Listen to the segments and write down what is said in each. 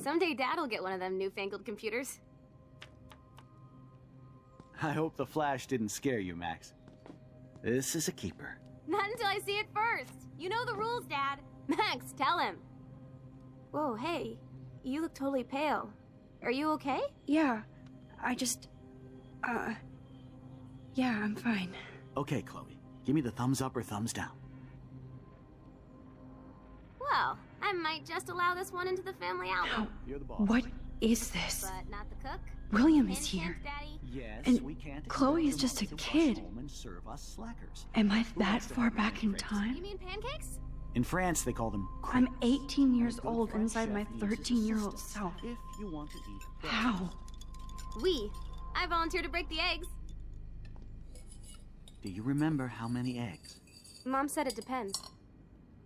Someday Dad'll get one of them newfangled computers. I hope the flash didn't scare you, Max. This is a keeper. Not until I see it first. You know the rules, Dad. Max, tell him. Whoa, hey. You look totally pale. Are you okay? Yeah, I just... yeah, I'm fine. Okay, Chloe. Give me the thumbs up or thumbs down. Well, I might just allow this one into the family album. You're the boss. What is this? But not the cook. William is Hint, here. hint, Daddy. Yes, And we can't Chloe expect is just your a mom to kid. rush home and serve us slackers. Am I Who that wants to far have back in breakfast? You time? mean pancakes? In France, they call them I'm crepes. 18 years A good old French inside my chef uses 13-year-old assistance self. If you want to eat How? I volunteer to break the eggs. Do you remember how many eggs? Mom said it depends.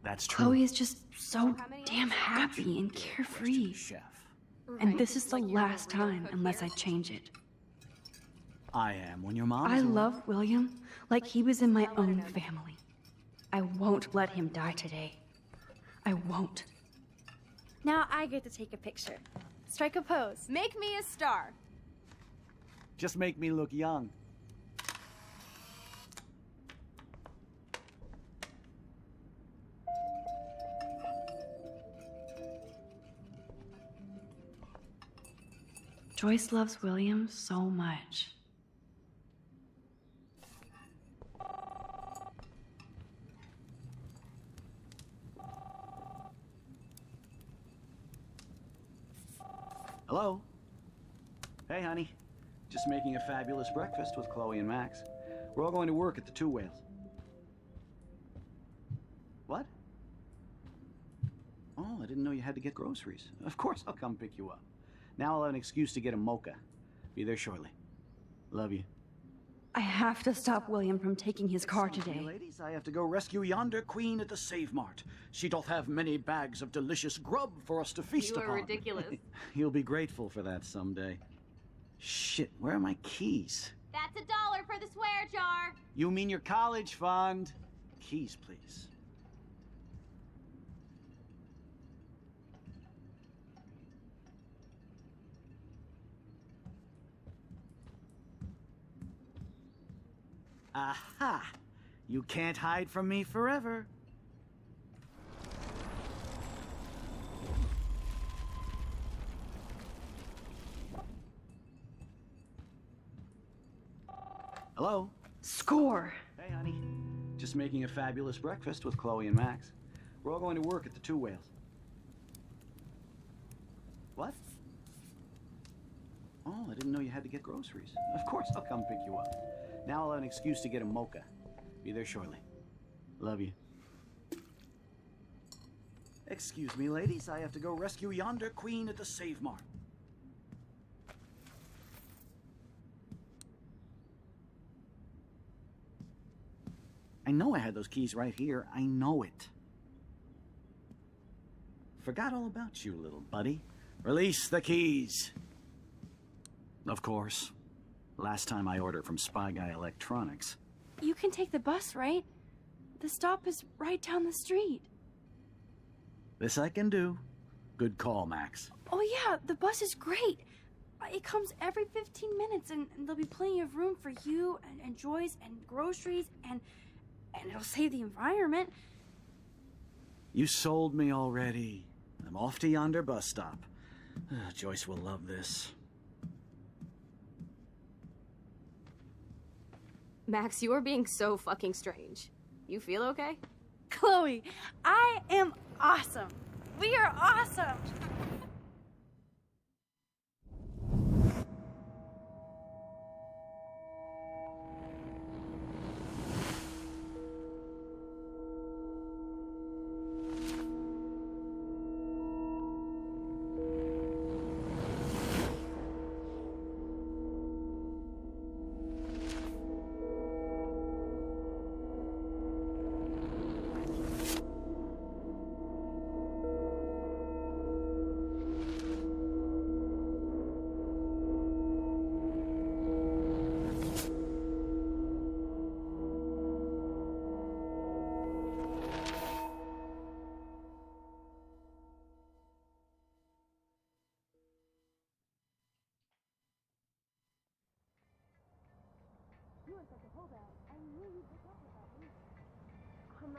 That's true. Chloe is just so How many damn eggs? happy and Question carefree. to Chef. And Right. this is the Like you're last the real time cook unless here? I change it. I am when your mom I is around. love William like he was in my own family. I won't let him die today. I won't. Now I get to take a picture. Strike a pose. Make me a star. Just make me look young. Joyce loves William so much. Hello? Hey, honey. Just making a fabulous breakfast with Chloe and Max. We're all going to work at the Two Whales. What? Oh, I didn't know you had to get groceries. Of course I'll come pick you up. Now I'll have an excuse to get a mocha. Be there shortly. Love you. I have to stop William from taking his car Excuse me, today. ladies, I have to go rescue yonder queen at the Save Mart. She doth have many bags of delicious grub for us to feast You are upon. ridiculous. You'll be grateful for that someday. Shit, where are my keys? That's $1 for the swear jar. You mean your college fund? Keys, please. Aha! You can't hide from me forever. Hello? Score! Hey, honey. Just making a fabulous breakfast with Chloe and Max. We're all going to work at the Two Whales. What? Oh, I didn't know you had to get groceries. Of course I'll come pick you up. Now I'll have an excuse to get a mocha. Be there shortly. Love you. Excuse me, ladies. I have to go rescue yonder queen at the Save Mart. I know I had those keys right here. I know it. Forgot all about you, little buddy. Release the keys. Of course. Last time I ordered from Spy Guy Electronics. You can take the bus, right? The stop is right down the street. This I can do. Good call, Max. Oh yeah, the bus is great. It comes every 15 minutes and there'll be plenty of room for you and Joyce and groceries and it'll save the environment. You sold me already. I'm off to yonder bus stop. Joyce will love this. Max, you are being so fucking strange. You feel okay? Chloe, I am awesome. We are awesome.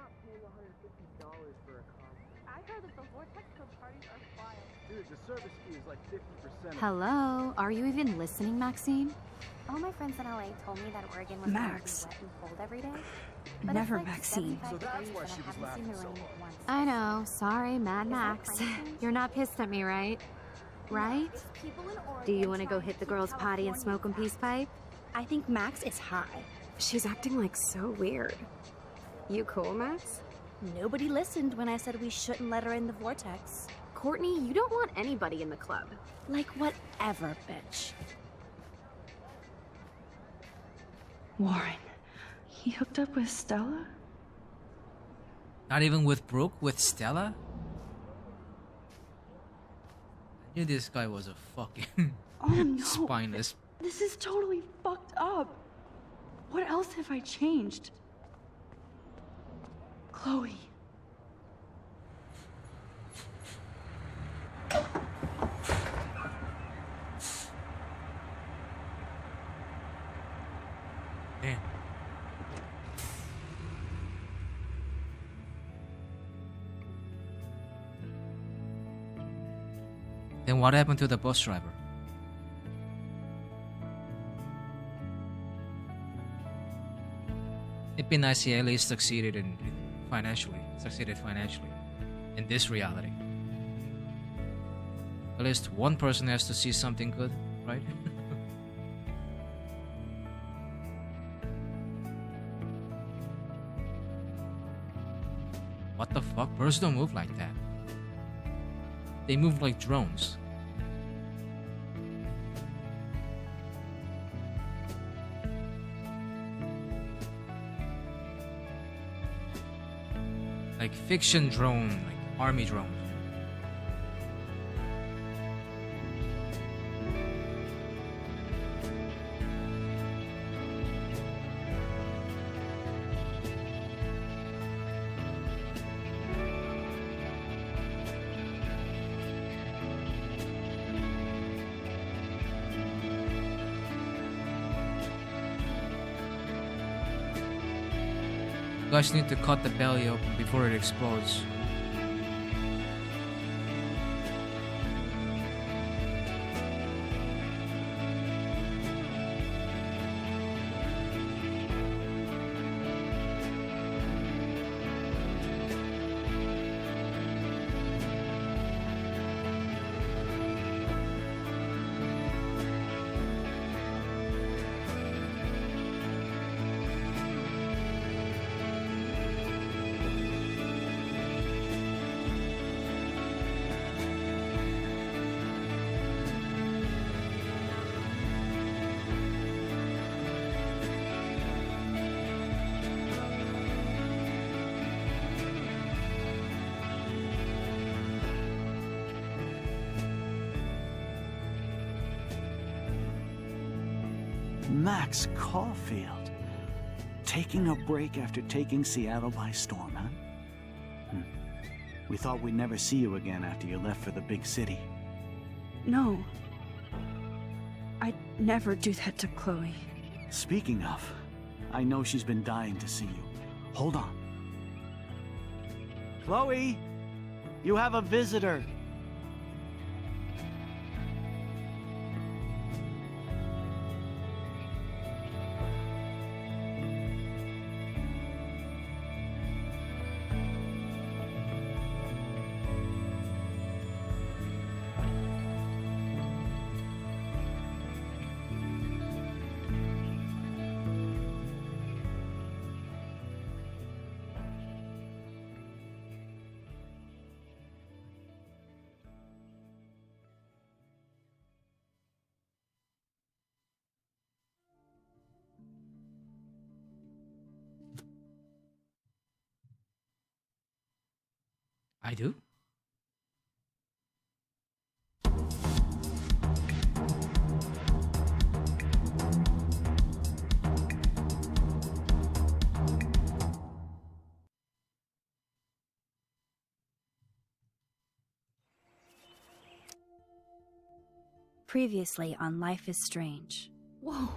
not paying $150 for a concert. I heard that the Vortex Club parties are wild. Dude, the service fee is like 50%. Hello? Are you even listening, Maxine? All my friends in LA told me that Oregon was Max. gonna be wet and cold every day. But Never it's like Maxine. 75 So that's degrees why and she I was haven't seen laughing the so rain hard. once. I know. Sorry, Mad Is that Max. climate change? You're not pissed at me, right? Right? It's people in Oregon Do you want to go trying hit the keep girls' potty and smoke a California peace pipe? I think Max is high. She's acting like so weird. You cool, Max? Nobody listened when I said we shouldn't let her in the Vortex. Courtney, you don't want anybody in the club. Like, whatever, bitch. Warren, he hooked up with Stella? Not even with Brooke, with Stella? I knew this guy was a fucking Oh no. spineless. This is totally fucked up. What else have I changed? Chloe. Damn. Then what happened to the bus driver? It'd be nice he at least succeeded financially in this reality. At least one person has to see something good, right? What the fuck? Birds don't move like that. They move like drones. Like fiction drone, like army drone. You guys need to cut the belly open before it explodes. Max Caulfield. Taking a break after taking Seattle by storm, huh? We thought we'd never see you again after you left for the big city. No. I'd never do that to Chloe. Speaking of, I know she's been dying to see you. Hold on. Chloe, you have a visitor. I do? Previously on Life is Strange. Whoa.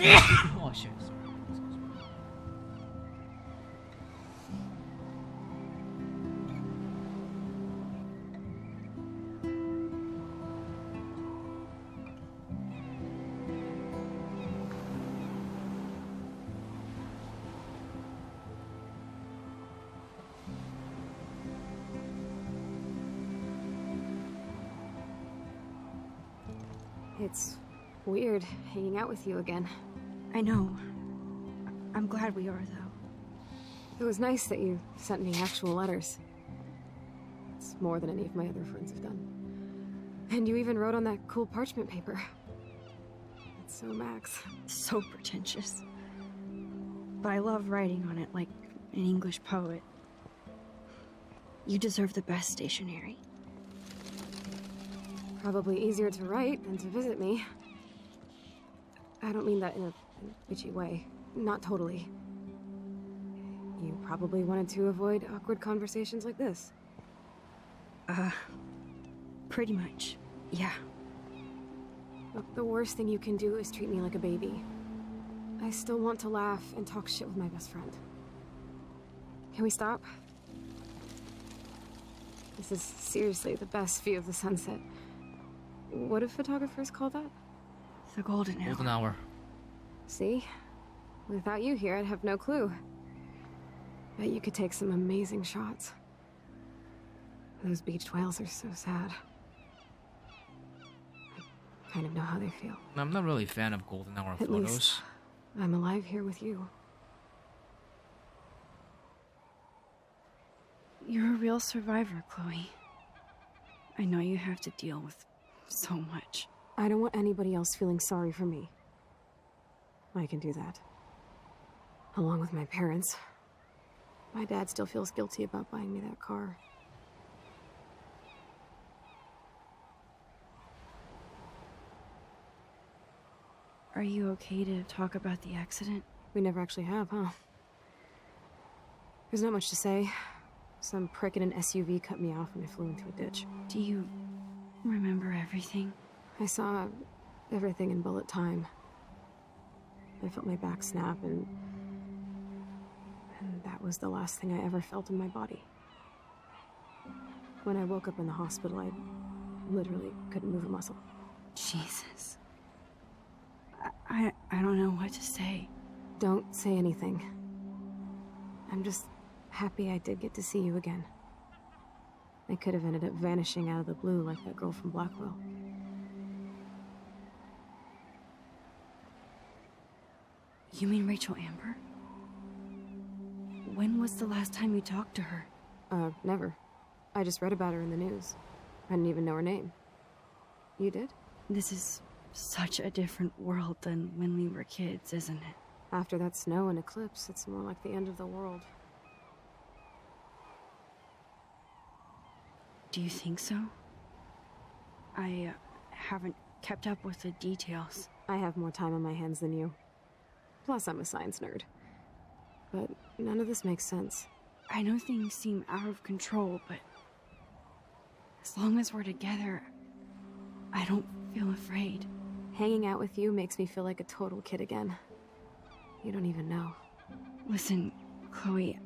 Oh shit. Sorry. Excuse me. It's weird hanging out with you again. I know. I'm glad we are, though. It was nice that you sent me actual letters. It's more than any of my other friends have done. And you even wrote on that cool parchment paper. That's so Max. So pretentious. But I love writing on it like an English poet. You deserve the best stationery. Probably easier to write than to visit me. I don't mean that in a bitchy way. Not totally. You probably wanted to avoid awkward conversations like this. Pretty much. Yeah. Look, the worst thing you can do is treat me like a baby. I still want to laugh and talk shit with my best friend. Can we stop? This is seriously the best view of the sunset. What do photographers call that? The golden hour. Golden hour. See? Without you here, I'd have no clue. Bet you could take some amazing shots. Those beached whales are so sad. I kind of know how they feel. I'm not really a fan of golden hour At photos. least I'm alive here with you. You're a real survivor, Chloe. I know you have to deal with so much. I don't want anybody else feeling sorry for me. I can do that. Along with my parents. My dad still feels guilty about buying me that car. Are you okay to talk about the accident? We never actually have, huh? There's not much to say. Some prick in an SUV cut me off and I flew into a ditch. Do you remember everything? I saw everything in bullet time. I felt my back snap and that was the last thing I ever felt in my body. When I woke up in the hospital, I literally couldn't move a muscle. Jesus. I don't know what to say. Don't say anything. I'm just happy I did get to see you again. I could have ended up vanishing out of the blue like that girl from Blackwell. You mean Rachel Amber? When was the last time you talked to her? Never. I just read about her in the news. I didn't even know her name. You did? This is such a different world than when we were kids, isn't it? After that snow and eclipse, it's more like the end of the world. Do you think so? I haven't kept up with the details. I have more time on my hands than you. Plus, I'm a science nerd. But none of this makes sense. I know things seem out of control, but as long as we're together, I don't feel afraid. Hanging out with you makes me feel like a total kid again. You don't even know. Listen, Chloe,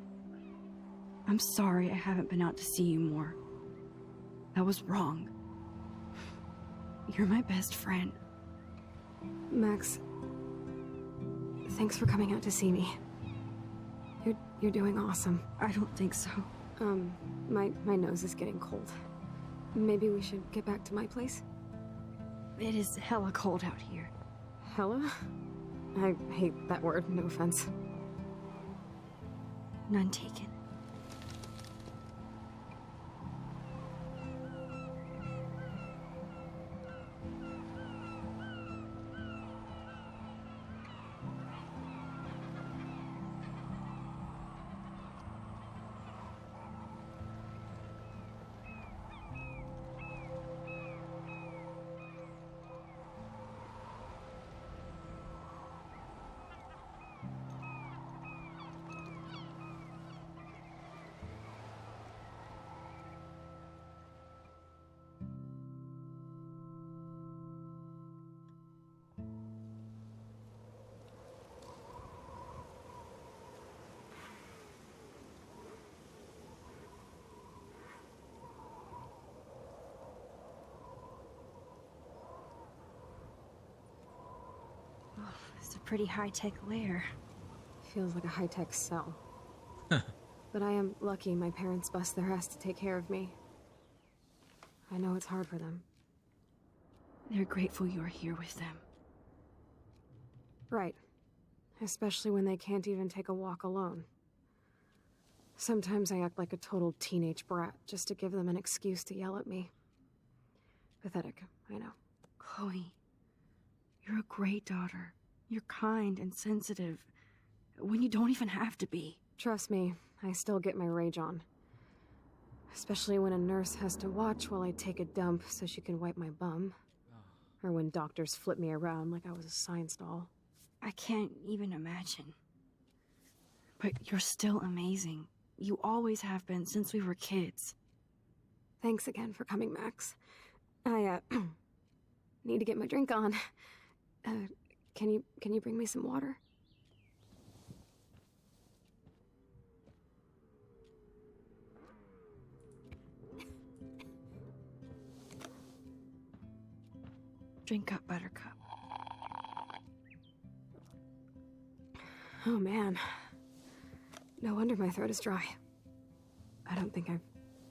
I'm sorry I haven't been out to see you more. That was wrong. You're my best friend. Max, thanks for coming out to see me. You're doing awesome. I don't think so. My nose is getting cold. Maybe we should get back to my place? It is hella cold out here. Hella? I hate that word, no offense. None taken. It's a pretty high-tech lair. Feels like a high-tech cell. But I am lucky my parents bust their ass to take care of me. I know it's hard for them. They're grateful you're here with them. Right. Especially when they can't even take a walk alone. Sometimes I act like a total teenage brat just to give them an excuse to yell at me. Pathetic, I know. Chloe, you're a great daughter. You're kind and sensitive when you don't even have to be. Trust me, I still get my rage on. Especially when a nurse has to watch while I take a dump so she can wipe my bum. Or when doctors flip me around like I was a science doll. I can't even imagine. But you're still amazing. You always have been since we were kids. Thanks again for coming, Max. I, need to get my drink on. Can you bring me some water? Drink up, Buttercup. Oh man. No wonder my throat is dry. I don't think I've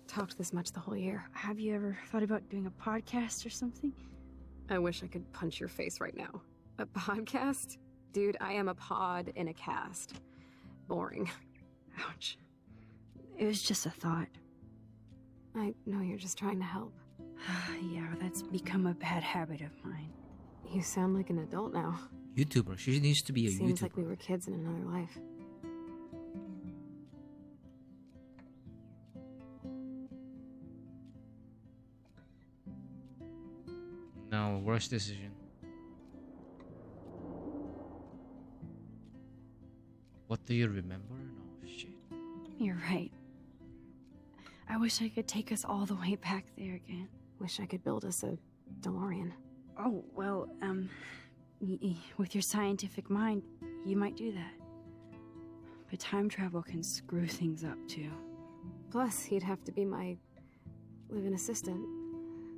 talked this much the whole year. Have you ever thought about doing a podcast or something? I wish I could punch your face right now. A podcast? Dude, I am a pod in a cast. Boring. Ouch. It was just a thought. I know you're just trying to help. Yeah, that's become a bad habit of mine. You sound like an adult now. YouTuber. She needs to be a Seems YouTuber. like we were kids in another life. No, worst decision. What do you remember? No, shit. You're right. I wish I could take us all the way back there again. Wish I could build us a DeLorean. Oh, well, with your scientific mind, you might do that. But time travel can screw things up, too. Plus, he'd have to be my live-in assistant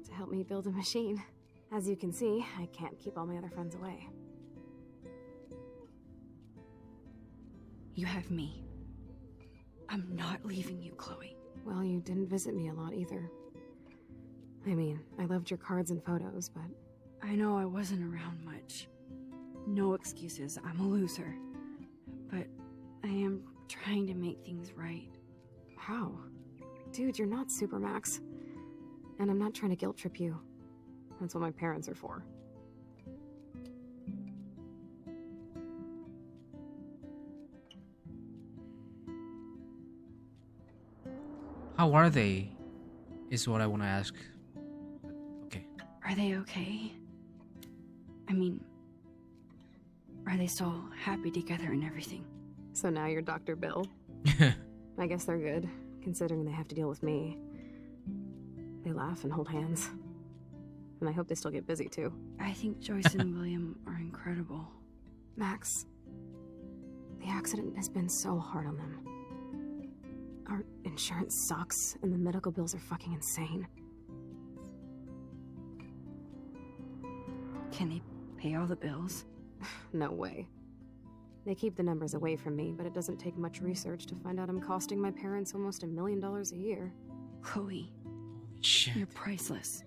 to help me build a machine. As you can see, I can't keep all my other friends away. You have me. I'm not leaving you, Chloe. Well, you didn't visit me a lot either. I mean, I loved your cards and photos, but... I know I wasn't around much. No excuses, I'm a loser. But I am trying to make things right. How? Dude, you're not Supermax. And I'm not trying to guilt trip you. That's what my parents are for. How are they? Is what I want to ask. Okay. Are they okay? I mean, are they still happy together and everything? So now you're Dr. Bill? I guess they're good, considering they have to deal with me. They laugh and hold hands. And I hope they still get busy, too. I think Joyce and William are incredible. Max, the accident has been so hard on them. Our insurance sucks, and the medical bills are fucking insane. Can they pay all the bills? No way. They keep the numbers away from me, but it doesn't take much research to find out I'm costing my parents almost $1 million a year. Chloe, Shit. you're priceless.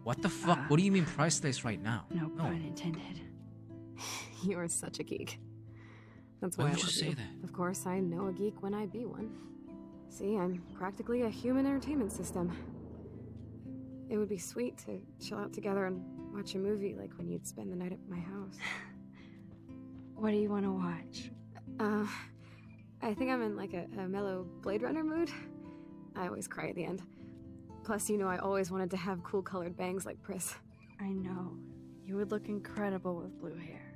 What the fuck? What do you mean priceless right now? No pun intended. You are such a geek. That's why Why I would you love say that? Of course, I know a geek when I be one. See, I'm practically a human entertainment system. It would be sweet to chill out together and watch a movie like when you'd spend the night at my house. What do you want to watch? I think I'm in like a mellow Blade Runner mood. I always cry at the end. Plus, you know I always wanted to have cool colored bangs like Pris. I know. You would look incredible with blue hair.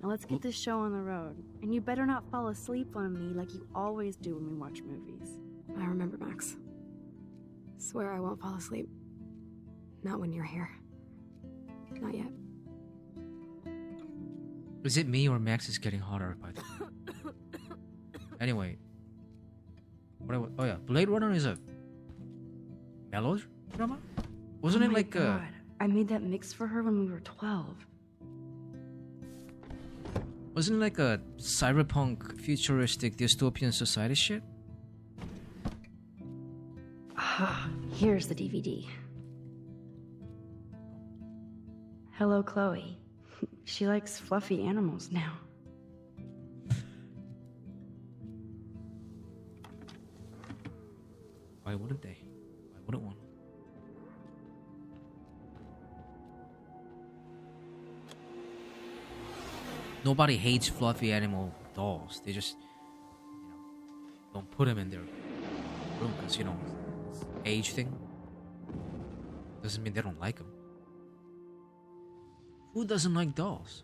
Now let's get this show on the road. And you better not fall asleep on me like you always do when we watch movies. I remember, Max. Swear I won't fall asleep. Not when you're here. Not yet. Is it me or Max is getting hotter by the way? Anyway. Oh yeah, Blade Runner is a melodrama? Wasn't Oh it my like God. I made that mix for her when we were 12. Wasn't it like a cyberpunk futuristic dystopian society shit? Ah, here's the DVD. Hello, Chloe. She likes fluffy animals now. Why wouldn't they? Why wouldn't one? Nobody hates fluffy animal dolls. They just, don't put them in their room because, it's age thing. Doesn't mean they don't like them. Who doesn't like dolls?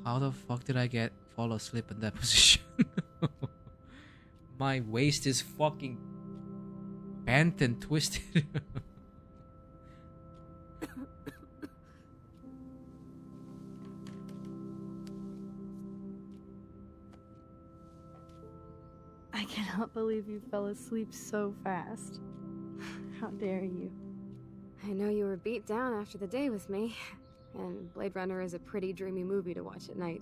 How the fuck did I fall asleep in that position? My waist is fucking bent and twisted. I cannot believe you fell asleep so fast. How dare you? I know you were beat down after the day with me, and Blade Runner is a pretty dreamy movie to watch at night.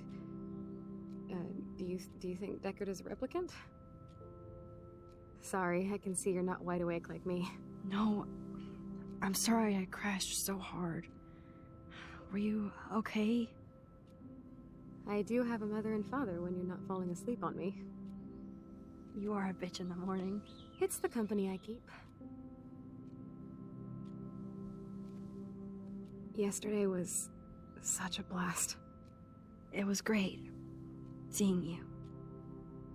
Do you think Deckard is a replicant? Sorry, I can see you're not wide awake like me. No, I'm sorry I crashed so hard. Were you okay? I do have a mother and father when you're not falling asleep on me. You are a bitch in the morning. It's the company I keep. Yesterday was such a blast. It was great seeing you.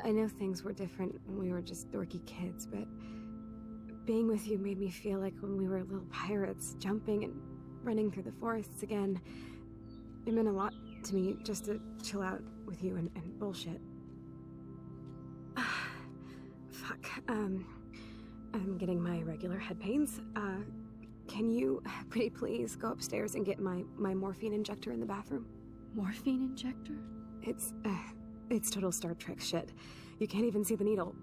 I know things were different when we were just dorky kids, but being with you made me feel like when we were little pirates, jumping and running through the forests again. It meant a lot to me just to chill out with you and bullshit. Fuck. I'm getting my regular head pains. Can you, pretty please, go upstairs and get my morphine injector in the bathroom? Morphine injector? It's total Star Trek shit. You can't even see the needle.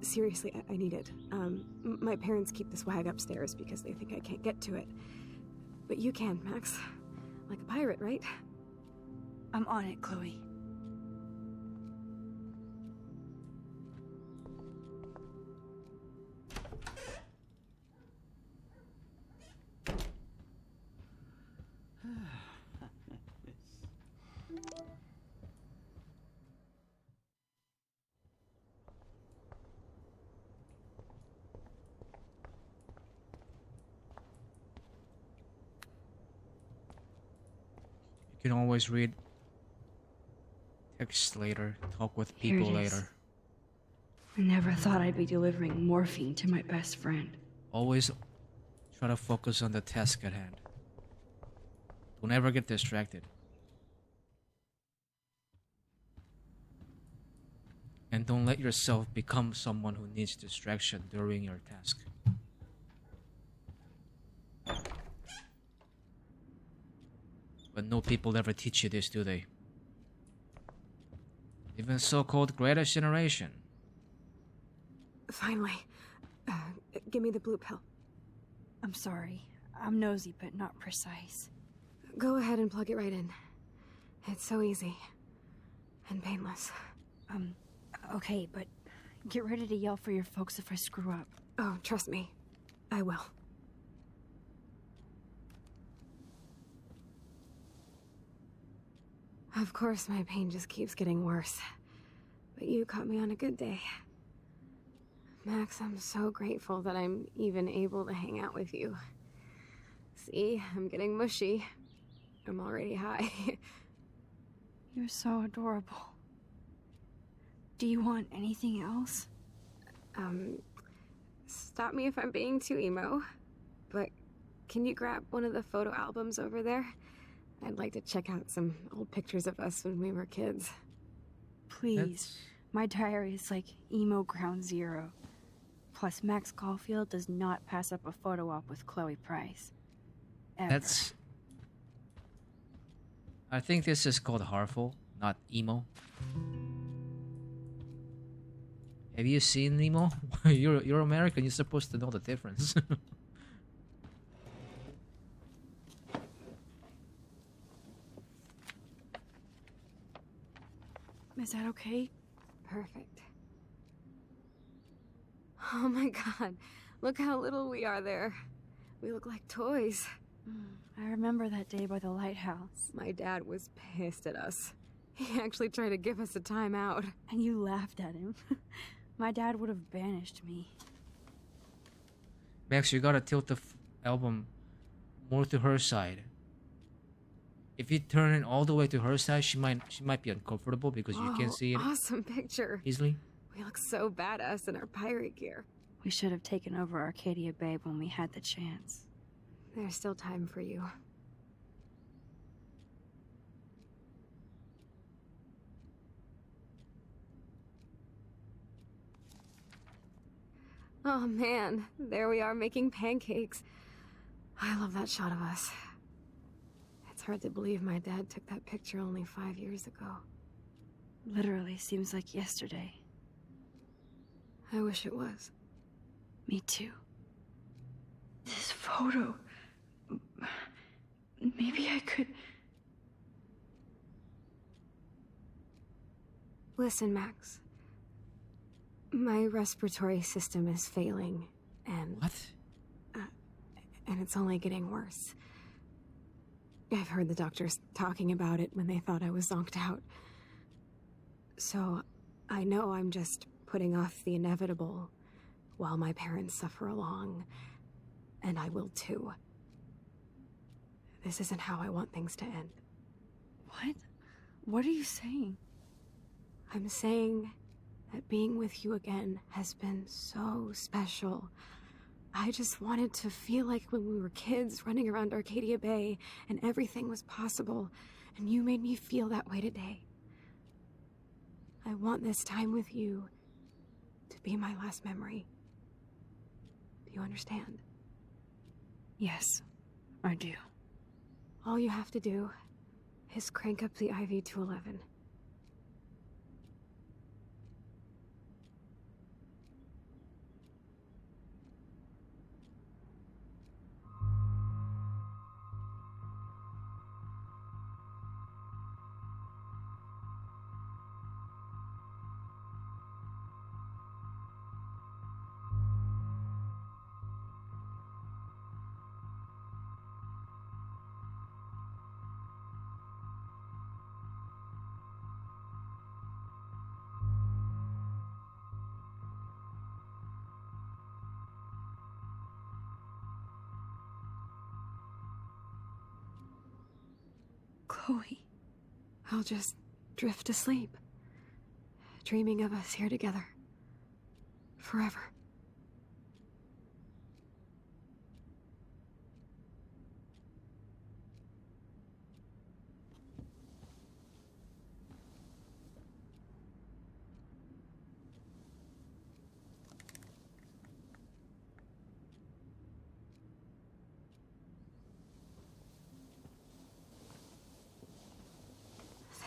Seriously, I need it. My parents keep the swag upstairs because they think I can't get to it. But you can, Max. Like a pirate, right? I'm on it, Chloe. You can always read text later, talk with Here people it is. later. I never thought I'd be delivering morphine to my best friend. Always try to focus on the task at hand. Don't ever get distracted. And don't let yourself become someone who needs distraction during your task. But no people ever teach you this, do they? Even so-called greatest generation. Finally. Give me the blue pill. I'm sorry. I'm nosy, but not precise. Go ahead and plug it right in. It's so easy. And painless. Okay, but get ready to yell for your folks if I screw up. Oh, trust me. I will. Of course, my pain just keeps getting worse. But you caught me on a good day. Max, I'm so grateful that I'm even able to hang out with you. See, I'm getting mushy. I'm already high. You're so adorable. Do you want anything else? Stop me if I'm being too emo, but can you grab one of the photo albums over there? I'd like to check out some old pictures of us when we were kids. Please. That's My diary is like emo ground zero. Plus, Max Caulfield does not pass up a photo op with Chloe Price. Ever. that's. I think this is called harmful, not emo. Have you seen emo? You're American. You're supposed to know the difference. Is that okay? Perfect. Oh my god, look how little we are there. We look like toys. I remember that day by the lighthouse. My dad was pissed at us. He actually tried to give us a timeout. And you laughed at him. My dad would have banished me. Max, you gotta tilt the album more to her side. If you turn it all the way to her side, she might be uncomfortable because you can't see it Awesome picture. easily. We look so badass in our pirate gear. We should have taken over Arcadia Bay when we had the chance. There's still time for you. Oh man, there we are making pancakes. I love that shot of us. It's hard to believe my dad took that picture only 5 years ago. Literally seems like yesterday. I wish it was. Me too. This photo. Maybe I could. Listen, Max. My respiratory system is failing, and What? it's only getting worse. I've heard the doctors talking about it when they thought I was zonked out. So, I know I'm just putting off the inevitable while my parents suffer along, and I will too. This isn't how I want things to end. What? What are you saying? I'm saying that being with you again has been so special. I just wanted to feel like when we were kids running around Arcadia Bay and everything was possible, and you made me feel that way today. I want this time with you to be my last memory. Do you understand? Yes, I do. All you have to do is crank up the IV to 11. Chloe. I'll just drift to sleep, dreaming of us here together. Forever.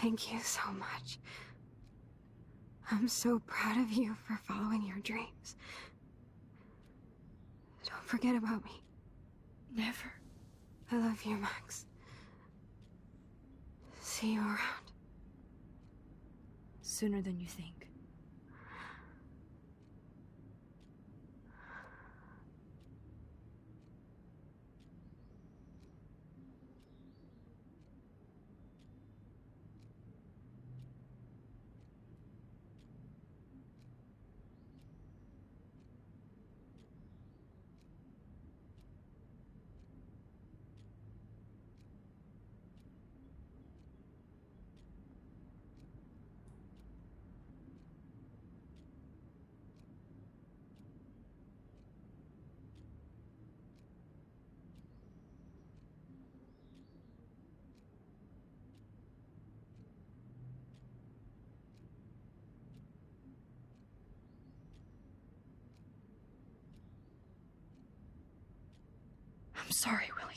Thank you so much. I'm so proud of you for following your dreams. Don't forget about me. Never. I love you, Max. See you around. Sooner than you think. I'm sorry, William.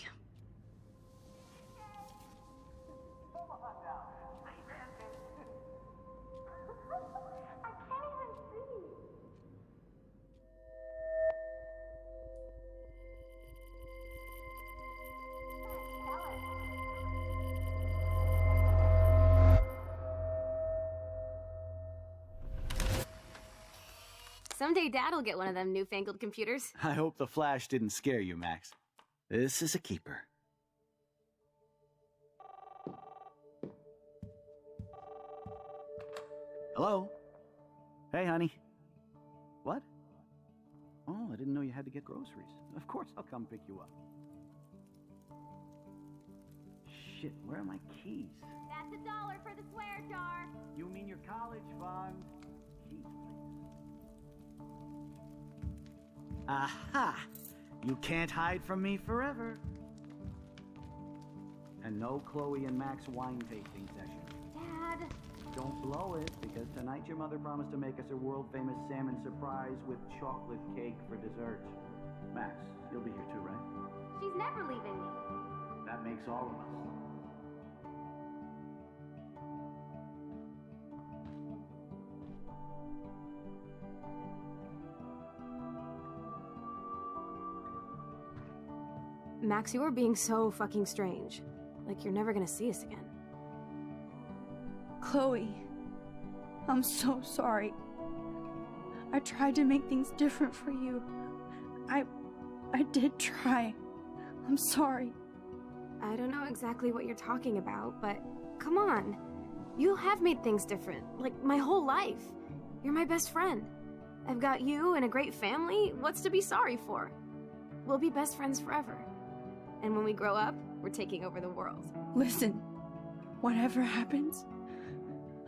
Someday Dad'll get one of them newfangled computers. I hope the flash didn't scare you, Max. This is a keeper. Hello? Hey, honey. What? Oh, I didn't know you had to get groceries. Of course I'll come pick you up. Shit, where are my keys? That's $1 for the swear jar. You mean your college fund? Keys, please. Aha! You can't hide from me forever. And no Chloe and Max wine tasting session. Dad. Don't blow it, because tonight your mother promised to make us a world-famous salmon surprise with chocolate cake for dessert. Max, you'll be here too, right? She's never leaving me. That makes all of us. Max, you are being so fucking strange. Like you're never gonna see us again. Chloe, I'm so sorry. I tried to make things different for you. I did try. I'm sorry. I don't know exactly what you're talking about, but come on. You have made things different, like my whole life. You're my best friend. I've got you and a great family. What's to be sorry for? We'll be best friends forever. And when we grow up, we're taking over the world. Listen, whatever happens,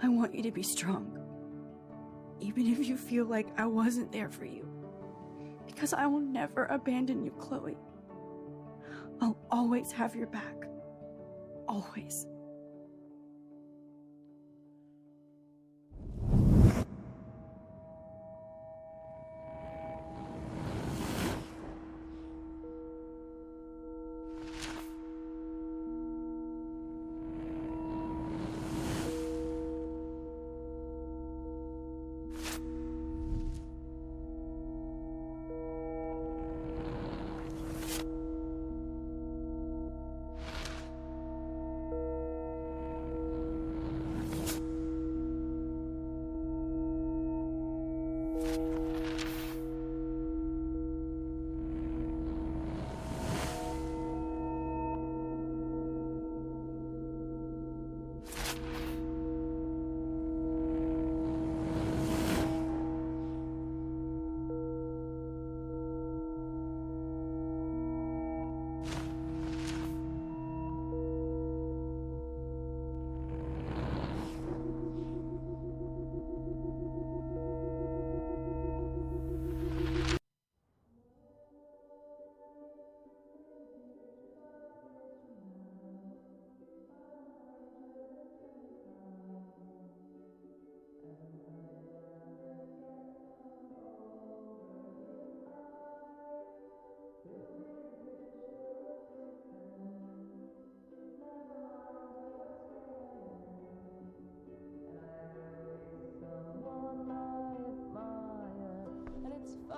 I want you to be strong. Even if you feel like I wasn't there for you. Because I will never abandon you, Chloe. I'll always have your back. Always.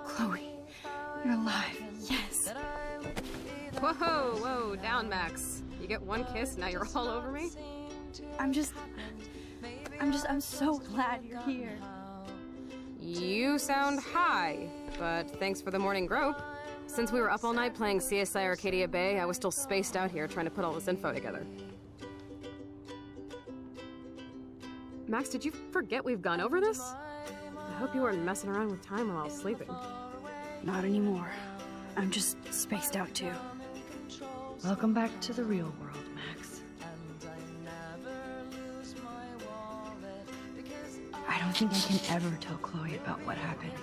Chloe, you're alive. Yes. Whoa, whoa, down, Max. You get one kiss, now you're all over me? I'm so glad you're here. You sound high, but thanks for the morning grope. Since we were up all night playing CSI Arcadia Bay, I was still spaced out here trying to put all this info together. Max, did you forget we've gone over this? I hope you weren't messing around with time while I was sleeping. Not anymore. I'm just spaced out too. Welcome back to the real world, Max. I don't think I can ever tell Chloe about what happened.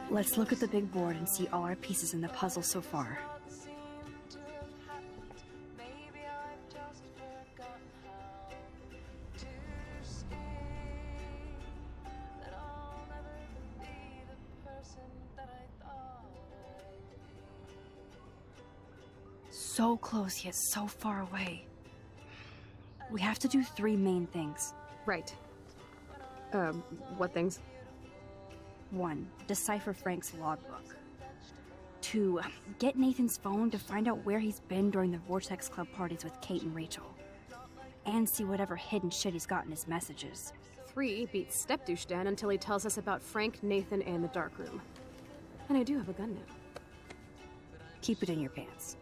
Let's look at the big board and see all our pieces in the puzzle so far. so close yet so far away. We have to do 3 main things. Right. What things? 1. Decipher Frank's logbook. 2. Get Nathan's phone to find out where he's been during the Vortex Club parties with Kate and Rachel. And see whatever hidden shit he's got in his messages. 3. Beat Stepdouche Dan until he tells us about Frank, Nathan, and the dark room. And I do have a gun now. Keep it in your pants.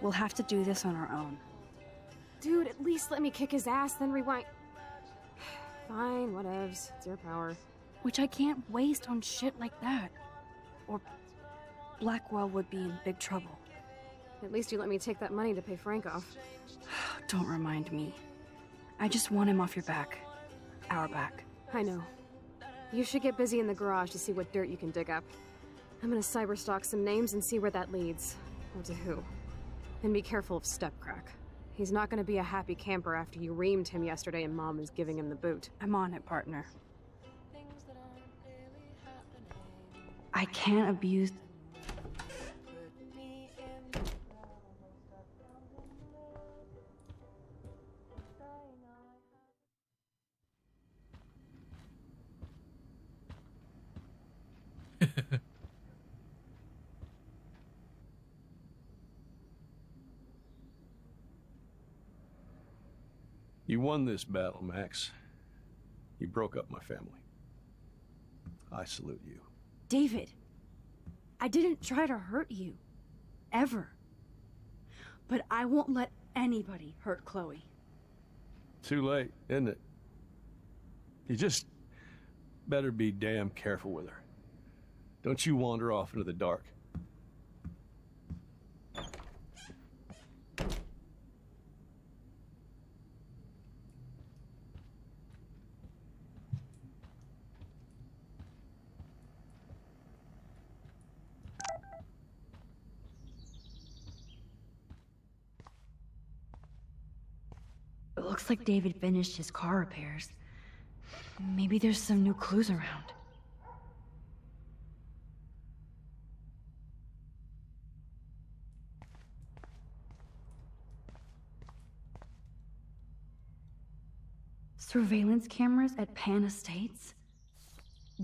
We'll have to do this on our own. Dude, at least let me kick his ass, then rewind. Fine, whatevs. It's your power. Which I can't waste on shit like that. Or Blackwell would be in big trouble. At least you let me take that money to pay Frank off. Don't remind me. I just want him off your back. Our back. I know. You should get busy in the garage to see what dirt you can dig up. I'm gonna cyberstalk some names and see where that leads. Or to who. And be careful of Stepcrack. He's not gonna be a happy camper after you reamed him yesterday and Mom is giving him the boot. I'm on it, partner. I can't abuse... You won this battle, Max. You broke up my family. I salute you. David, I didn't try to hurt you. Ever. But I won't let anybody hurt Chloe. Too late, isn't it? You just better be damn careful with her. Don't you wander off into the dark. It looks like David finished his car repairs. Maybe there's some new clues around. Surveillance cameras at Pan Estates?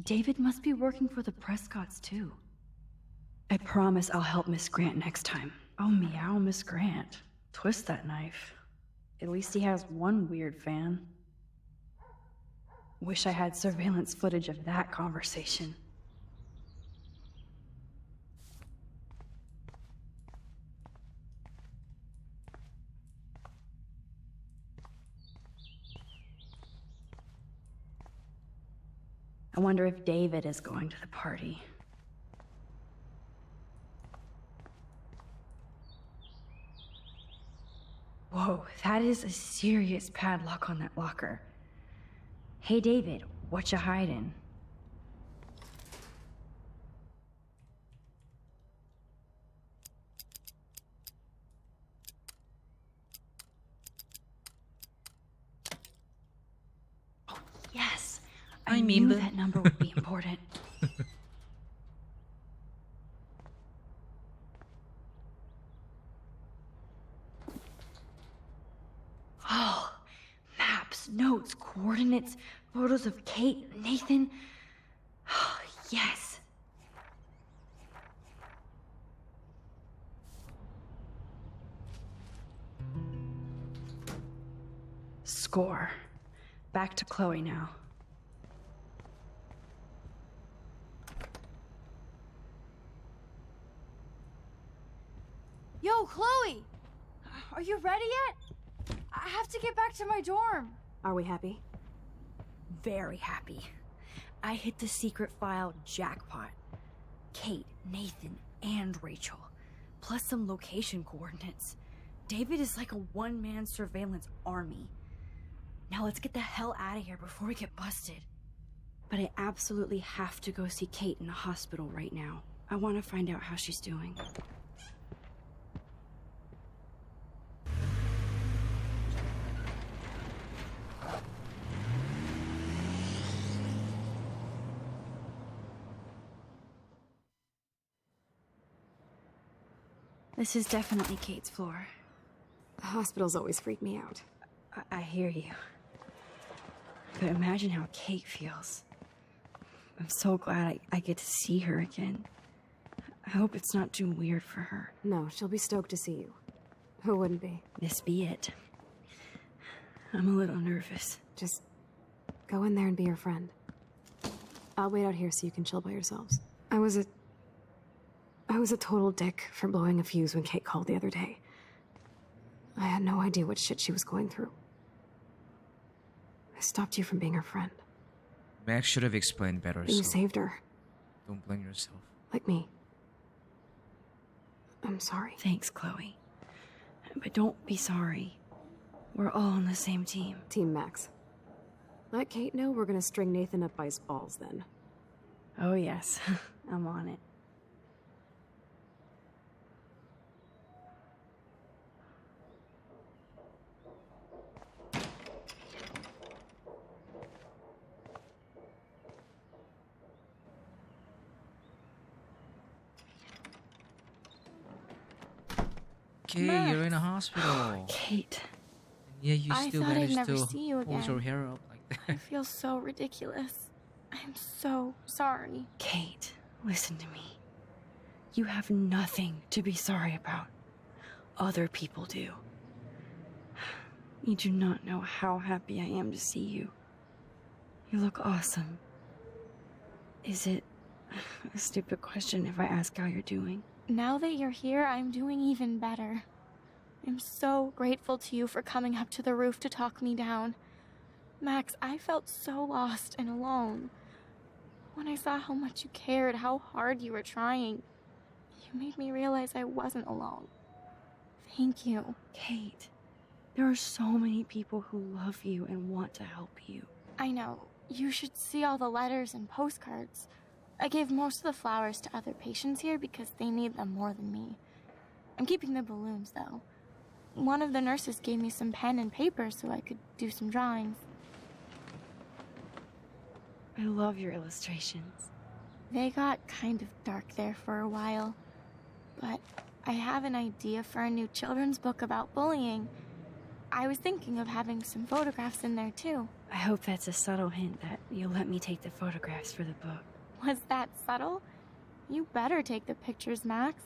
David must be working for the Prescotts, too. I promise I'll help Miss Grant next time. Oh, meow, Miss Grant. Twist that knife. At least he has one weird fan. Wish I had surveillance footage of that conversation. I wonder if David is going to the party. Whoa, that is a serious padlock on that locker. Hey, David, what you hiding? Oh, yes. I knew that number would be important. Oh, maps, notes, coordinates, photos of Kate, Nathan. Oh, yes. Score. Back to Chloe now. Yo, Chloe! Are you ready yet? I have to get back to my dorm. Are we happy? Very happy. I hit the secret file jackpot. Kate, Nathan, and Rachel. Plus some location coordinates. David is like a one-man surveillance army. Now let's get the hell out of here before we get busted. But I absolutely have to go see Kate in the hospital right now. I want to find out how she's doing. This is definitely Kate's floor. Hospitals always freak me out. I hear you. But imagine how Kate feels. I'm so glad I get to see her again. I hope it's not too weird for her. No, she'll be stoked to see you. Who wouldn't be? This be it. I'm a little nervous. Just go in there and be your friend. I'll wait out here so you can chill by yourselves. I was a total dick for blowing a fuse when Kate called the other day. I had no idea what shit she was going through. I stopped you from being her friend. Max should have explained better. You So saved her. don't blame yourself. Like me. I'm sorry. Thanks, Chloe. But don't be sorry. We're all on the same team. Team Max. Let Kate know we're gonna string Nathan up by his balls then. Oh, yes. I'm on it. Okay, you're in a hospital. Kate, Yeah, you I still thought I'd managed never to see you hold your again. hair up like I that. feel so ridiculous. I'm so sorry. Kate, listen to me. You have nothing to be sorry about. Other people do. You do not know how happy I am to see you. You look awesome. Is it a stupid question if I ask how you're doing? Now that you're here, I'm doing even better. I'm so grateful to you for coming up to the roof to talk me down. Max, I felt so lost and alone. When I saw how much you cared, how hard you were trying, you made me realize I wasn't alone. Thank you. Kate, there are so many people who love you and want to help you. I know. You should see all the letters and postcards. I gave most of the flowers to other patients here because they need them more than me. I'm keeping the balloons, though. One of the nurses gave me some pen and paper so I could do some drawings. I love your illustrations. They got kind of dark there for a while. But I have an idea for a new children's book about bullying. I was thinking of having some photographs in there, too. I hope that's a subtle hint that you'll let me take the photographs for the book. Was that subtle? You better take the pictures, Max.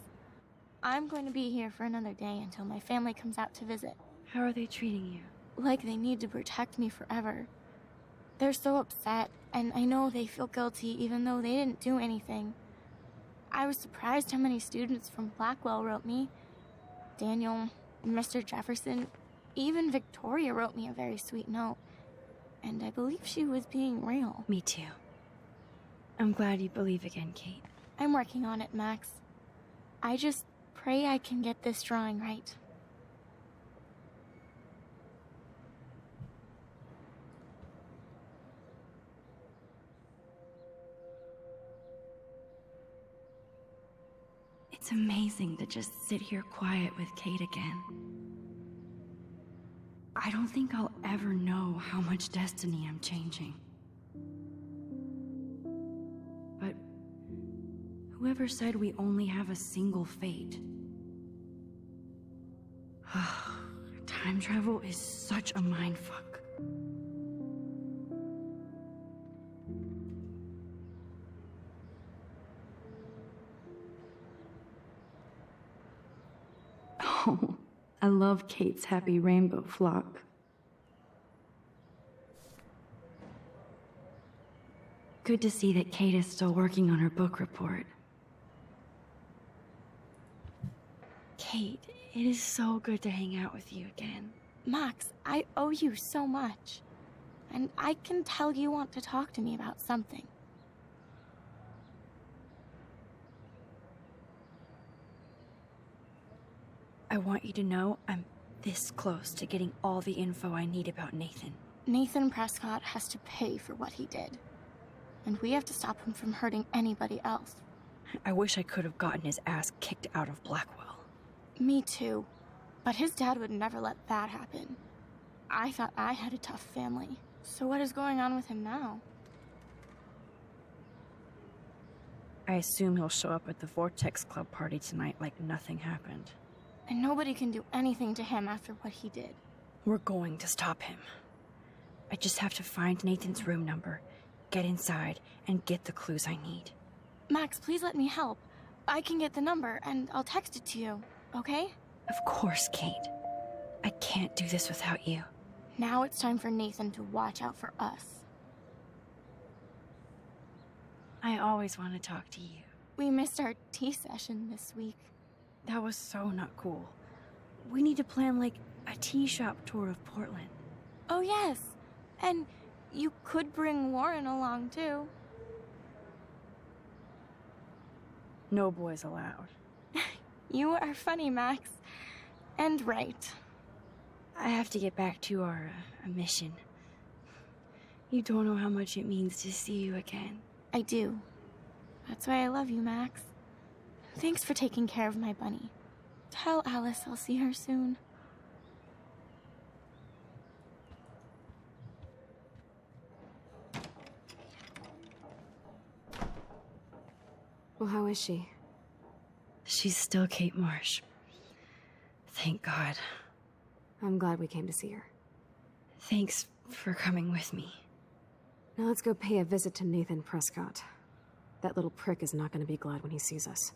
I'm going to be here for another day until my family comes out to visit. How are they treating you? Like they need to protect me forever. They're so upset, and I know they feel guilty even though they didn't do anything. I was surprised how many students from Blackwell wrote me. Daniel, Mr. Jefferson, even Victoria wrote me a very sweet note. And I believe she was being real. Me too. I'm glad you believe again, Kate. I'm working on it, Max. I just pray I can get this drawing right. It's amazing to just sit here quiet with Kate again. I don't think I'll ever know how much destiny I'm changing. But whoever said we only have a single fate? Time travel is such a mindfuck. Oh, I love Kate's happy rainbow flock. Good to see that Kate is still working on her book report. Kate, it is so good to hang out with you again. Max, I owe you so much. And I can tell you want to talk to me about something. I want you to know I'm this close to getting all the info I need about Nathan. Nathan Prescott has to pay for what he did. And we have to stop him from hurting anybody else. I wish I could have gotten his ass kicked out of Blackwell. Me too. But his dad would never let that happen. I thought I had a tough family. So what is going on with him now? I assume he'll show up at the Vortex Club party tonight like nothing happened. And nobody can do anything to him after what he did. We're going to stop him. I just have to find Nathan's room number, get inside, and get the clues I need. Max, please let me help. I can get the number, and I'll text it to you, okay? Of course, Kate. I can't do this without you. Now it's time for Nathan to watch out for us. I always want to talk to you. We missed our tea session this week. That was so not cool. We need to plan, like, a tea shop tour of Portland. Oh, yes. And you could bring Warren along, too. No boys allowed. You are funny, Max. And right. I have to get back to our mission. You don't know how much it means to see you again. I do. That's why I love you, Max. Thanks for taking care of my bunny. Tell Alice I'll see her soon. Well, how is she? She's still Kate Marsh. Thank God. I'm glad we came to see her. Thanks for coming with me. Now let's go pay a visit to Nathan Prescott. That little prick is not going to be glad when he sees us.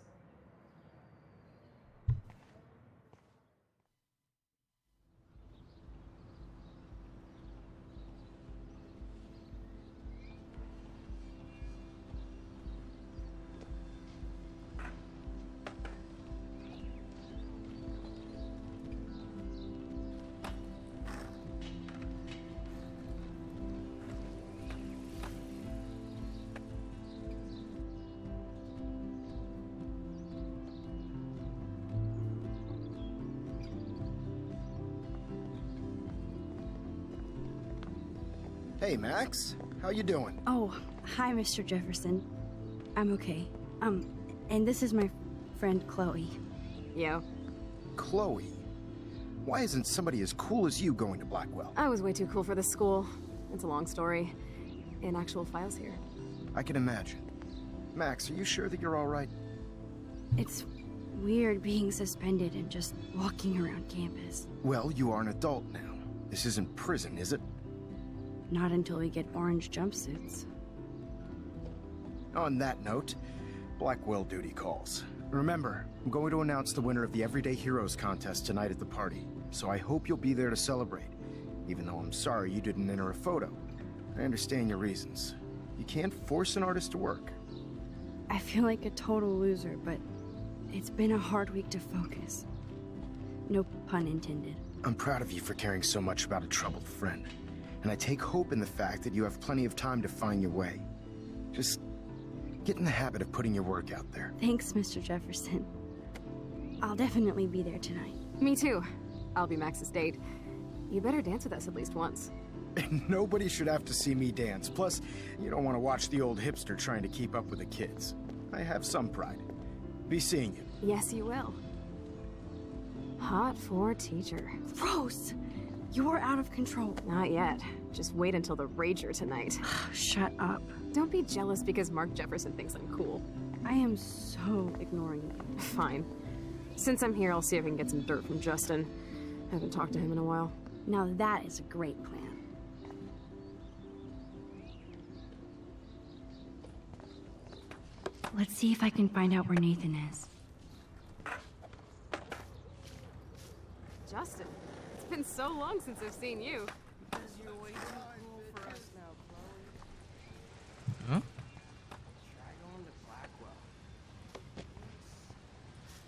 Hey, Max. How you doing? Oh, hi, Mr. Jefferson. I'm okay. And this is my friend Chloe. Yo. Chloe. Why isn't somebody as cool as you going to Blackwell? I was way too cool for this school. It's a long story. In actual files here. I can imagine. Max, are you sure that you're all right? It's weird being suspended and just walking around campus. Well, you are an adult now. This isn't prison, is it? Not until we get orange jumpsuits. On that note, Blackwell duty calls. Remember, I'm going to announce the winner of the Everyday Heroes contest tonight at the party, so I hope you'll be there to celebrate, even though I'm sorry you didn't enter a photo. I understand your reasons. You can't force an artist to work. I feel like a total loser, but it's been a hard week to focus. No pun intended. I'm proud of you for caring so much about a troubled friend. And I take hope in the fact that you have plenty of time to find your way. Just get in the habit of putting your work out there. Thanks, Mr. Jefferson. I'll definitely be there tonight. Me too. I'll be Max's date. You better dance with us at least once. And nobody should have to see me dance. Plus, you don't want to watch the old hipster trying to keep up with the kids. I have some pride. Be seeing you. Yes, you will. Hot for teacher. Rose! You're out of control. Not yet. Just wait until the Rager tonight. Shut up. Don't be jealous because Mark Jefferson thinks I'm cool. I am so ignoring you. Fine. Since I'm here, I'll see if I can get some dirt from Justin. I haven't talked to him in a while. Now that is a great plan. Let's see if I can find out where Nathan is. Justin, it's been so long since I've seen you. Huh?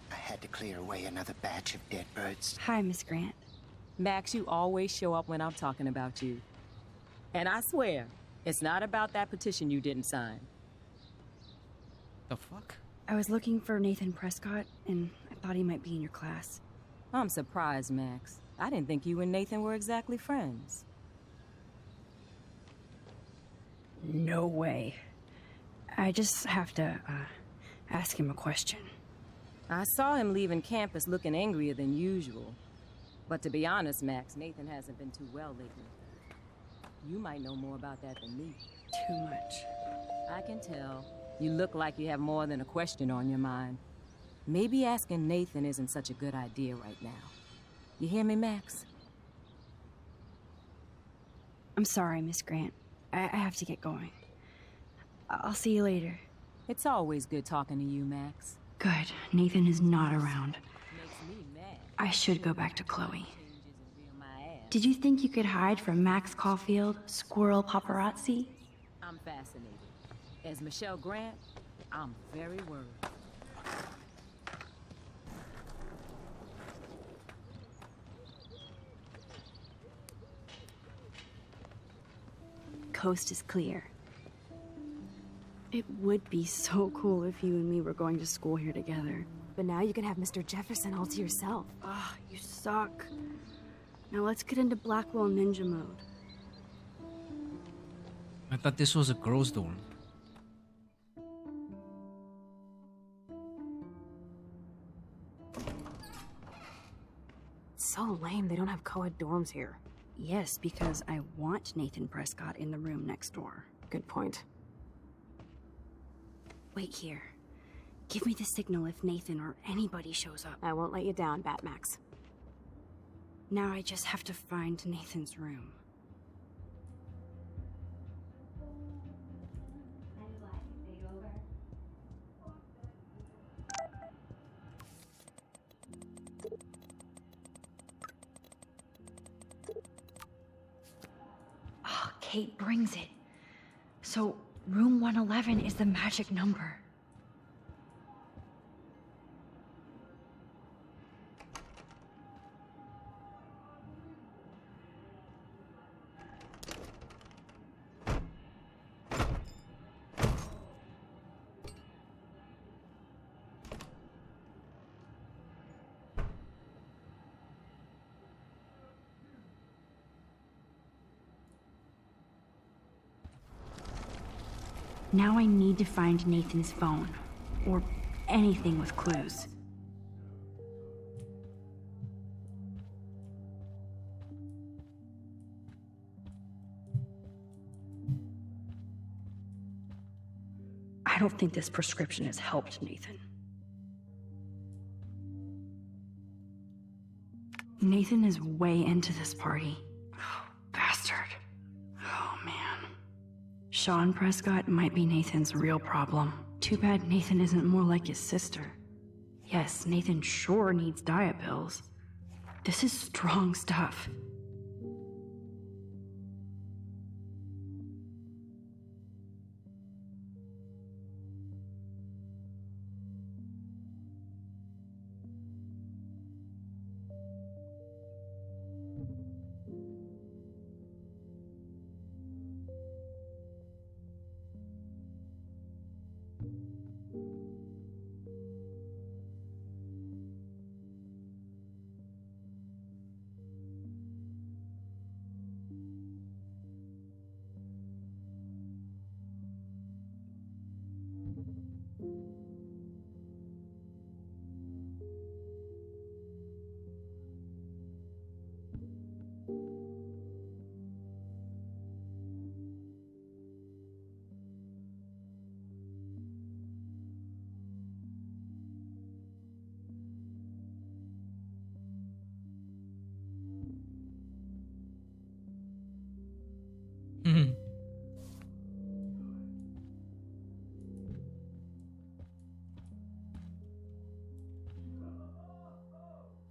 I had to clear away another batch of dead birds. Hi, Miss Grant. Max, you always show up when I'm talking about you. And I swear, it's not about that petition you didn't sign. The fuck? I was looking for Nathan Prescott, and I thought he might be in your class. I'm surprised, Max. I didn't think you and Nathan were exactly friends. No way. I just have to, ask him a question. I saw him leaving campus looking angrier than usual. But to be honest, Max, Nathan hasn't been too well lately. You might know more about that than me. Too much. I can tell. You look like you have more than a question on your mind. Maybe asking Nathan isn't such a good idea right now. You hear me, Max? I'm sorry, Miss Grant. I have to get going. I'll see you later. It's always good talking to you, Max. Good. Nathan is not around. Makes me mad. I should go back to Chloe. Changes and reel my ass. Did you think you could hide from Max Caulfield, squirrel paparazzi? I'm fascinated. As Michelle Grant, I'm very worried. Coast is clear. It would be so cool if you and me were going to school here together. But now you can have Mr. Jefferson all to yourself. Ah, you suck. Now let's get into Blackwell Ninja mode. I thought this was a girls' dorm. So lame they don't have co-ed dorms here. Yes, because I want Nathan Prescott in the room next door. Good point. Wait here. Give me the signal if Nathan or anybody shows up. I won't let you down, Batmax. Now I just have to find Nathan's room. Oh, Kate brings it. So, room 111 is the magic number. Now I need to find Nathan's phone, or anything with clues. I don't think this prescription has helped Nathan. Nathan is way into this party. Oh, bastard. Oh, man. Sean Prescott might be Nathan's real problem. Too bad Nathan isn't more like his sister. Yes, Nathan sure needs diet pills. This is strong stuff.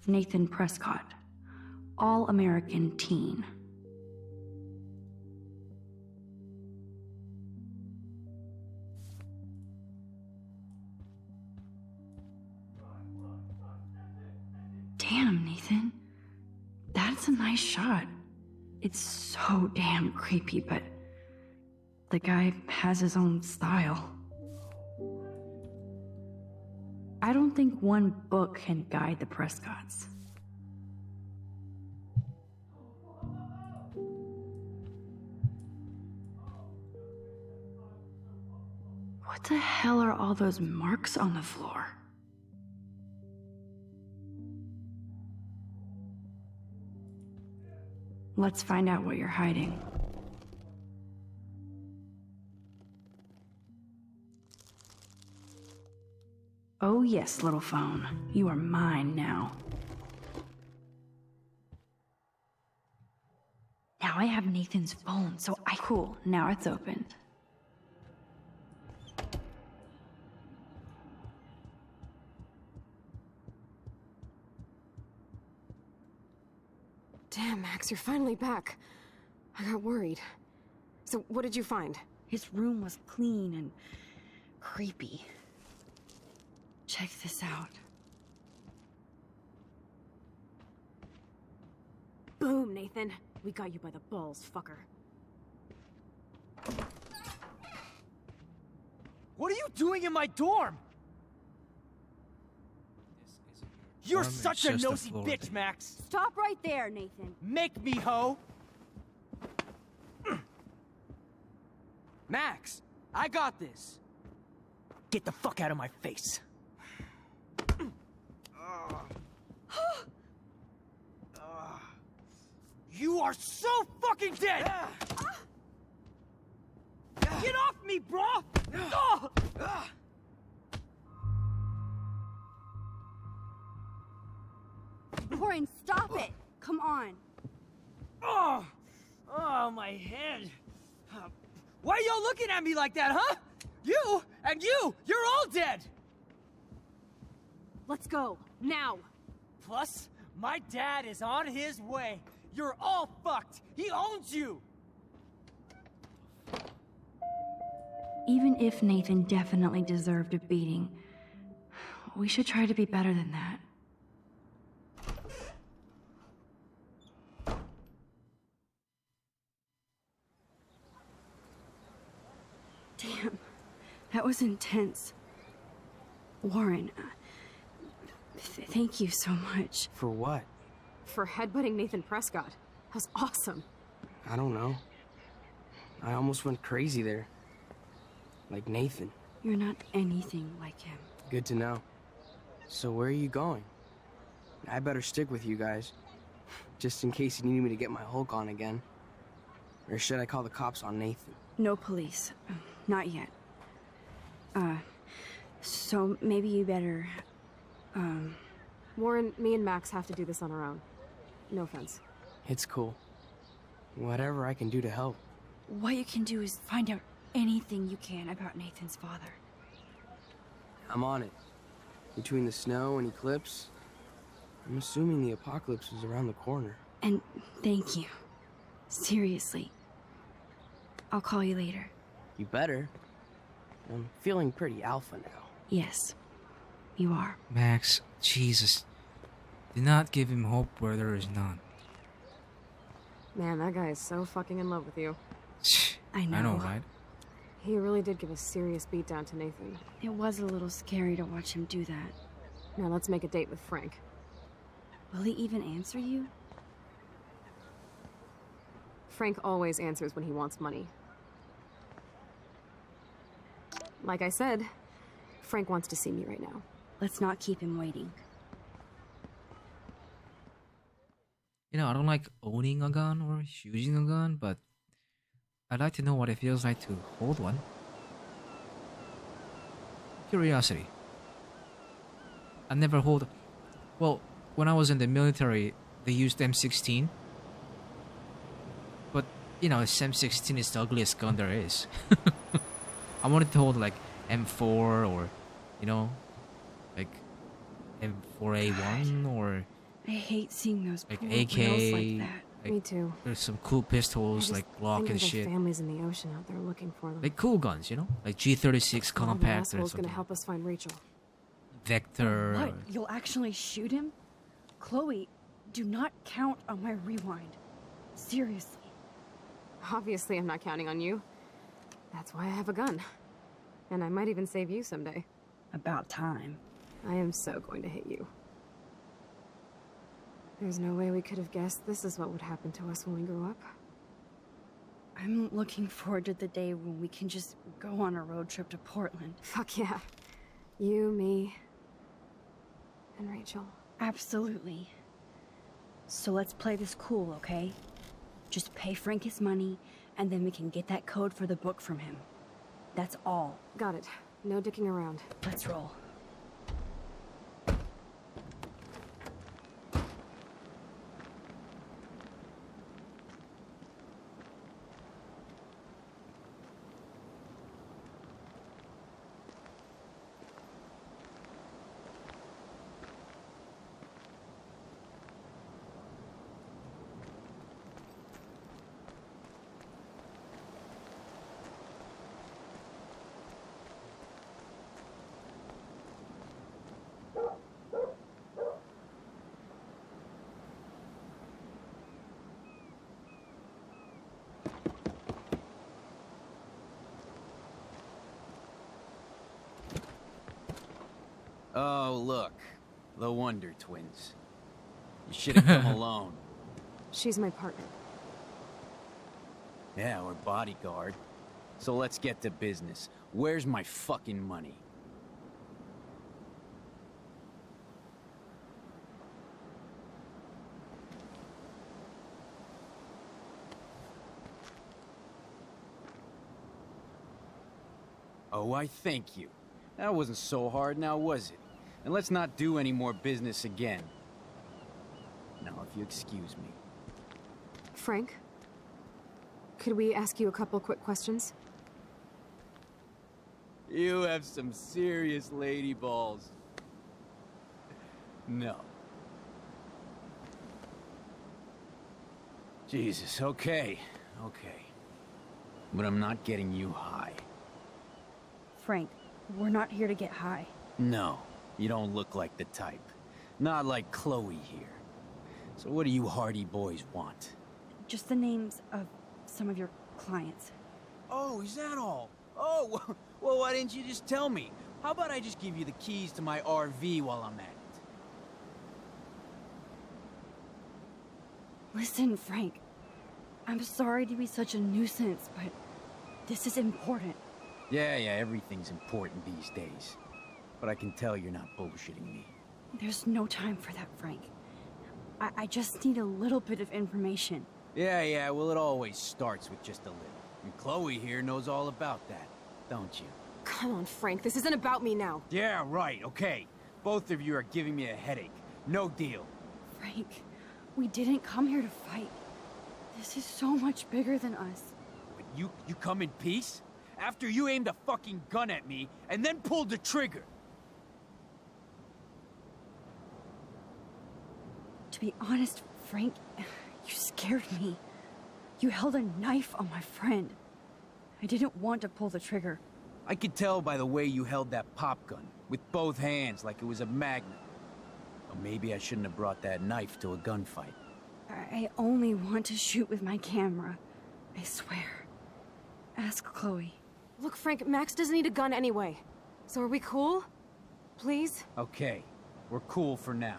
Nathan Prescott, all-American teen. Damn, Nathan. That's a nice shot. It's so damn creepy, but the guy has his own style. I don't think one book can guide the Prescotts. What the hell are all those marks on the floor? Let's find out what you're hiding. Oh yes, little phone. You are mine now. Now I have Nathan's phone, so I... Cool, now it's opened. Damn, Max, you're finally back. I got worried. So, what did you find? His room was clean and creepy. Check this out. Boom, Nathan. We got you by the balls, fucker. What are you doing in my dorm? You're dorm, such it's a just a nosy floor bitch, thing. Max. Stop right there, Nathan. Make me, ho. Max, I got this. Get the fuck out of my face. You are so fucking dead! Get off me, bro! Warren, stop it! Come on. Oh, my head. Why are y'all looking at me like that, huh? You and you're all dead! Let's go, now. Plus, my dad is on his way. You're all fucked. He owns you. Even if Nathan definitely deserved a beating, we should try to be better than that. Damn, that was intense. Warren, thank you so much. For what? For headbutting Nathan Prescott. That was awesome. I don't know. I almost went crazy there. Like Nathan. You're not anything like him. Good to know. So where are you going? I better stick with you guys. Just in case you need me to get my Hulk on again. Or should I call the cops on Nathan? No police. Not yet. So maybe you better, Warren, me and Max have to do this on our own. No offense. It's cool. Whatever I can do to help. What you can do is find out anything you can about Nathan's father. I'm on it. Between the snow and eclipse, I'm assuming the apocalypse is around the corner. And thank you. Seriously. I'll call you later. You better. I'm feeling pretty alpha now. Yes, you are. Max, Jesus. Do not give him hope where there is none. Man, that guy is so fucking in love with you. I know. I know, right? He really did give a serious beatdown to Nathan. It was a little scary to watch him do that. Now let's make a date with Frank. Will he even answer you? Frank always answers when he wants money. Like I said, Frank wants to see me right now. Let's not keep him waiting. You know, I don't like owning a gun or using a gun, but I'd like to know what it feels like to hold one. Curiosity. I never hold... Well, when I was in the military, they used M16. But, you know, M16 is the ugliest gun there is. I wanted to hold like M4 or, you know, like M4A1 or... I hate seeing those like poor AK, whales like that. like, Me too. There's some cool pistols like Glock think and of their shit. families in the ocean out there looking for them. Like cool guns, you know, like G36 One of the compact or asshole's something. gonna help us find Rachel. Vector. What? or- You'll actually shoot him? Chloe, do not count on my rewind. Seriously. Obviously, I'm not counting on you. That's why I have a gun. And I might even save you someday. About time. I am so going to hit you. There's no way we could have guessed this is what would happen to us when we grew up. I'm looking forward to the day when we can just go on a road trip to Portland. Fuck yeah. You, me, and Rachel. Absolutely. So let's play this cool, okay? Just pay Frank his money, and then we can get that code for the book from him. That's all. Got it. No dicking around. Let's roll. Oh, look. The Wonder Twins. You should have come alone. She's my partner. Yeah, or bodyguard. So let's get to business. Where's my fucking money? Oh, I thank you. That wasn't so hard now, was it? And let's not do any more business again. Now, if you excuse me. Frank? Could we ask you a couple quick questions? You have some serious lady balls. No. Jesus, okay. But I'm not getting you high. Frank, we're not here to get high. No, you don't look like the type. Not like Chloe here. So what do you hardy boys want? Just the names of some of your clients. Oh, is that all? Oh, well, why didn't you just tell me? How about I just give you the keys to my RV while I'm at it? Listen, Frank. I'm sorry to be such a nuisance, but this is important. Yeah, everything's important these days. But I can tell you're not bullshitting me. There's no time for that, Frank. I just need a little bit of information. Yeah, well, it always starts with just a little. And Chloe here knows all about that, don't you? Come on, Frank, this isn't about me now. Yeah, right, okay. Both of you are giving me a headache. No deal. Frank, we didn't come here to fight. This is so much bigger than us. But you come in peace? After you aimed a fucking gun at me, and then pulled the trigger. To be honest, Frank, you scared me. You held a knife on my friend. I didn't want to pull the trigger. I could tell by the way you held that pop gun, with both hands like it was a magnet. Or maybe I shouldn't have brought that knife to a gunfight. I only want to shoot with my camera. I swear. Ask Chloe. Look, Frank, Max doesn't need a gun anyway. So are we cool? Please? Okay, we're cool for now.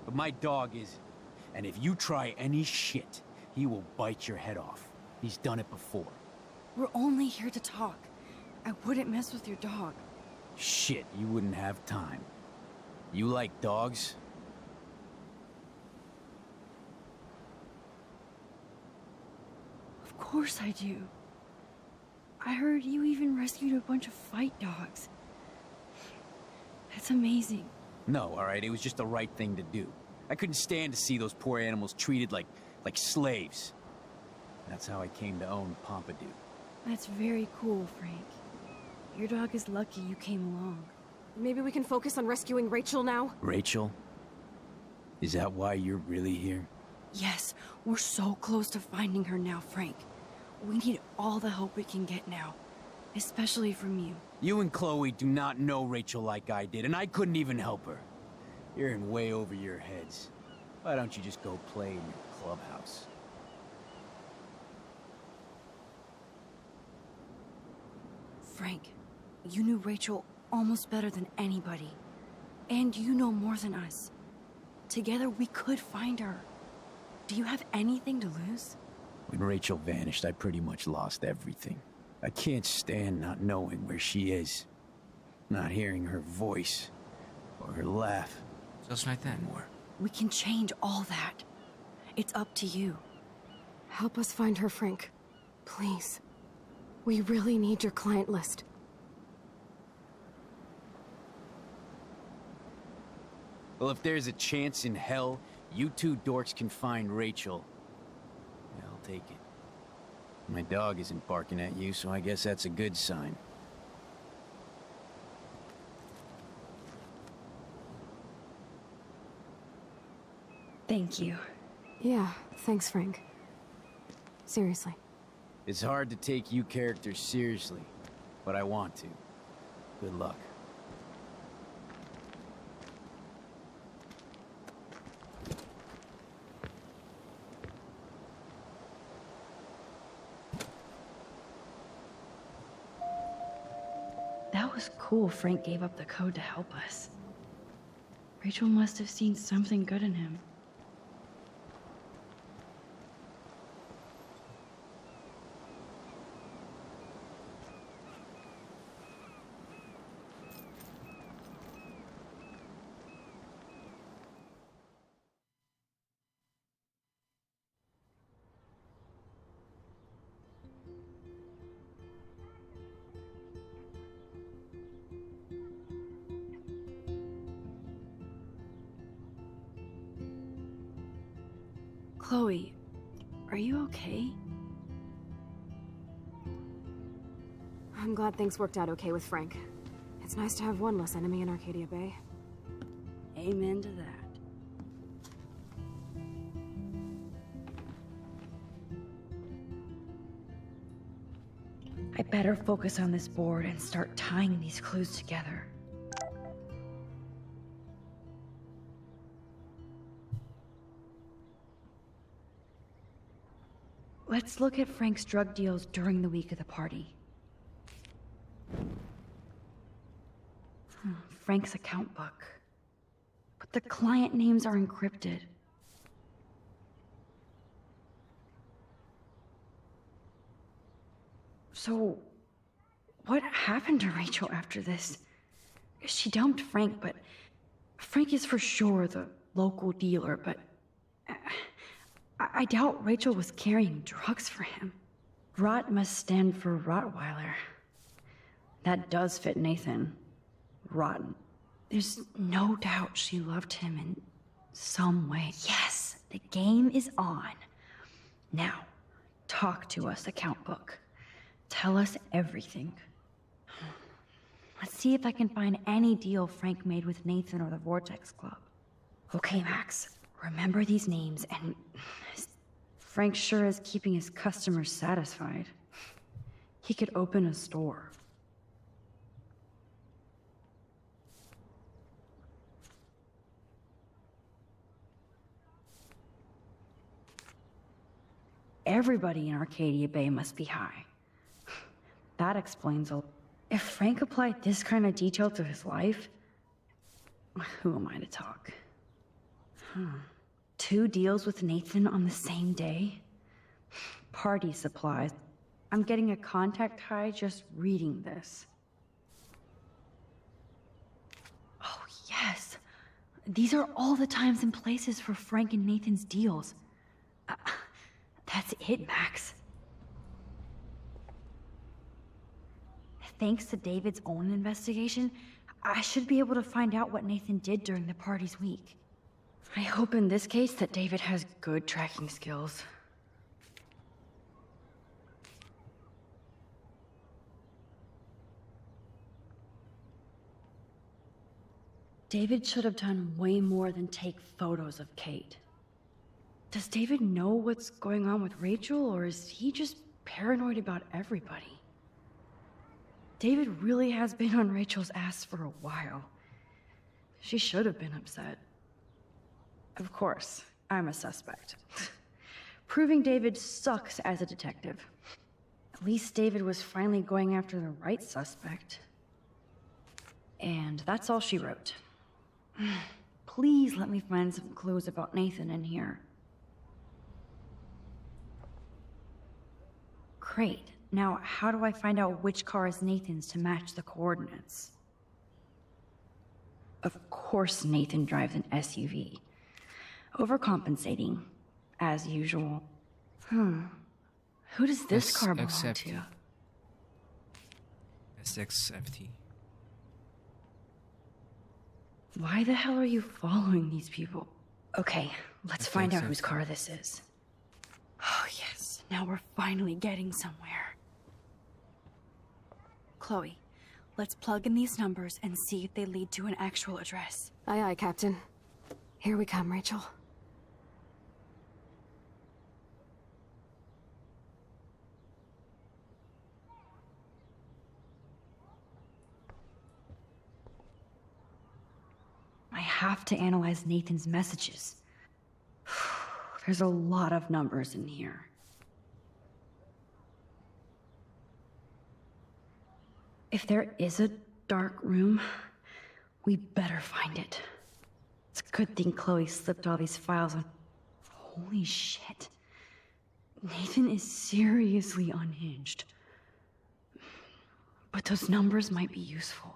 But my dog isn't. And if you try any shit, he will bite your head off. He's done it before. We're only here to talk. I wouldn't mess with your dog. Shit, you wouldn't have time. You like dogs? Of course I do. I heard you even rescued a bunch of fight dogs. That's amazing. No, alright, it was just the right thing to do. I couldn't stand to see those poor animals treated like slaves. That's how I came to own Pompidou. That's very cool, Frank. Your dog is lucky you came along. Maybe we can focus on rescuing Rachel now? Rachel? Is that why you're really here? Yes, we're so close to finding her now, Frank. We need all the help we can get now. Especially from you. You and Chloe do not know Rachel like I did, and I couldn't even help her. You're in way over your heads. Why don't you just go play in your clubhouse? Frank, you knew Rachel almost better than anybody. And you know more than us. Together we could find her. Do you have anything to lose? When Rachel vanished, I pretty much lost everything. I can't stand not knowing where she is. Not hearing her voice. Or her laugh. Just like that. Anymore. We can change all that. It's up to you. Help us find her, Frank. Please. We really need your client list. Well, if there's a chance in hell, you two dorks can find Rachel. Yeah, I'll take it. My dog isn't barking at you, so I guess that's a good sign. Thank you. Yeah, thanks, Frank. Seriously. It's hard to take you characters seriously, but I want to. Good luck. That was cool Frank gave up the code to help us. Rachel must have seen something good in him. Chloe, are you okay? I'm glad things worked out okay with Frank. It's nice to have one less enemy in Arcadia Bay. Amen to that. I better focus on this board and start tying these clues together. Let's look at Frank's drug deals during the week of the party. Frank's account book. But the client names are encrypted. So, what happened to Rachel after this? She dumped Frank, but Frank is for sure the local dealer, but I doubt Rachel was carrying drugs for him. Rot must stand for Rottweiler. That does fit Nathan. Rotten. There's no doubt she loved him in some way. Yes, the game is on. Now, talk to us, account book. Tell us everything. Let's see if I can find any deal Frank made with Nathan or the Vortex Club. Okay, Max, remember these names, and Frank sure is keeping his customers satisfied. He could open a store. Everybody in Arcadia Bay must be high. That explains a... If Frank applied this kind of detail to his life, who am I to talk? 2 deals with Nathan on the same day? Party supplies. I'm getting a contact high just reading this. Oh, yes. These are all the times and places for Frank and Nathan's deals. That's it, Max. Thanks to David's own investigation, I should be able to find out what Nathan did during the party's week. I hope in this case that David has good tracking skills. David should have done way more than take photos of Kate. Does David know what's going on with Rachel, or is he just paranoid about everybody? David really has been on Rachel's ass for a while. She should have been upset. Of course, I'm a suspect. Proving David sucks as a detective. At least David was finally going after the right suspect. And that's all she wrote. Please let me find some clues about Nathan in here. Great. Now, how do I find out which car is Nathan's to match the coordinates? Of course Nathan drives an SUV. Overcompensating, as usual. Who does this car belong to? SXFT. Why the hell are you following these people? Okay, let's find out whose car this is. Oh, yes. Now we're finally getting somewhere. Chloe, let's plug in these numbers and see if they lead to an actual address. Aye, aye, Captain. Here we come, Rachel. I have to analyze Nathan's messages. There's a lot of numbers in here. If there is a dark room, we better find it. Good thing Chloe slipped all these files on. Holy shit. Nathan is seriously unhinged. But those numbers might be useful.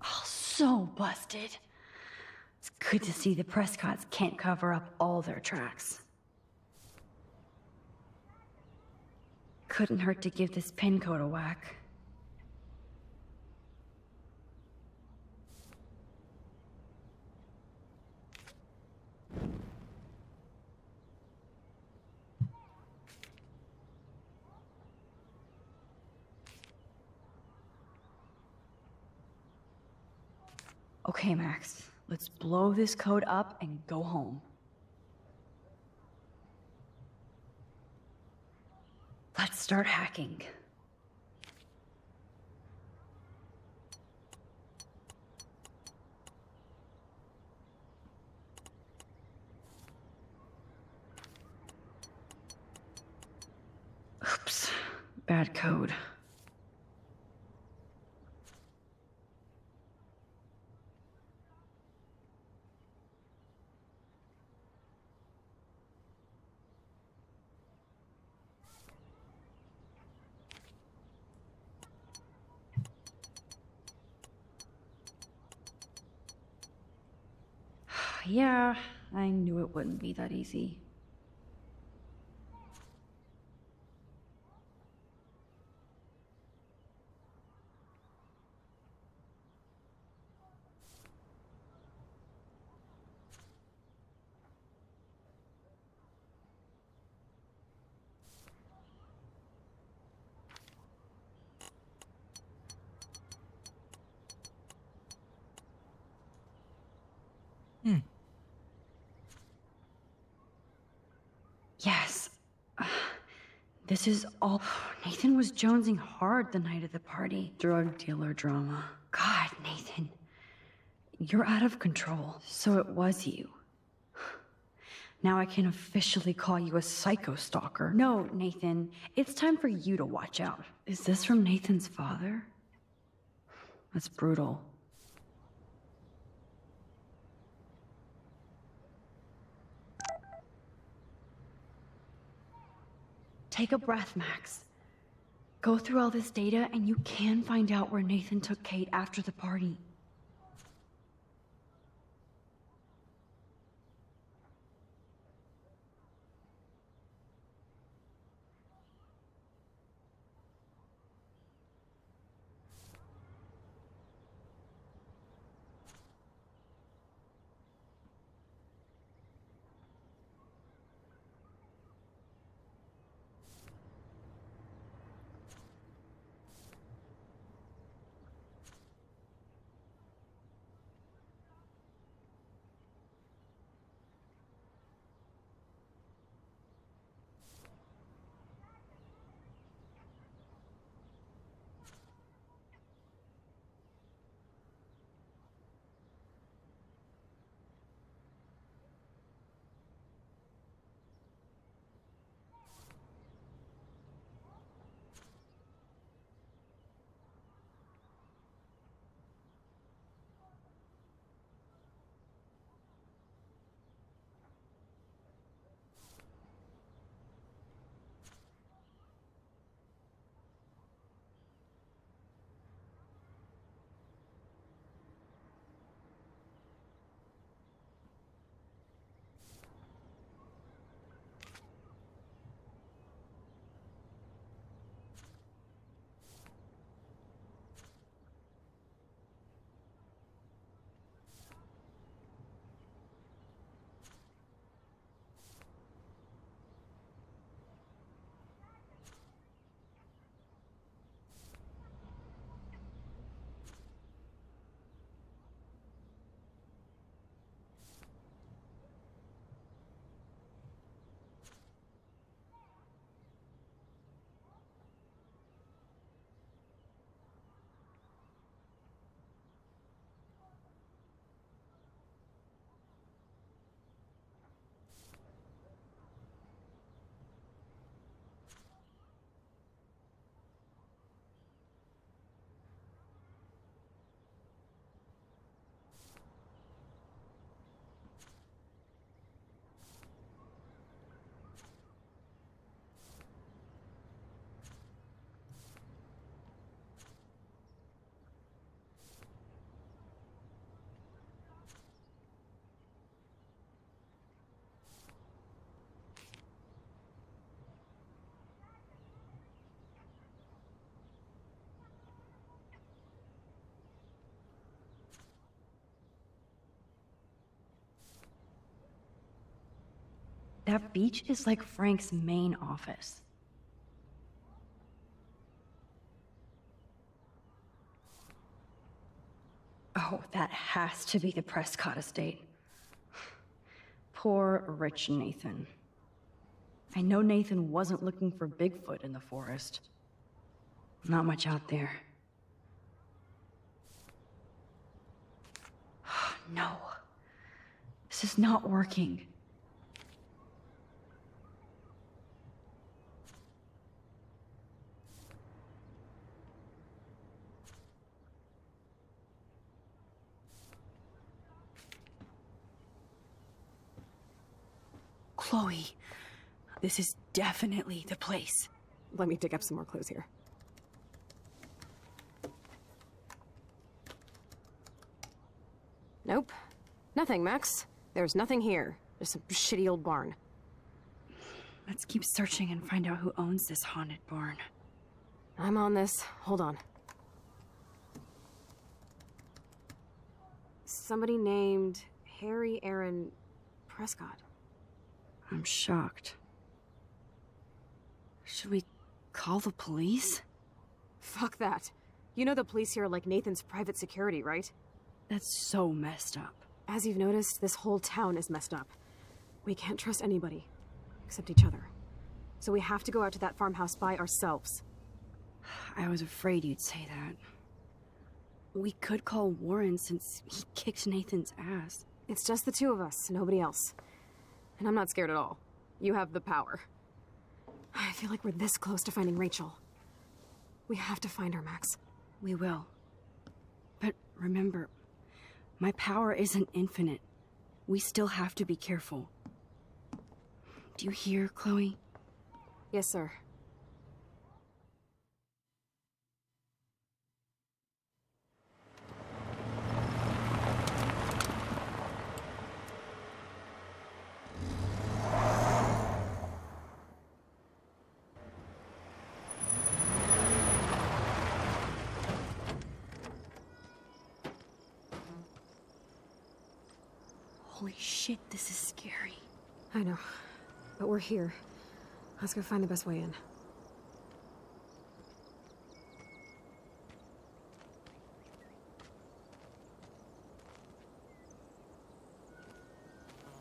Oh, so busted. It's good to see the Prescotts can't cover up all their tracks. Couldn't hurt to give this pin code a whack. Okay, Max, let's blow this code up and go home. Let's start hacking. Oops, bad code. Yeah, I knew it wouldn't be that easy. Yes. This is all... Nathan was jonesing hard the night of the party. Drug dealer drama. God, Nathan. You're out of control. So it was you. Now I can officially call you a psycho stalker. No, Nathan. It's time for you to watch out. Is this from Nathan's father? That's brutal. Take a breath, Max. Go through all this data and you can find out where Nathan took Kate after the party. That beach is like Frank's main office. Oh, that has to be the Prescott estate. Poor rich Nathan. I know Nathan wasn't looking for Bigfoot in the forest. Not much out there. No. This is not working. Chloe, this is definitely the place. Let me dig up some more clues here. Nope. Nothing, Max. There's nothing here. Just some shitty old barn. Let's keep searching and find out who owns this haunted barn. I'm on this. Hold on. Somebody named Harry Aaron Prescott. I'm shocked. Should we call the police? Fuck that. You know the police here are like Nathan's private security, right? That's so messed up. As you've noticed, this whole town is messed up. We can't trust anybody, except each other. So we have to go out to that farmhouse by ourselves. I was afraid you'd say that. We could call Warren since he kicked Nathan's ass. It's just the two of us, nobody else. And I'm not scared at all. You have the power. I feel like we're this close to finding Rachel. We have to find her, Max. We will. But remember, my power isn't infinite. We still have to be careful. Do you hear, Chloe? Yes, sir. Holy shit, this is scary. I know. But we're here. Let's go find the best way in.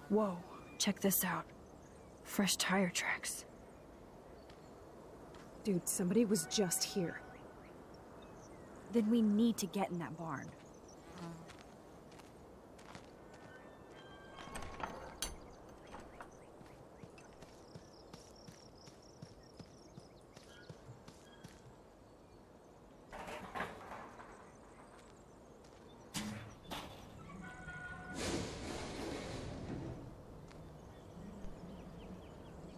Whoa, check this out. Fresh tire tracks. Dude, somebody was just here. Then we need to get in that barn.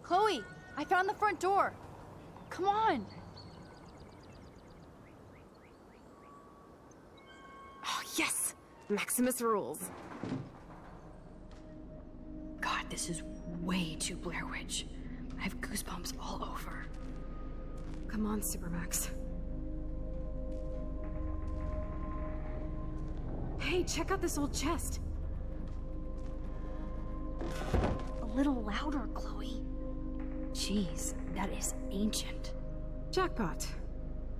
Chloe, I found the front door. Come on. Oh, yes! Maximus rules. God, this is way too Blair Witch. I have goosebumps all over. Come on, Supermax. Hey, check out this old chest. A little louder, Chloe. Jeez, that is ancient. Jackpot.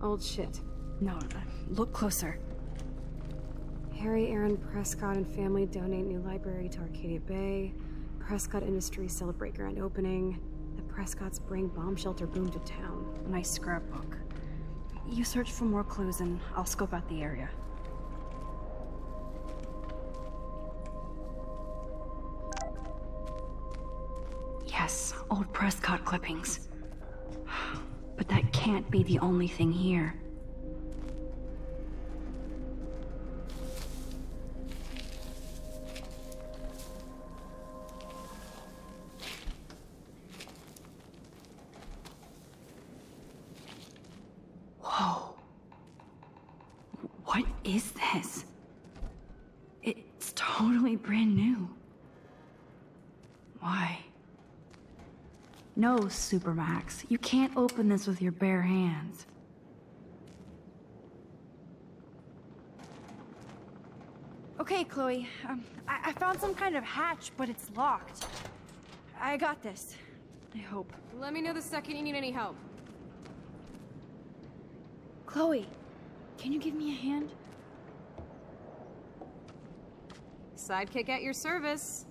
Old shit. No, look closer. Harry Aaron Prescott and family donate new library to Arcadia Bay. Prescott Industries celebrate grand opening. The Prescotts bring bomb shelter boom to town. Nice scrapbook. You search for more clues and I'll scope out the area. Yes, old Prescott clippings. But that can't be the only thing here. Whoa. What is this? It's totally brand new. Why? No, Supermax. You can't open this with your bare hands. Okay, Chloe. I found some kind of hatch, but it's locked. I got this. I hope. Let me know the second you need any help. Chloe, can you give me a hand? Sidekick at your service.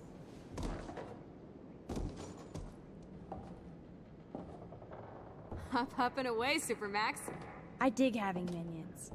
Up and away, Supermax. I dig having minions.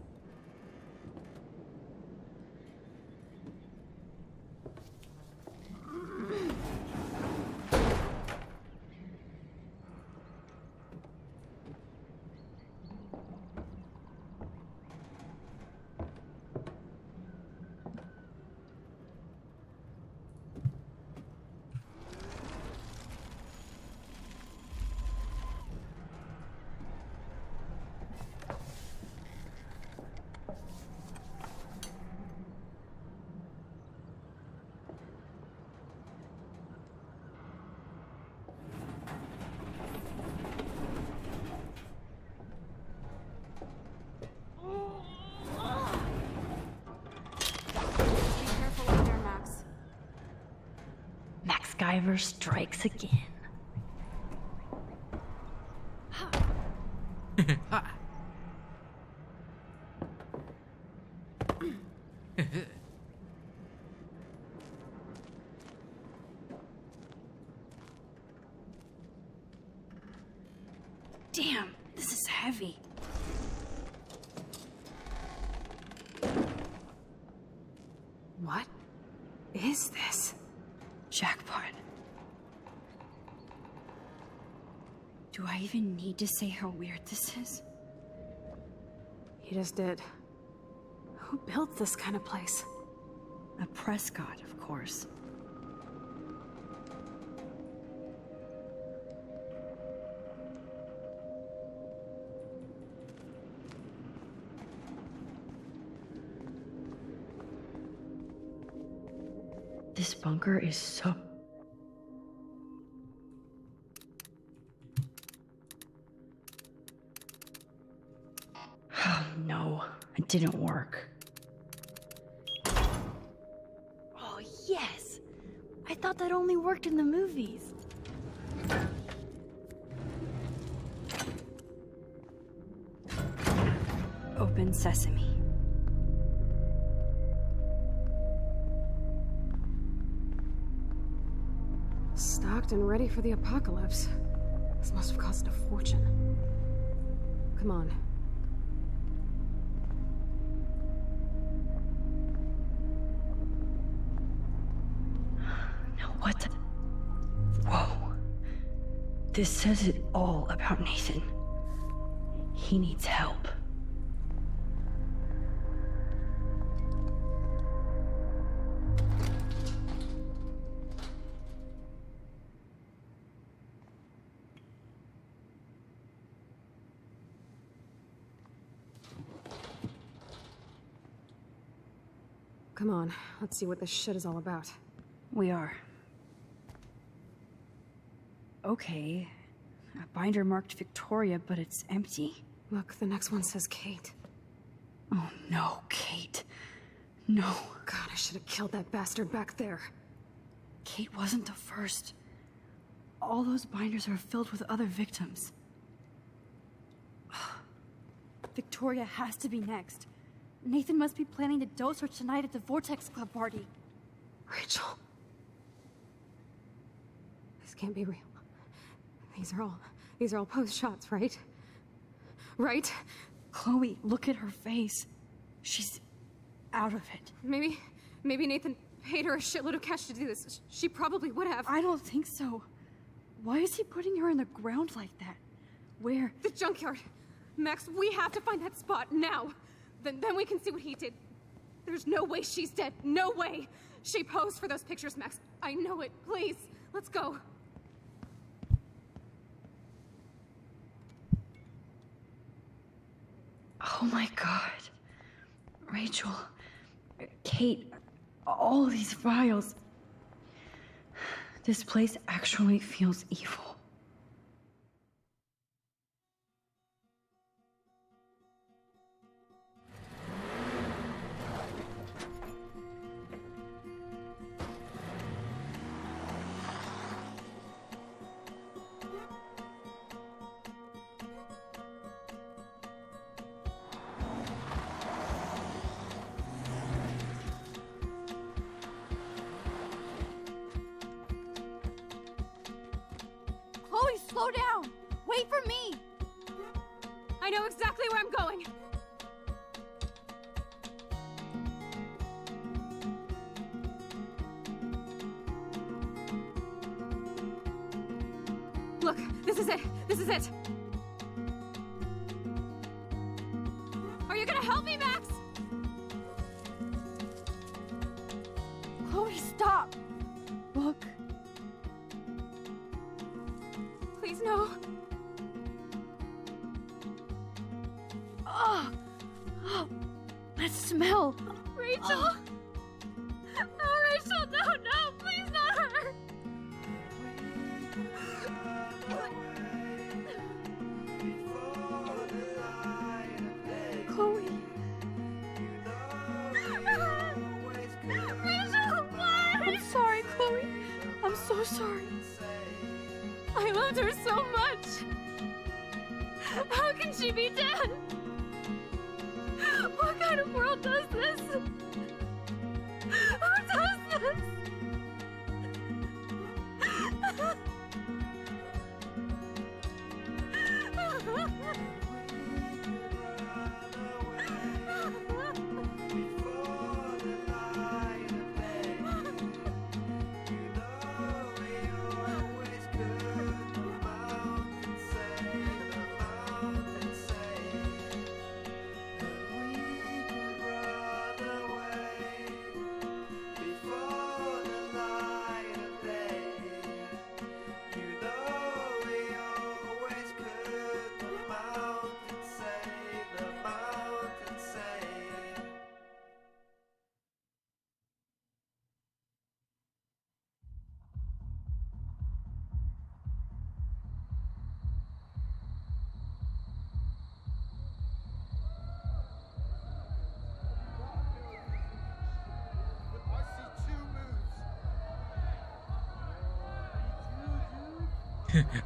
MacGyver strikes again. Damn, this is heavy. What is this? Jackpot. Do I even need to say how weird this is? You just did. Who built this kind of place? A Prescott, of course. This bunker is so... Oh no, it didn't work. Oh yes! I thought that only worked in the movies. Open sesame. Stocked and ready for the apocalypse. This must have cost a fortune. Come on. Now what the... Whoa. This says it all about Nathan. He needs help. Come on, let's see what this shit is all about. We are. Okay. A binder marked Victoria, but it's empty. Look, the next one says Kate. Oh no, Kate. No. God, I should have killed that bastard back there. Kate wasn't the first. All those binders are filled with other victims. Victoria has to be next. Nathan must be planning to dose her tonight at the Vortex Club party. Rachel. This can't be real. These are all post shots, right? Right? Chloe, look at her face. She's out of it. Maybe Nathan paid her a shitload of cash to do this. She probably would have. I don't think so. Why is he putting her in the ground like that? Where? The junkyard. Max, we have to find that spot now. Then we can see what he did. There's no way she's dead. No way. She posed for those pictures, Max. I know it. Please, let's go. Oh my god. Rachel, Kate, all these files. This place actually feels evil. slow down! Wait for me! I know exactly where I'm going! Look, this is it! This is it! Are you gonna help me, Max? Chloe, stop! Look. Please, no. Oh! Oh! That smell! Rachel! Oh, Rachel, no, please not her! Chloe. Rachel, why? I'm sorry, Chloe. I'm so sorry. I loved her so much. How can she be dead? What kind of world does this? Who does this?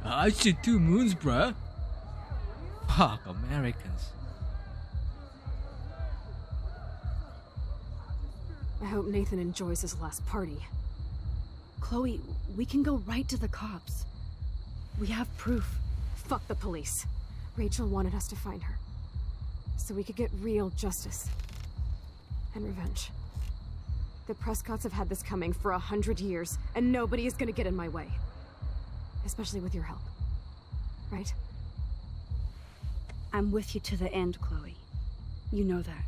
I see 2 moons, bruh. Fuck, Americans. I hope Nathan enjoys his last party. Chloe, we can go right to the cops. We have proof. Fuck the police. Rachel wanted us to find her, so we could get real justice. And revenge. The Prescotts have had this coming for 100 years, and nobody is gonna get in my way. Especially with your help. Right? I'm with you to the end, Chloe. You know that.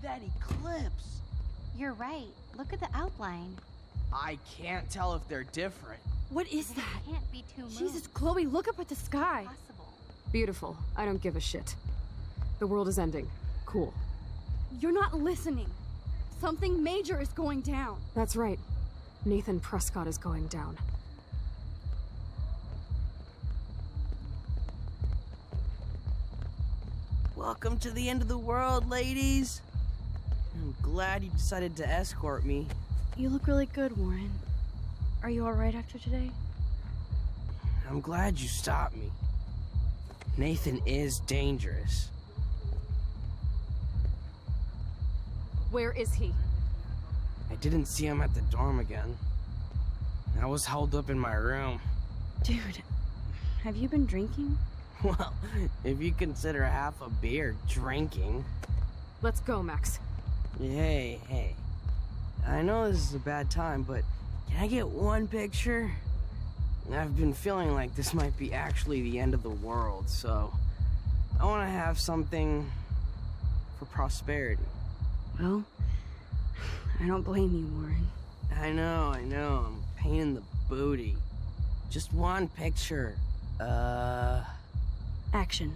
That eclipse. You're right. Look at the outline. I can't tell if they're different. What is that? It can't be 2 moons. Jesus, Chloe, look up at the sky. Possible. Beautiful. I don't give a shit. The world is ending. Cool. You're not listening. Something major is going down. That's right. Nathan Prescott is going down. Welcome to the end of the world, ladies. I'm glad you decided to escort me. You look really good, Warren. Are you alright after today? I'm glad you stopped me. Nathan is dangerous. Where is he? I didn't see him at the dorm again. I was held up in my room. Dude, have you been drinking? Well, if you consider half a beer drinking. Let's go, Max. Hey. I know this is a bad time, but can I get one picture? I've been feeling like this might be actually the end of the world, so I want to have something for prosperity. Well, I don't blame you, Warren. I know. I'm a pain in the booty. Just one picture. Action.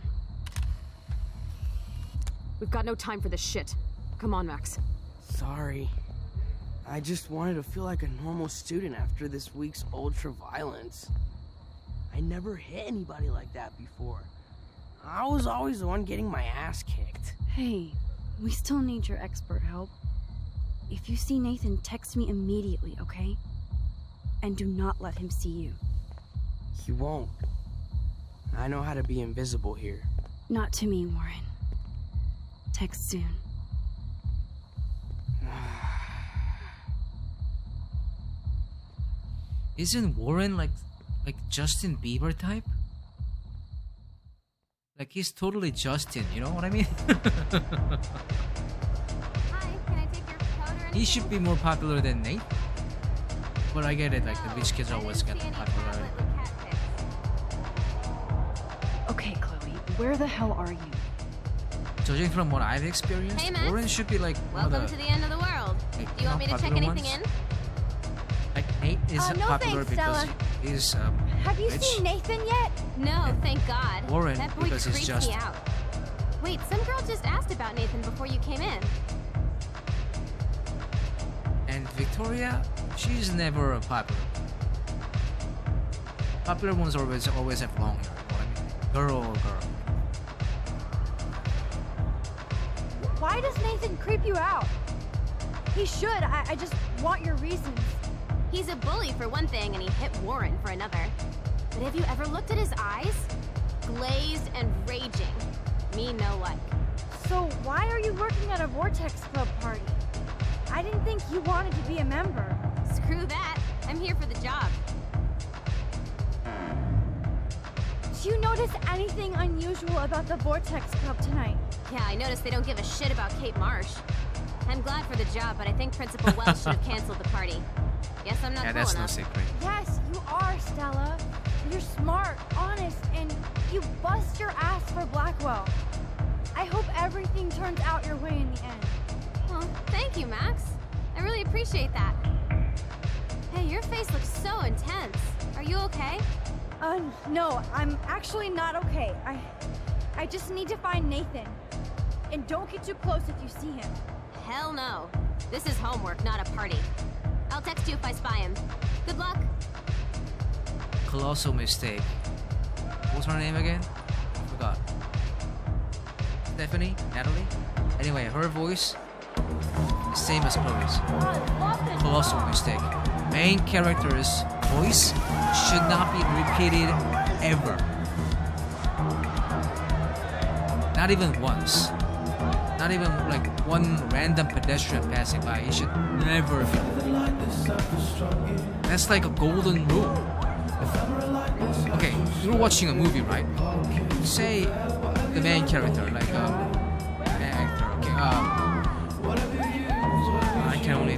We've got no time for this shit. Come on, Max. Sorry. I just wanted to feel like a normal student after this week's ultra-violence. I never hit anybody like that before. I was always the one getting my ass kicked. Hey, We still need your expert help. If you see Nathan, text me immediately, okay? And do not let him see you. He won't. I know how to be invisible here. Not to me, Warren. Text soon. Isn't Warren like Justin Bieber type? Like he's totally Justin, you know what I mean? Hi, can I take your coat or anything? He should be more popular than Nate. But I get it, like the rich kids always get popular. Okay, Chloe, where the hell are you? Judging from what I've experienced, Hey, Max. Warren should be like one Welcome of to the the end of the world. like, Do you want me to check popular anything ones. in? Like Nate is No popular thanks, because Stella. he's Have you rich. seen Nathan yet? No, thank God. Warren, That boy because he's creeps just- me out. Wait, some girl just asked about Nathan before you came in. And Victoria, she's never popular. Popular ones always have long hair. You know what I mean? Girl. Why does Nathan creep you out? He should. I just want your reasons. He's a bully for one thing, and he hit Warren for another. But have you ever looked at his eyes? Glazed and raging. Me no like. So why are you working at a Vortex Club party? I didn't think you wanted to be a member. Screw that. I'm here for the job. Do you notice anything unusual about the Vortex Club tonight? Yeah, I noticed they don't give a shit about Kate Marsh. I'm glad for the job, but I think Principal Welch should have canceled the party. Guess I'm not Yeah, cool that's no enough. secret. Yes, you are, Stella. You're smart, honest, and you bust your ass for Blackwell. I hope everything turns out your way in the end. Well, thank you, Max. I really appreciate that. Hey, your face looks so intense. Are you okay? No, I'm actually not okay. I just need to find Nathan. And don't get too close if you see him. Hell no. This is homework, not a party. I'll text you if I spy him. Good luck. Colossal mistake. What's her name again? I forgot. Stephanie? Natalie? Anyway, her voice is same as Chloe's. Colossal mistake. Main character's voice should not be repeated ever. Not even once. Not even like one random pedestrian passing by. It should never be. That's like a golden rule. Okay, you're watching a movie, right? Say the main character, like an actor. Okay, I can only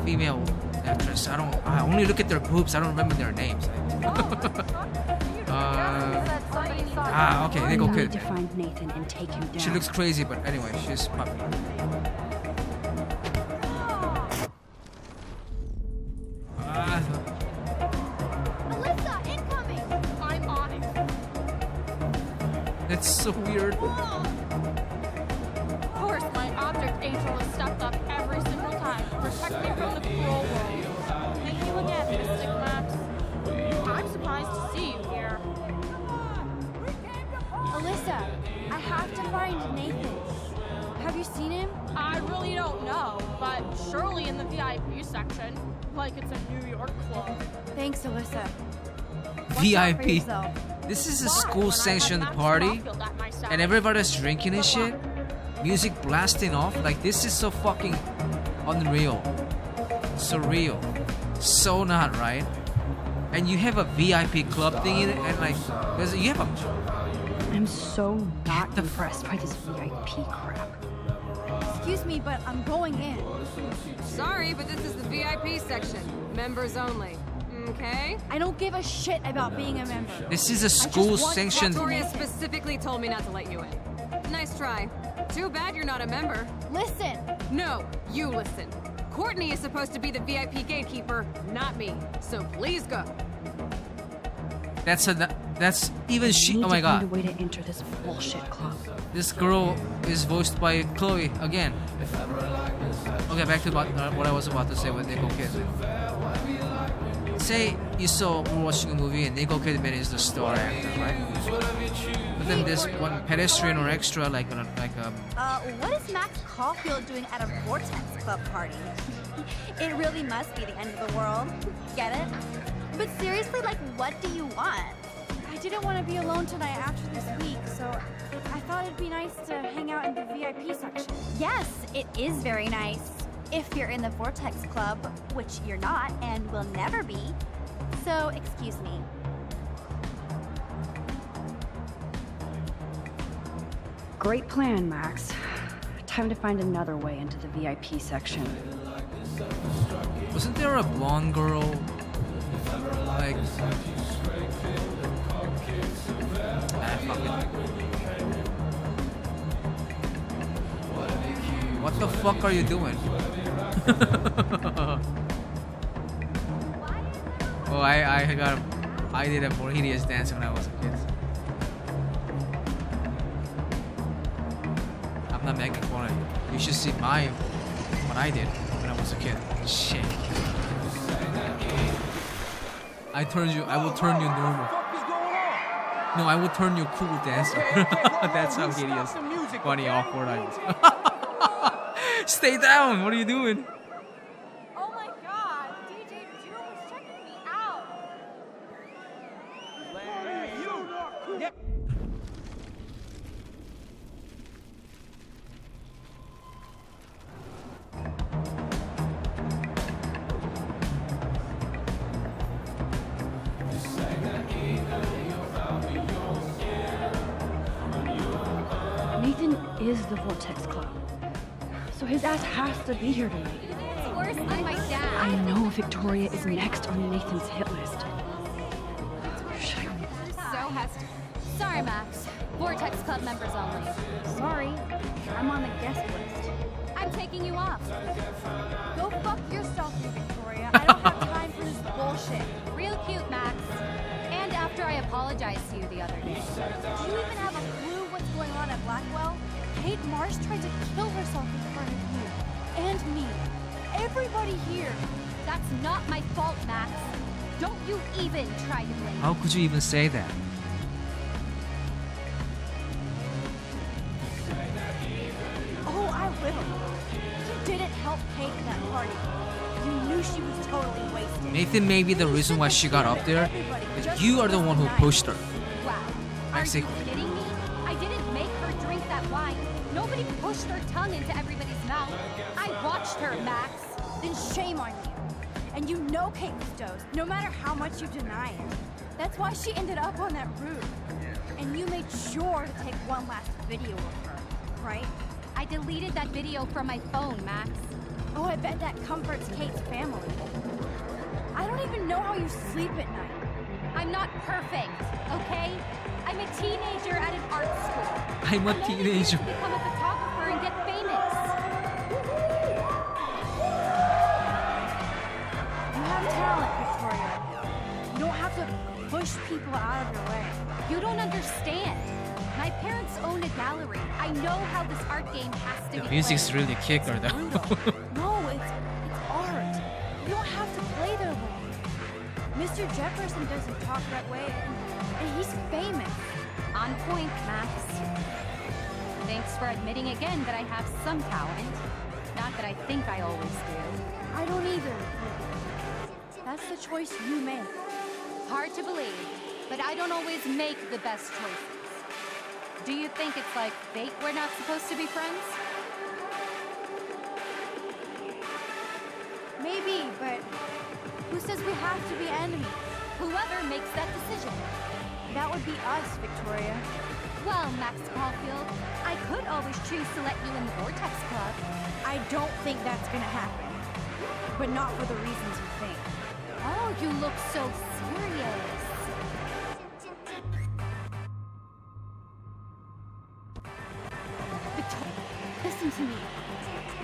female actress. I only look at their boobs. I don't remember their names. Okay, Nicole We need Kid. to find Nathan and take him down. She looks crazy, but anyway, she's popular. Alyssa, incoming! I'm on it. That's so weird. Of course, my object angel has stepped up every single time to protect me from the cruel world. Thank you again, Mystic Max. I'm surprised to see you here. Alyssa, I have to find Nathan. Have you seen him? I really don't know, but surely in the VIP section, like it's a New York club. Thanks, Alyssa. VIP. This is a school-sanctioned party, and everybody's drinking and shit. Music blasting off. Like, this is so fucking unreal. Surreal. So not right. And you have a VIP club thing in it, and like, you have a... I'm so not impressed by this VIP crap. Excuse me, but I'm going in. Sorry, but this is the VIP section. Members only. Okay? I don't give a shit about being a member. This is a school-sanctioned... Victoria specifically told me not to let you in. Nice try. Too bad you're not a member. Listen! No, you listen. Courtney is supposed to be the VIP gatekeeper, not me. So please go. That's even she... Oh my god. Find a way to enter this bullshit club. This girl is voiced by Chloe again. Okay, back to what I was about to say with Nicole Kidman. Say you were watching a movie and Nicole Kidman is the star actor, right? But than this one pedestrian or extra like what is Max Caulfield doing at a Vortex Club party? It really must be the end of the world. Get it? But seriously, like, what do you want? I didn't want to be alone tonight after this week, so I thought it'd be nice to hang out in the VIP section. Yes, it is very nice. If you're in the Vortex Club, which you're not and will never be. So, excuse me. Great plan, Max. Time to find another way into the VIP section. Wasn't there a blonde girl? Like. Fuck it. What the fuck are you doing? Oh, I did a more hideous dance when I was a kid. I'm not making fun of you. You should see what I did when I was a kid. Shit. I will turn you normal. No, I will turn you cool dancer. That's how hideous, funny, awkward I was. Stay down! What are you doing? Oh my god, DJ Drew was checking me out. Yep. Nathan is the Vortex Club, so his ass has to be here tonight. It's worse than my dad. I know Victoria is next on Nathan's hit list. So has to. Sorry, Max. Vortex Club members only. Sorry, I'm on the guest list. I'm taking you off. Go fuck yourself, you Victoria. I don't have time for this bullshit. Real cute, Max. And after I apologized to you the other day. Do you even have a clue what's going on at Blackwell? Kate Marsh tried to kill herself in front of you. And me. Everybody here. That's not my fault, Max. Don't you even try to blame me. How could you even say that? Oh, I will. You didn't help Kate at that party. You knew she was totally wasted. Nathan may be the reason why she got up there, but you are the one who pushed her. Wow. Are you Basically. kidding me? I didn't make her drink that wine. Nobody pushed her tongue into everybody's mouth. I watched her, Max. Then shame on you. And you know Kate was dosed, no matter how much you deny it. That's why she ended up on that roof. And you made sure to take one last video of her, right? I deleted that video from my phone, Max. Oh, I bet that comforts Kate's family. I don't even know how you sleep at night. I'm not perfect, okay? I'm a teenager at an art school. I'm a teenager. Become a photographer and get famous. You have talent, Victoria. You don't have to push people out of your way. You don't understand. My parents own a gallery. I know how this art game has to The be music's played. really kicker though. No, it's art. You don't have to play their way. Mr. Jefferson doesn't talk that way, and he's famous. On point, Max. Thanks for admitting again that I have some talent. Not that I think I always do. I don't either. That's the choice you make. Hard to believe, but I don't always make the best choices. Do you think it's like fate we're not supposed to be friends? Maybe, but who says we have to be enemies? Whoever makes that decision. That would be us, Victoria. Well, Max Caulfield, I could always choose to let you in the Vortex Club. I don't think that's gonna happen. But not for the reasons you think. Oh, you look so serious. Victoria, listen to me.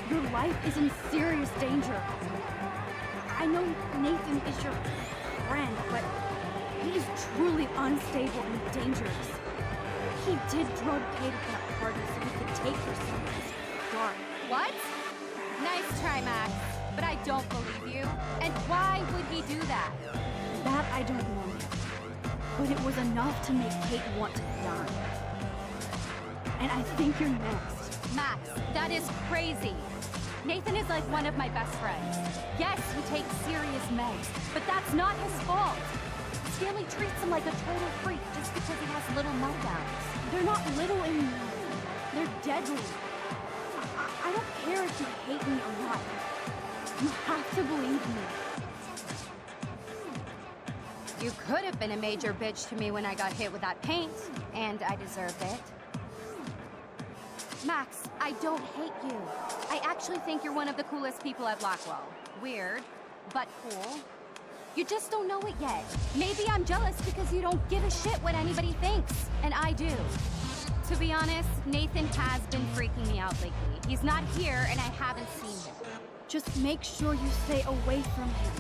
Your life is in serious danger. I know Nathan is your friend, but he is truly unstable and dangerous. He did drug Kate at that party so he could take her somewhere dark. What? Nice try, Max. But I don't believe you. And why would he do that? That I don't know. But it was enough to make Kate want to die. and I think you're next. Max, that is crazy. Nathan is like one of my best friends. Yes, he takes serious meds, but that's not his fault. Stanley treats him like a total freak just because he has little meltdowns. They're not little anymore. They're deadly. I don't care if you hate me or not. You have to believe me. You could have been a major bitch to me when I got hit with that paint, and I deserved it. Max, I don't hate you. I actually think you're one of the coolest people at Blackwell. Weird, but cool. You just don't know it yet. Maybe I'm jealous because you don't give a shit what anybody thinks, and I do. To be honest, Nathan has been freaking me out lately. He's not here, and I haven't seen him. Just make sure you stay away from him.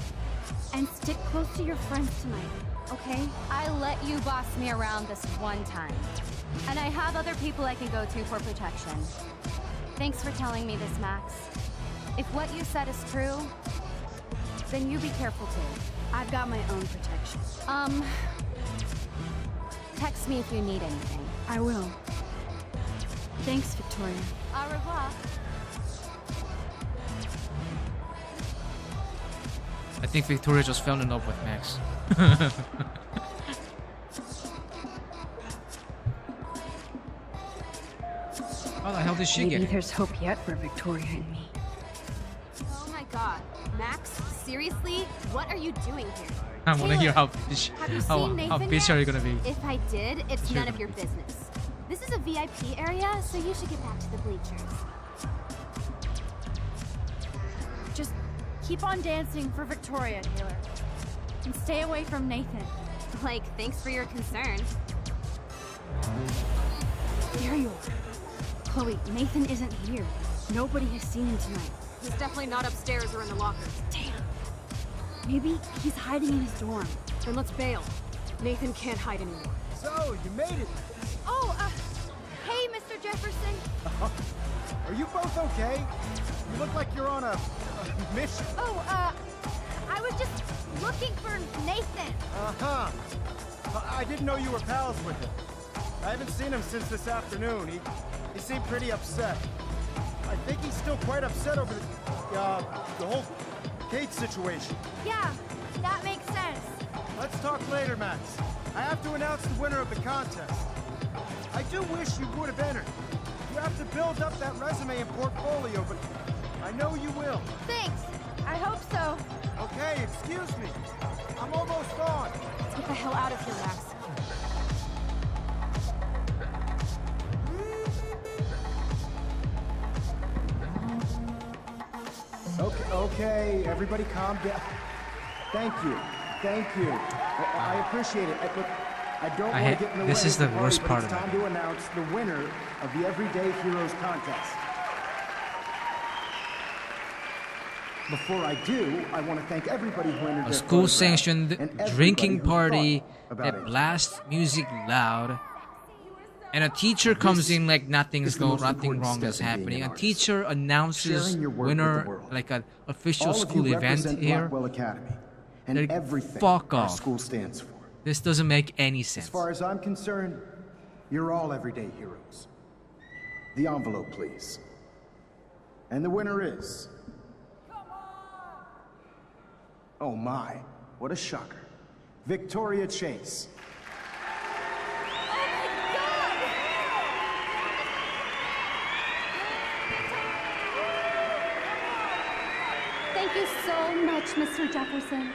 And stick close to your friends tonight, okay? I let you boss me around this one time. And I have other people I can go to for protection. Thanks for telling me this, Max. If what you said is true, then you be careful too. I've got my own protection. Text me if you need anything. I will. Thanks, Victoria. Au revoir. I think Victoria just fell in love with Max. How the hell did she Maybe get? there's hope yet for Victoria and me. Oh my god. Max, seriously? What are you doing here? I want to hear how Have you seen how Nathan bitch yet? are you gonna be? If I did, it's You're none of gonna your be- business. This is a VIP area, so you should get back to the bleachers. Just keep on dancing for Victoria, Taylor. And stay away from Nathan. Like, thanks for your concern. There you are. Chloe, Nathan isn't here. Nobody has seen him tonight. He's definitely not upstairs or in the lockers. Damn. Maybe he's hiding in his dorm. Then let's bail. Nathan can't hide anymore. So, you made it. Oh, hey, Mr. Jefferson. Are you both okay? You look like you're on a mission. Oh, I was just looking for Nathan. Uh-huh. I didn't know you were pals with him. I haven't seen him since this afternoon. He seemed pretty upset. I think he's still quite upset over the whole Kate situation. Yeah, that makes sense. Let's talk later, Max. I have to announce the winner of the contest. I do wish you would have entered. You have to build up that resume and portfolio, but I know you will. Thanks. I hope so. Okay, excuse me. I'm almost on. Let's get the hell out of here, Max. Okay, everybody calm down. Thank you. I appreciate it. Look, I don't want to get in the way. This is the worst but part it's of time it. to announce the winner of the Everyday Heroes contest. Before I do, I want to thank everybody who entered A their school-sanctioned photograph and everybody drinking who party thought about that it. blasts music loud, and a teacher comes in like nothing wrong is happening. A teacher announces Sharing your work with winner the world. like an official All of school you event represent here. Blackwell Academy and Like, everything fuck our off. school stands for. This doesn't make any sense. As far as I'm concerned, you're all everyday heroes. The envelope, please. And the winner is... Oh my, what a shocker. Victoria Chase. Thank you so much, Mr. Jefferson.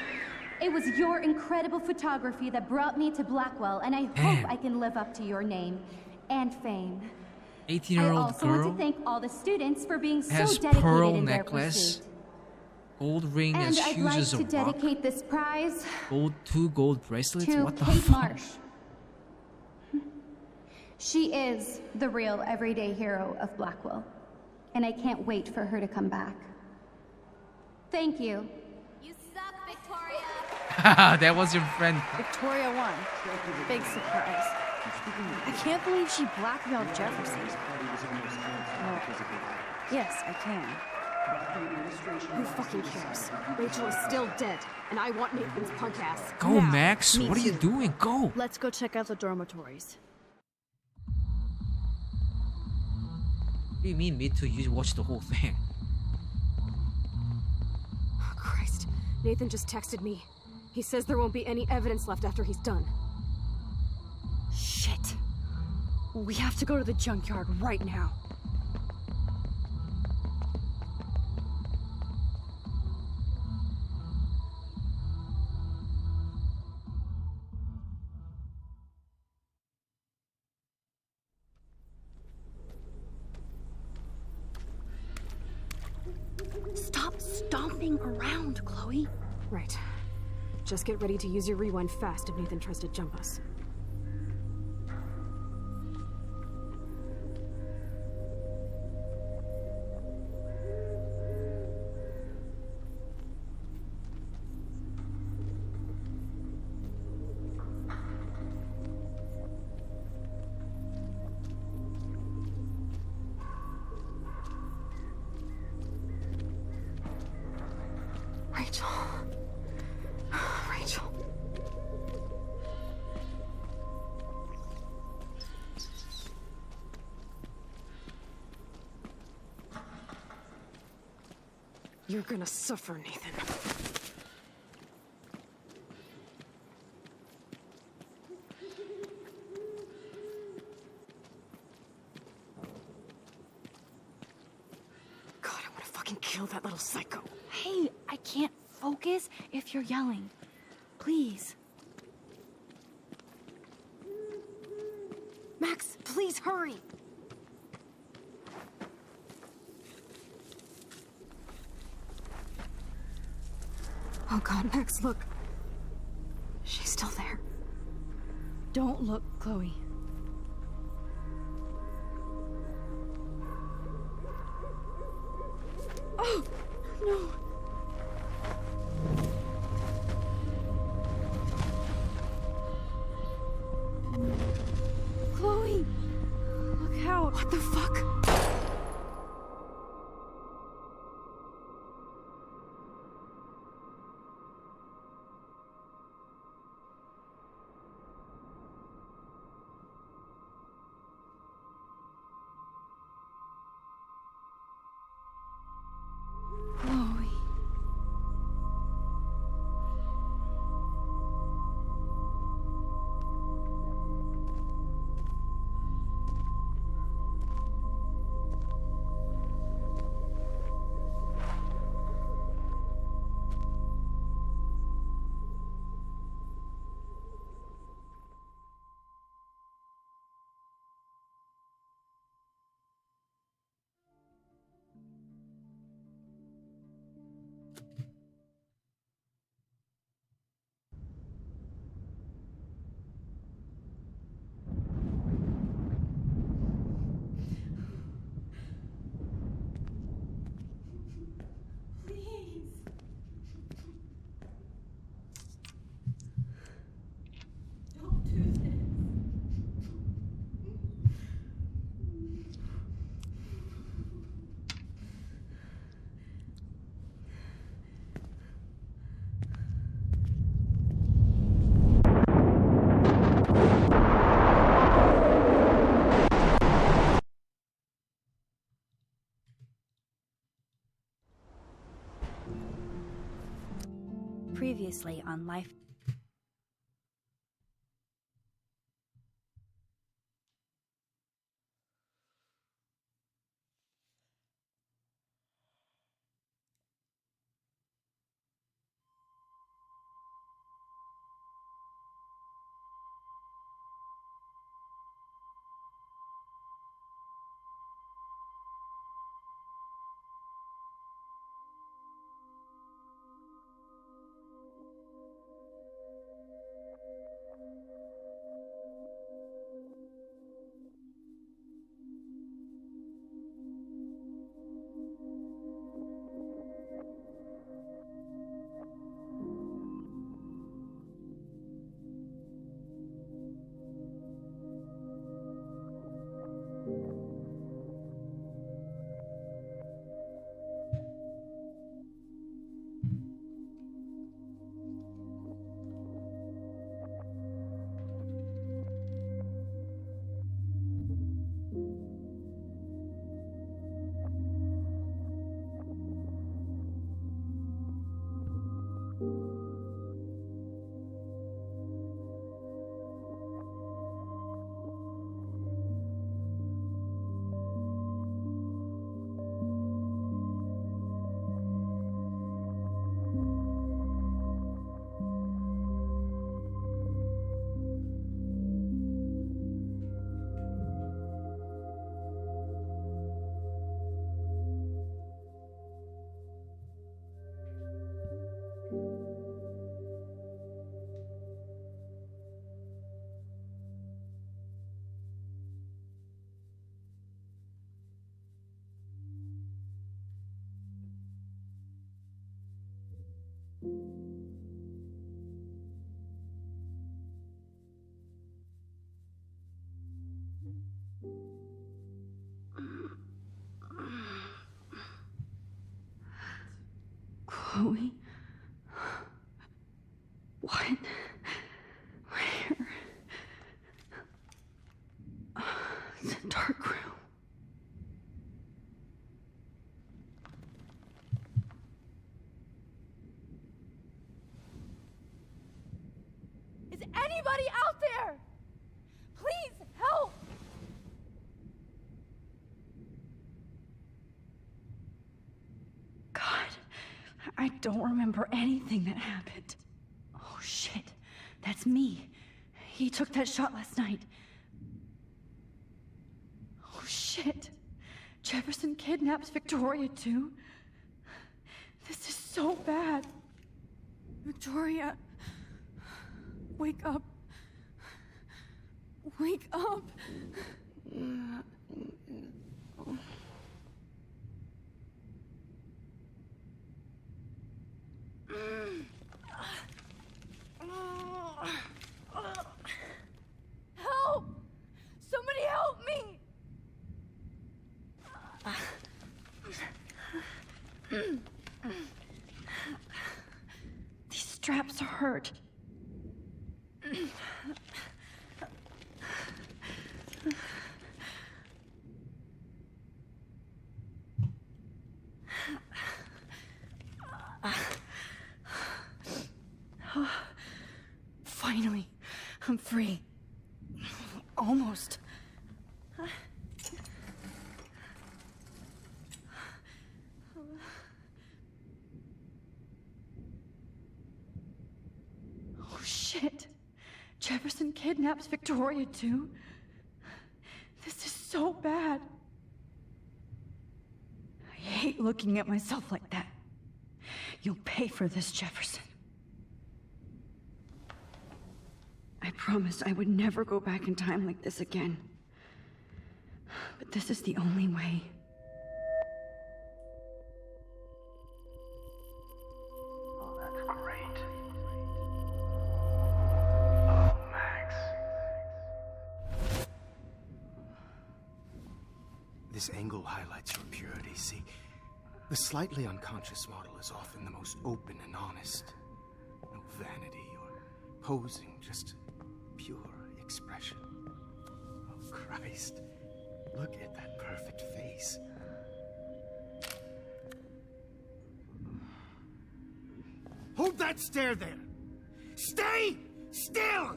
It was your incredible photography that brought me to Blackwell, and I hope I can live up to your name and fame. I 18-year-old also want girl to thank all the students for being so has dedicated pearl in their necklace, pursuit. gold ring And as I'd huge like as to a rock, dedicate this prize two gold bracelets. to What the Kate fuck? Marsh. She is the real everyday hero of Blackwell, and I can't wait for her to come back. Thank you. You suck, Victoria. That was your friend. Victoria won. Big surprise. I can't believe she blackmailed Jefferson. Well, yes, I can. Who fucking cares? Rachel is still dead, and I want Nathan's punk ass. Go, now. Max. Me What are you too. doing? Go. Let's go check out the dormitories. do you mean me too? You watched the whole thing. Oh, Christ. Nathan just texted me. He says there won't be any evidence left after he's done. Shit. We have to go to the junkyard right now. Stop stomping around, Chloe. Right. Just get ready to use your rewind fast if Nathan tries to jump us. Rachel. Rachel. You're gonna suffer, Nathan. God, I wanna fucking kill that little psycho. Hey, I can't focus if you're yelling. Please. Max, please hurry. Oh God, Max, look. She's still there. Don't look, Chloe. Oh, no. Chloe! Look out! What the fuck? Chloe. Previously on Life. Chloe? What? Where? It's a dark room. Is anybody out there? Please help! God, I don't remember anything that happened. Oh shit, that's me. He took that shot last night. Oh shit, Jefferson kidnaps Victoria too? This is so bad. Victoria, wake up. Wake up. Help! Somebody help me! These straps hurt. Finally, I'm free. Almost. Oh shit. Jefferson kidnaps Victoria too? This is so bad. I hate looking at myself like that. You'll pay for this, Jefferson. I promised I would never go back in time like this again. But this is the only way. Oh, that's great. Oh, Max. This angle highlights your purity, see? The slightly unconscious model is often the most open and honest. No vanity or posing, just pure expression. Oh, Christ. Look at that perfect face. Hold that stare there! Stay still!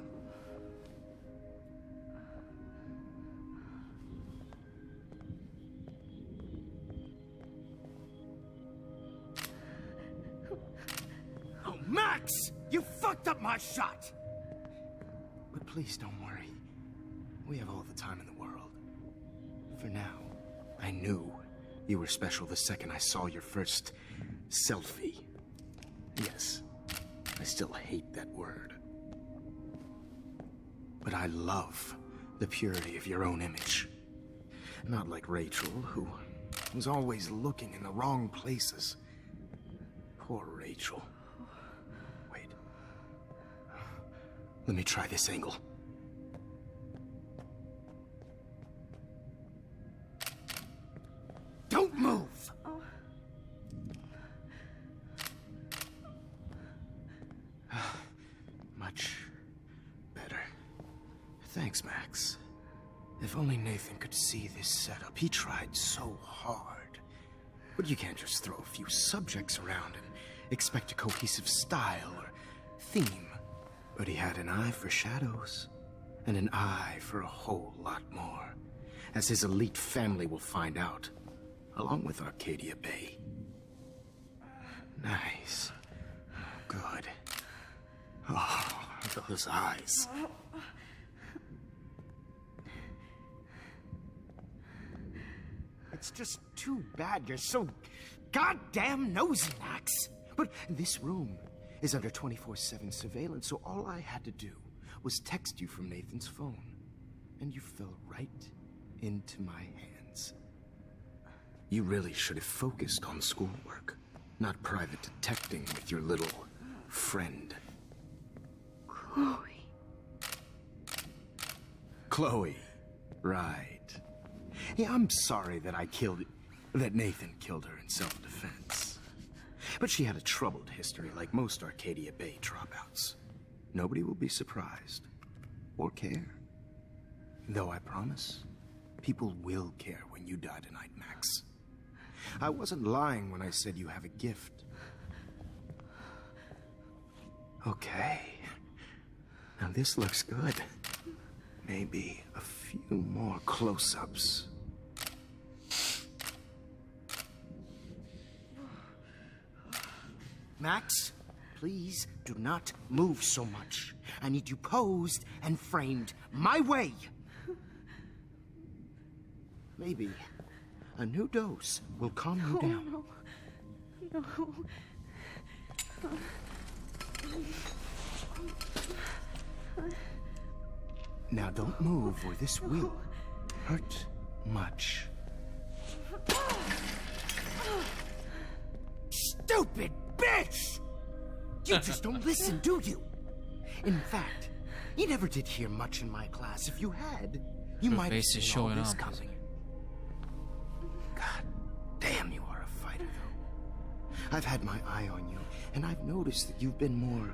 Oh, Max! You fucked up my shot! But please don't worry. We have all the time in the world. For now, I knew you were special the second I saw your first selfie. Yes, I still hate that word. But I love the purity of your own image. Not like Rachel, who was always looking in the wrong places. Poor Rachel. Wait. Let me try this angle. Don't move! Much better. Thanks, Max. If only Nathan could see this setup. He tried so hard. But you can't just throw a few subjects around and expect a cohesive style or theme. But he had an eye for shadows, and an eye for a whole lot more, as his elite family will find out, along with Arcadia Bay. Nice. Good. Oh, those eyes. It's just too bad you're so goddamn nosy, Max. But this room is under 24/7 surveillance, so all I had to do was text you from Nathan's phone. And you fell right into my hands. You really should have focused on schoolwork, not private detecting with your little friend. Chloe. Chloe. Right. Yeah, I'm sorry that that Nathan killed her in self-defense. But she had a troubled history like most Arcadia Bay dropouts. Nobody will be surprised. Or care. Though I promise, people will care when you die tonight, Max. I wasn't lying when I said you have a gift. Okay. Now this looks good. Maybe a few more close-ups. Max, please do not move so much. I need you posed and framed my way. Maybe a new dose will calm you down. No. Now don't move or this will hurt much. Stupid bitch! You just don't listen, do you? In fact, you never did hear much in my class. If you had, you Her might have face is seen all showing this up. coming. God damn, you are a fighter, though. I've had my eye on you, and I've noticed that you've been more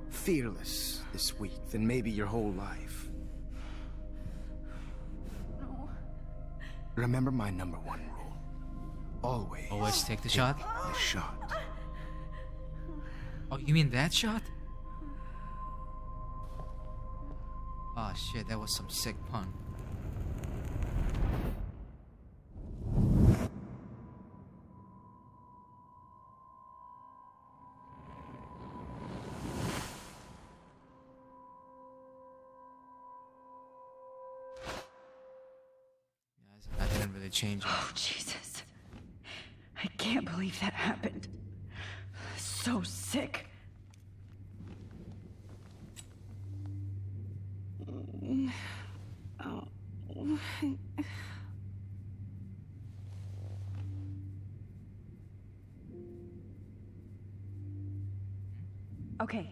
fearless this week than maybe your whole life. No. Remember my #1 rule. Always take the shot? The shot. Oh, you mean that shot? Oh shit, that was some sick pun. Yeah, that didn't really change it. Oh, Jesus. I can't believe that happened. So sick. Okay,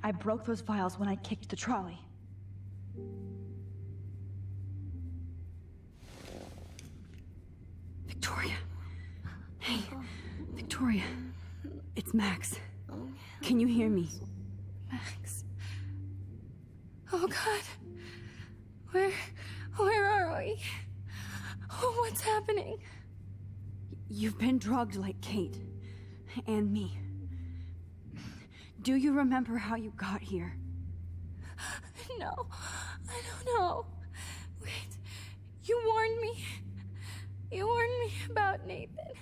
I broke those files when I kicked the trolley. Victoria. Hey, Victoria. It's Max. Can you hear me? Max. Oh God. Where are we? Oh, what's happening? You've been drugged like Kate. And me. Do you remember how you got here? No, I don't know. Wait, you warned me. You warned me about Nathan.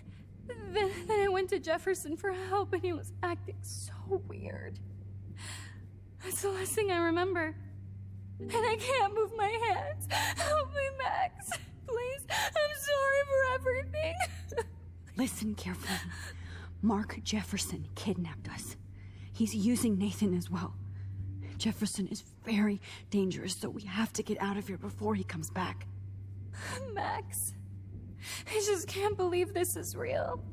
Then I went to Jefferson for help and he was acting so weird. That's the last thing I remember. And I can't move my hands. Help me, Max. Please, I'm sorry for everything. Listen carefully. Mark Jefferson kidnapped us. He's using Nathan as well. Jefferson is very dangerous, so we have to get out of here before he comes back. Max, I just can't believe this is real.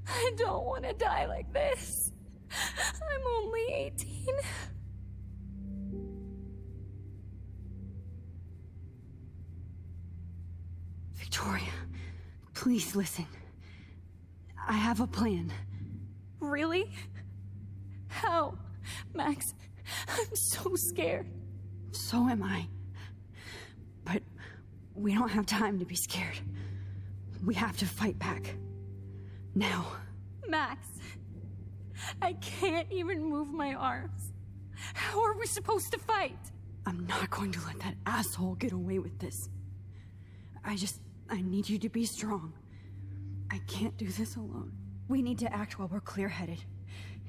I don't want to die like this. I'm only 18. Victoria, please listen. I have a plan. Really? How? Max, I'm so scared. So am I. But we don't have time to be scared. We have to fight back. Now. Max, I can't even move my arms. How are we supposed to fight? I'm not going to let that asshole get away with this. I need you to be strong. I can't do this alone. We need to act while we're clear-headed.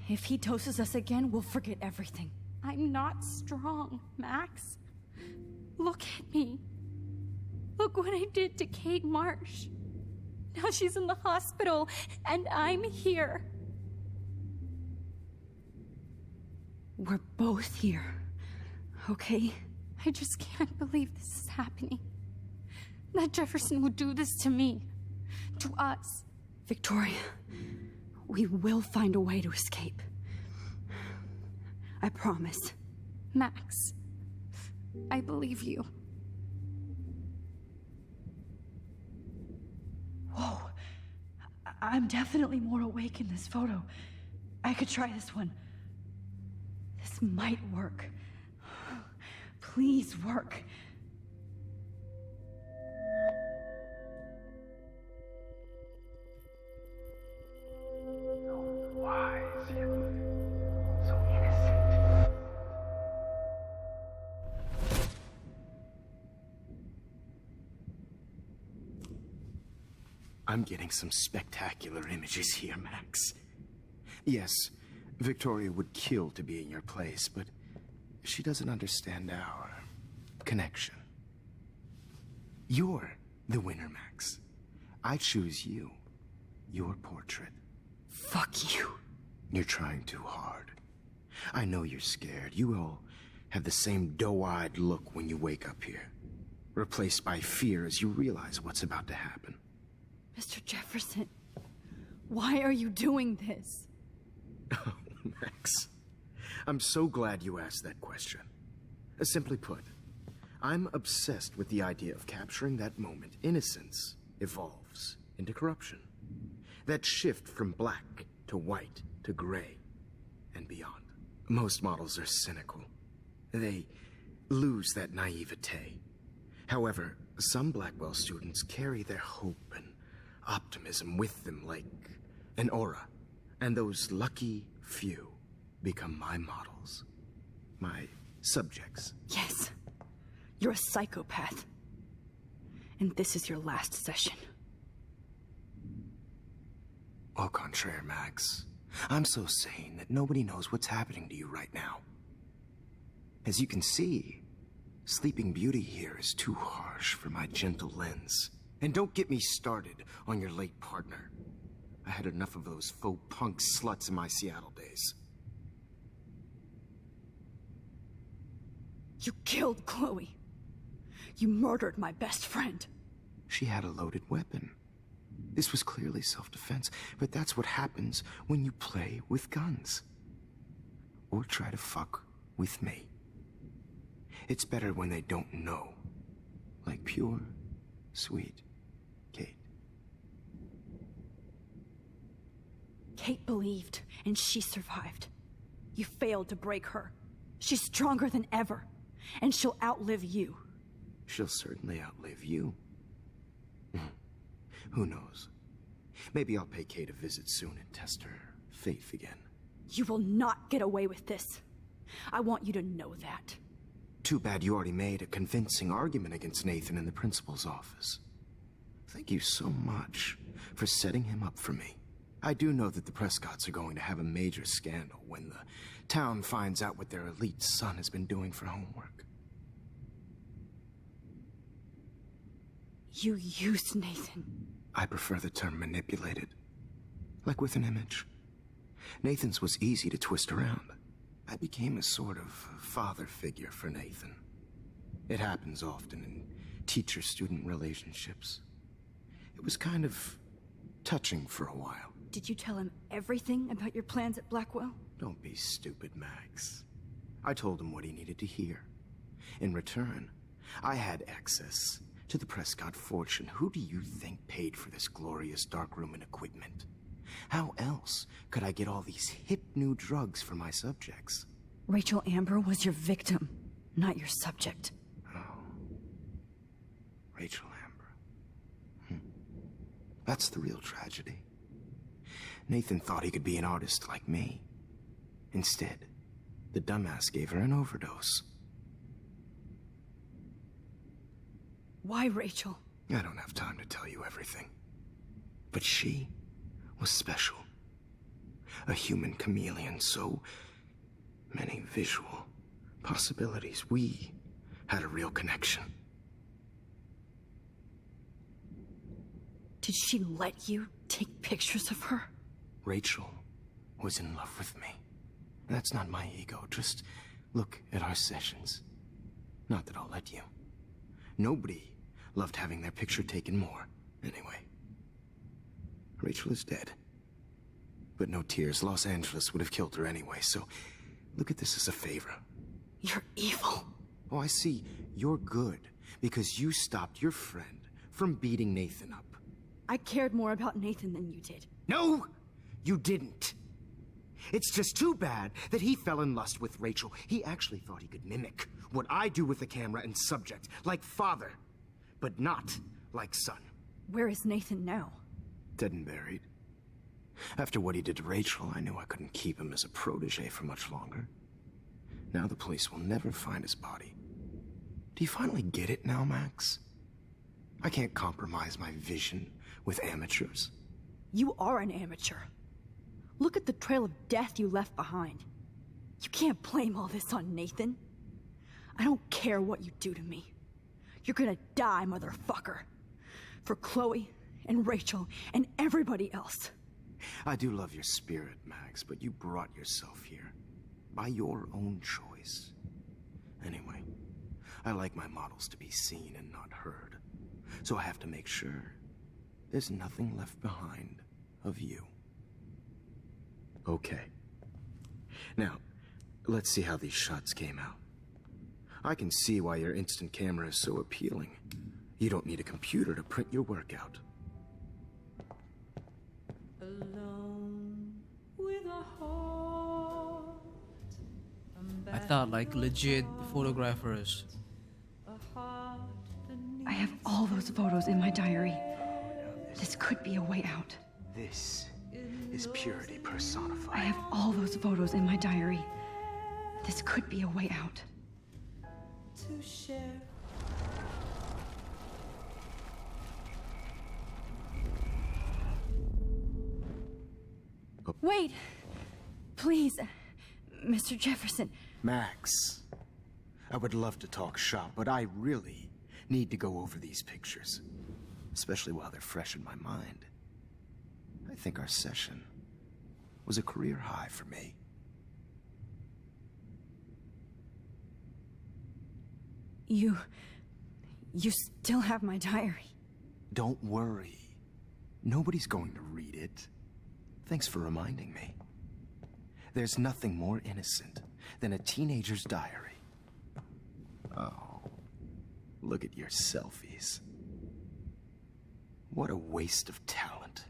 If he doses us again, we'll forget everything. I'm not strong, Max. Look at me. Look what I did to Kate Marsh. Now she's in the hospital, and I'm here. We're both here, okay? I just can't believe this is happening. That Jefferson would do this to me. To us. Victoria, we will find a way to escape. I promise. Max, I believe you. Whoa. I'm definitely more awake in this photo. I could try this one. This might work. Please work. Wise, yet so innocent. I'm getting some spectacular images here, Max. Yes, Victoria would kill to be in your place, but she doesn't understand our connection. You're the winner, Max. I choose you. Your portrait. Fuck you. You're trying too hard. I know you're scared. You all have the same doe-eyed look when you wake up here, replaced by fear as you realize what's about to happen. Mr. Jefferson, why are you doing this? Oh, Max. I'm so glad you asked that question. Simply put, I'm obsessed with the idea of capturing that moment innocence evolves into corruption. That shift from black to white to gray and beyond. Most models are cynical. They lose that naivete. However, some Blackwell students carry their hope and optimism with them like an aura. And those lucky few become my models. My subjects. Yes. You're a psychopath. And this is your last session. Au contraire, Max. I'm so sane that nobody knows what's happening to you right now. As you can see, Sleeping Beauty here is too harsh for my gentle lens. And don't get me started on your late partner. I had enough of those faux punk sluts in my Seattle days. You killed Chloe. You murdered my best friend. She had a loaded weapon. This was clearly self-defense, but that's what happens when you play with guns. Or try to fuck with me. It's better when they don't know. Like pure, sweet Kate. Kate believed, and she survived. You failed to break her. She's stronger than ever, and she'll outlive you. She'll certainly outlive you. Who knows? Maybe I'll pay Kate a visit soon and test her faith again. You will not get away with this. I want you to know that. Too bad you already made a convincing argument against Nathan in the principal's office. Thank you so much for setting him up for me. I do know that the Prescotts are going to have a major scandal when the town finds out what their elite son has been doing for homework. You used Nathan. I prefer the term manipulated. Like with an image. Nathan's was easy to twist around. I became a sort of father figure for Nathan. It happens often in teacher-student relationships. It was kind of touching for a while. Did you tell him everything about your plans at Blackwell? Don't be stupid, Max. I told him what he needed to hear. In return, I had access to the Prescott fortune. Who do you think paid for this glorious darkroom and equipment? How else could I get all these hip new drugs for my subjects? Rachel Amber was your victim, not your subject. Oh. Rachel Amber. That's the real tragedy. Nathan thought he could be an artist like me. Instead, the dumbass gave her an overdose. Why Rachel? I don't have time to tell you everything. But she was special. A human chameleon, so many visual possibilities. We had a real connection. Did she let you take pictures of her? Rachel was in love with me. That's not my ego. Just look at our sessions. Not that I'll let you. Nobody loved having their picture taken more. Anyway, Rachel is dead. But no tears. Los Angeles would have killed her anyway, so look at this as a favor. You're evil. Oh, I see. You're good because you stopped your friend from beating Nathan up. I cared more about Nathan than you did. No, you didn't. It's just too bad that he fell in lust with Rachel. He actually thought he could mimic what I do with the camera and subject, like father, but not like son. Where is Nathan now? Dead and buried. After what he did to Rachel, I knew I couldn't keep him as a protege for much longer. Now the police will never find his body. Do you finally get it now, Max? I can't compromise my vision with amateurs. You are an amateur. Look at the trail of death you left behind. You can't blame all this on Nathan. I don't care what you do to me. You're gonna die, motherfucker. For Chloe and Rachel and everybody else. I do love your spirit, Max, but you brought yourself here. By your own choice. Anyway, I like my models to be seen and not heard. So I have to make sure there's nothing left behind of you. Okay. Now, let's see how these shots came out. I can see why your instant camera is so appealing. You don't need a computer to print your work out. Alone with a heart. I thought like legit photographers. I have all those photos in my diary. This could be a way out. This is purity personified. I have all those photos in my diary. This could be a way out. To share. Wait! Please, Mr. Jefferson. Max, I would love to talk shop, but I really need to go over these pictures. Especially while they're fresh in my mind. I think our session was a career high for me. You still have my diary. Don't worry. Nobody's going to read it. Thanks for reminding me. There's nothing more innocent than a teenager's diary. Oh, look at your selfies. What a waste of talent.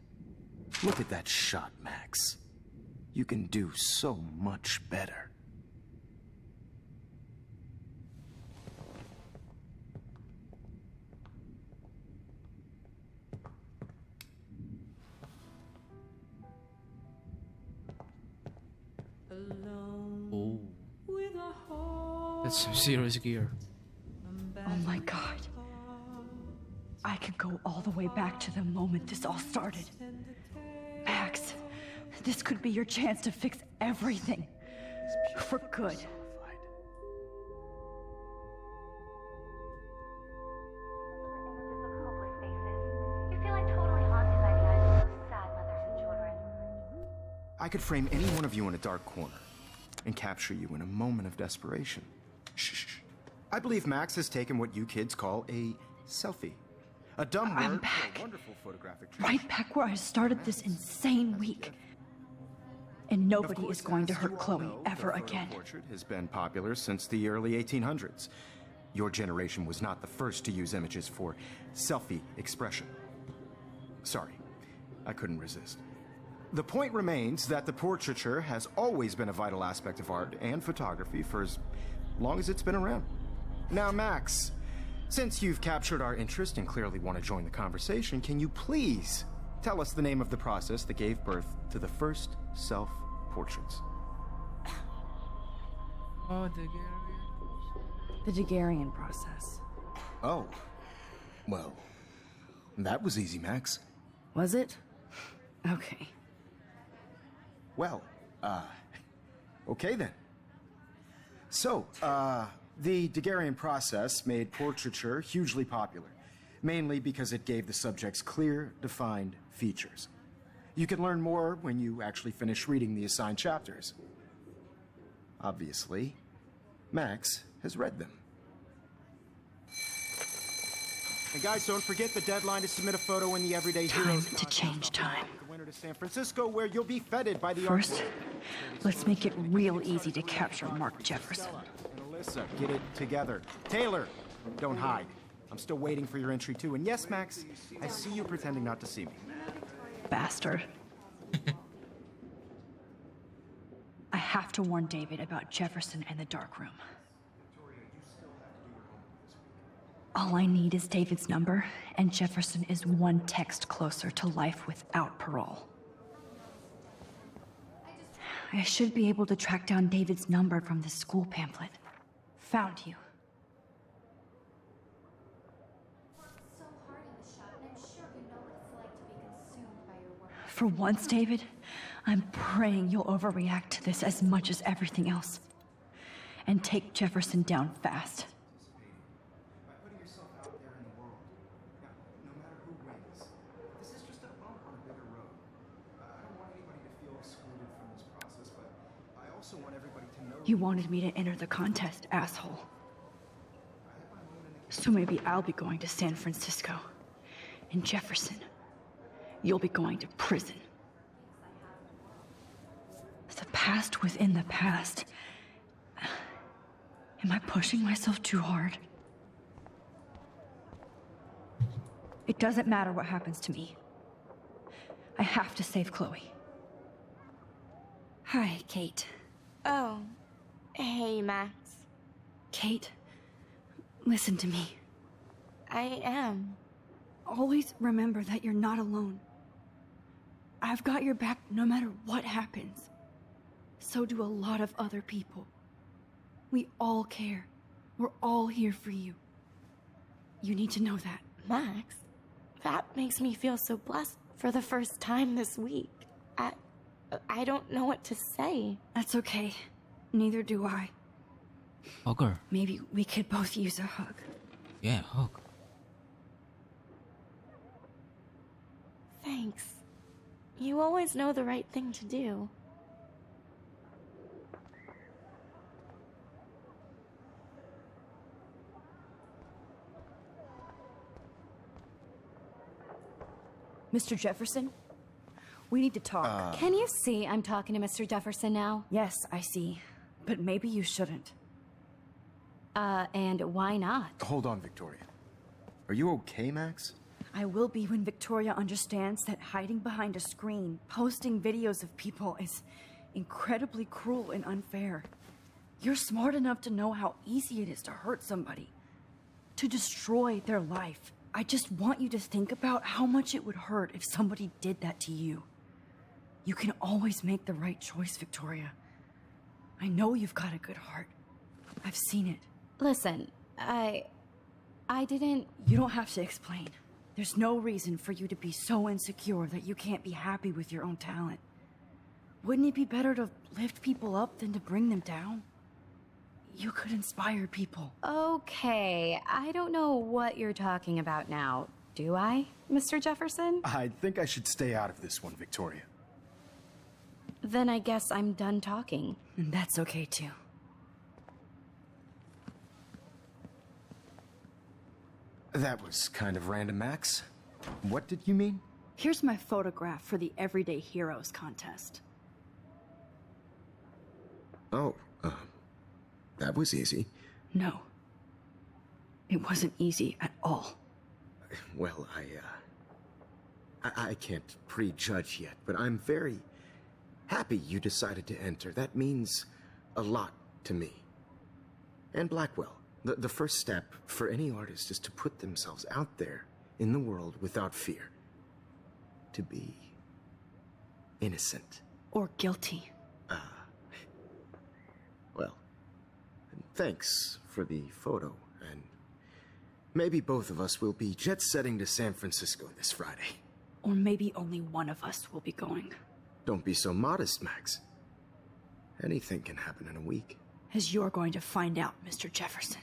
Look at that shot, Max. You can do so much better. Oh, that's some serious gear. Oh my god. I could go all the way back to the moment this all started. Max, this could be your chance to fix everything. For good. I could frame any one of you in a dark corner and capture you in a moment of desperation. Shh. I believe Max has taken what you kids call a selfie. A dumb word. I'm back. For a wonderful photographic Right back where I started this insane week. And nobody is going to hurt Chloe ever again. The portrait has been popular since the early 1800s. Your generation was not the first to use images for selfie expression. Sorry, I couldn't resist. The point remains that the portraiture has always been a vital aspect of art and photography for as long as it's been around. Now, Max, since you've captured our interest and clearly want to join the conversation, can you please tell us the name of the process that gave birth to the first self-portraits? Oh, the Daguerrean process. Oh, well, that was easy, Max. Was it? Okay. Well, okay then. So, the Daguerrean process made portraiture hugely popular, mainly because it gave the subjects clear, defined features. You can learn more when you actually finish reading the assigned chapters. Obviously, Max has read them. And guys, don't forget the deadline to submit a photo in the Everyday Heroes. Time to change time. The winter to San Francisco, where you'll be feted by the First, let's make it real easy to capture Mark Jefferson. And Alyssa, get it together. Taylor, don't hide. I'm still waiting for your entry too. And yes, Max, I see you pretending not to see me. Bastard. I have to warn David about Jefferson and the dark room. All I need is David's number, and Jefferson is one text closer to life without parole. I should be able to track down David's number from the school pamphlet. Found you. For once, David, I'm praying you'll overreact to this as much as everything else. And take Jefferson down fast. By putting yourself out there in the world, now, no matter who wins, this is just a bump on a bigger road. I don't want anybody to feel excluded from this process, but I also want everybody to know... You wanted me to enter the contest, asshole. So maybe I'll be going to San Francisco. And Jefferson, you'll be going to prison. The past within the past. Am I pushing myself too hard? It doesn't matter what happens to me. I have to save Chloe. Hi, Kate. Oh. Hey, Max. Kate, listen to me. I am. Always remember that you're not alone. I've got your back no matter what happens. So do a lot of other people. We all care. We're all here for you. You need to know that. Max, that makes me feel so blessed for the first time this week. I don't know what to say. That's okay. Neither do I. Hug her. Maybe we could both use a hug. Yeah, hug. Thanks. You always know the right thing to do. Mr. Jefferson? We need to talk. Can you see I'm talking to Mr. Jefferson now? Yes, I see. But maybe you shouldn't. And why not? Hold on, Victoria. Are you okay, Max? I will be when Victoria understands that hiding behind a screen, posting videos of people is incredibly cruel and unfair. You're smart enough to know how easy it is to hurt somebody, to destroy their life. I just want you to think about how much it would hurt if somebody did that to you. You can always make the right choice, Victoria. I know you've got a good heart. I've seen it. Listen, I didn't... You don't have to explain. There's no reason for you to be so insecure that you can't be happy with your own talent. Wouldn't it be better to lift people up than to bring them down? You could inspire people. Okay, I don't know what you're talking about now, do I, Mr. Jefferson? I think I should stay out of this one, Victoria. Then I guess I'm done talking. And that's okay, too. That was kind of random, Max. What did you mean? Here's my photograph for the Everyday Heroes contest. Oh, that was easy. No. It wasn't easy at all. Well, I can't prejudge yet, but I'm very happy you decided to enter. That means a lot to me. And Blackwell. The first step for any artist is to put themselves out there in the world without fear. To be innocent. Or guilty. Well, thanks for the photo, and maybe both of us will be jet-setting to San Francisco this Friday. Or maybe only one of us will be going. Don't be so modest, Max. Anything can happen in a week. As you're going to find out, Mr. Jefferson.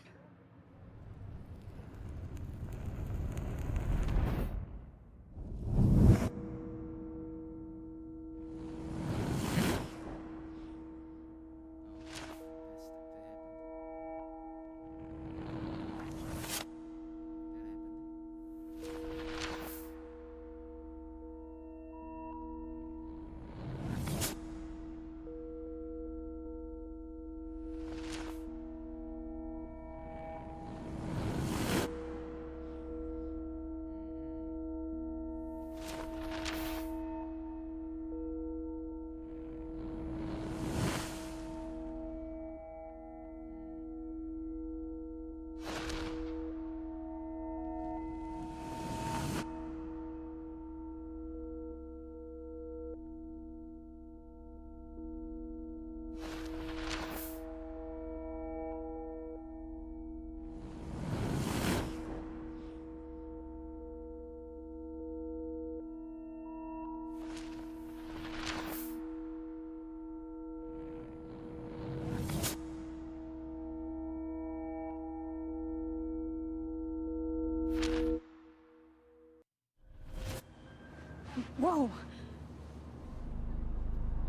Whoa!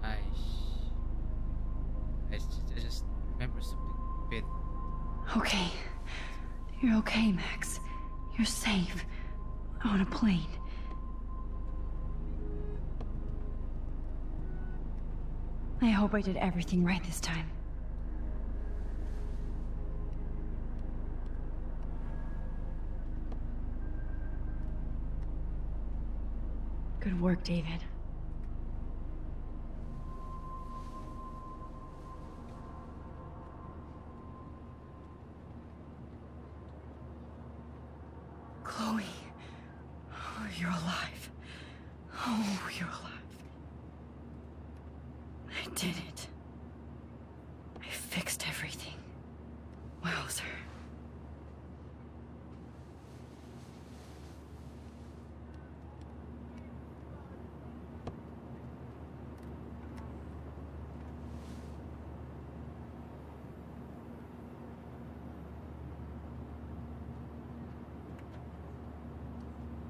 I just remember something a bit. Okay. You're okay, Max. You're safe. On a plane. I hope I did everything right this time. Good work, David. Chloe. Oh, you're alive. Oh, you're alive. I did it. I fixed everything. Wowzer.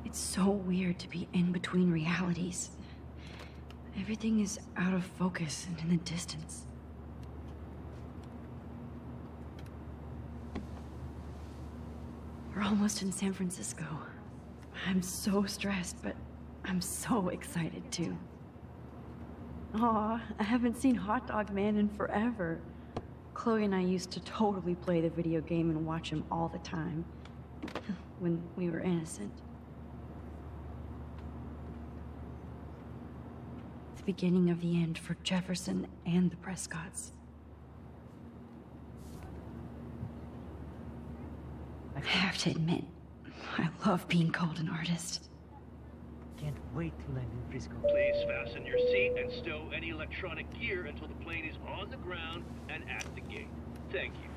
It's so weird to be in between realities. Everything is out of focus and in the distance. We're almost in San Francisco. I'm so stressed, but I'm so excited too. Aw, I haven't seen Hot Dog Man in forever. Chloe and I used to totally play the video game and watch him all the time. When we were innocent. The beginning of the end for Jefferson and the Prescotts. I have to admit, I love being called an artist. Can't wait to land in Frisco. Please fasten your seat and stow any electronic gear until the plane is on the ground and at the gate. Thank you.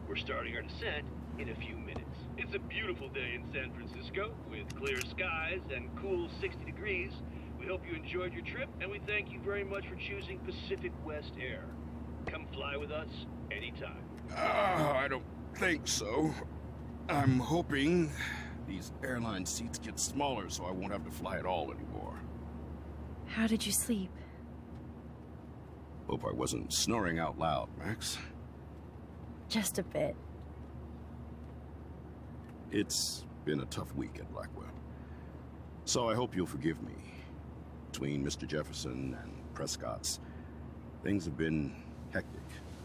We're starting our descent in a few minutes. It's a beautiful day in San Francisco with clear skies and cool 60 degrees. We hope you enjoyed your trip, and we thank you very much for choosing Pacific West Air. Come fly with us anytime. I don't think so. I'm hoping these airline seats get smaller so I won't have to fly at all anymore. How did you sleep? Hope I wasn't snoring out loud, Max. Just a bit. It's been a tough week at Blackwell. So I hope you'll forgive me. Between Mr. Jefferson and Prescott's, things have been hectic,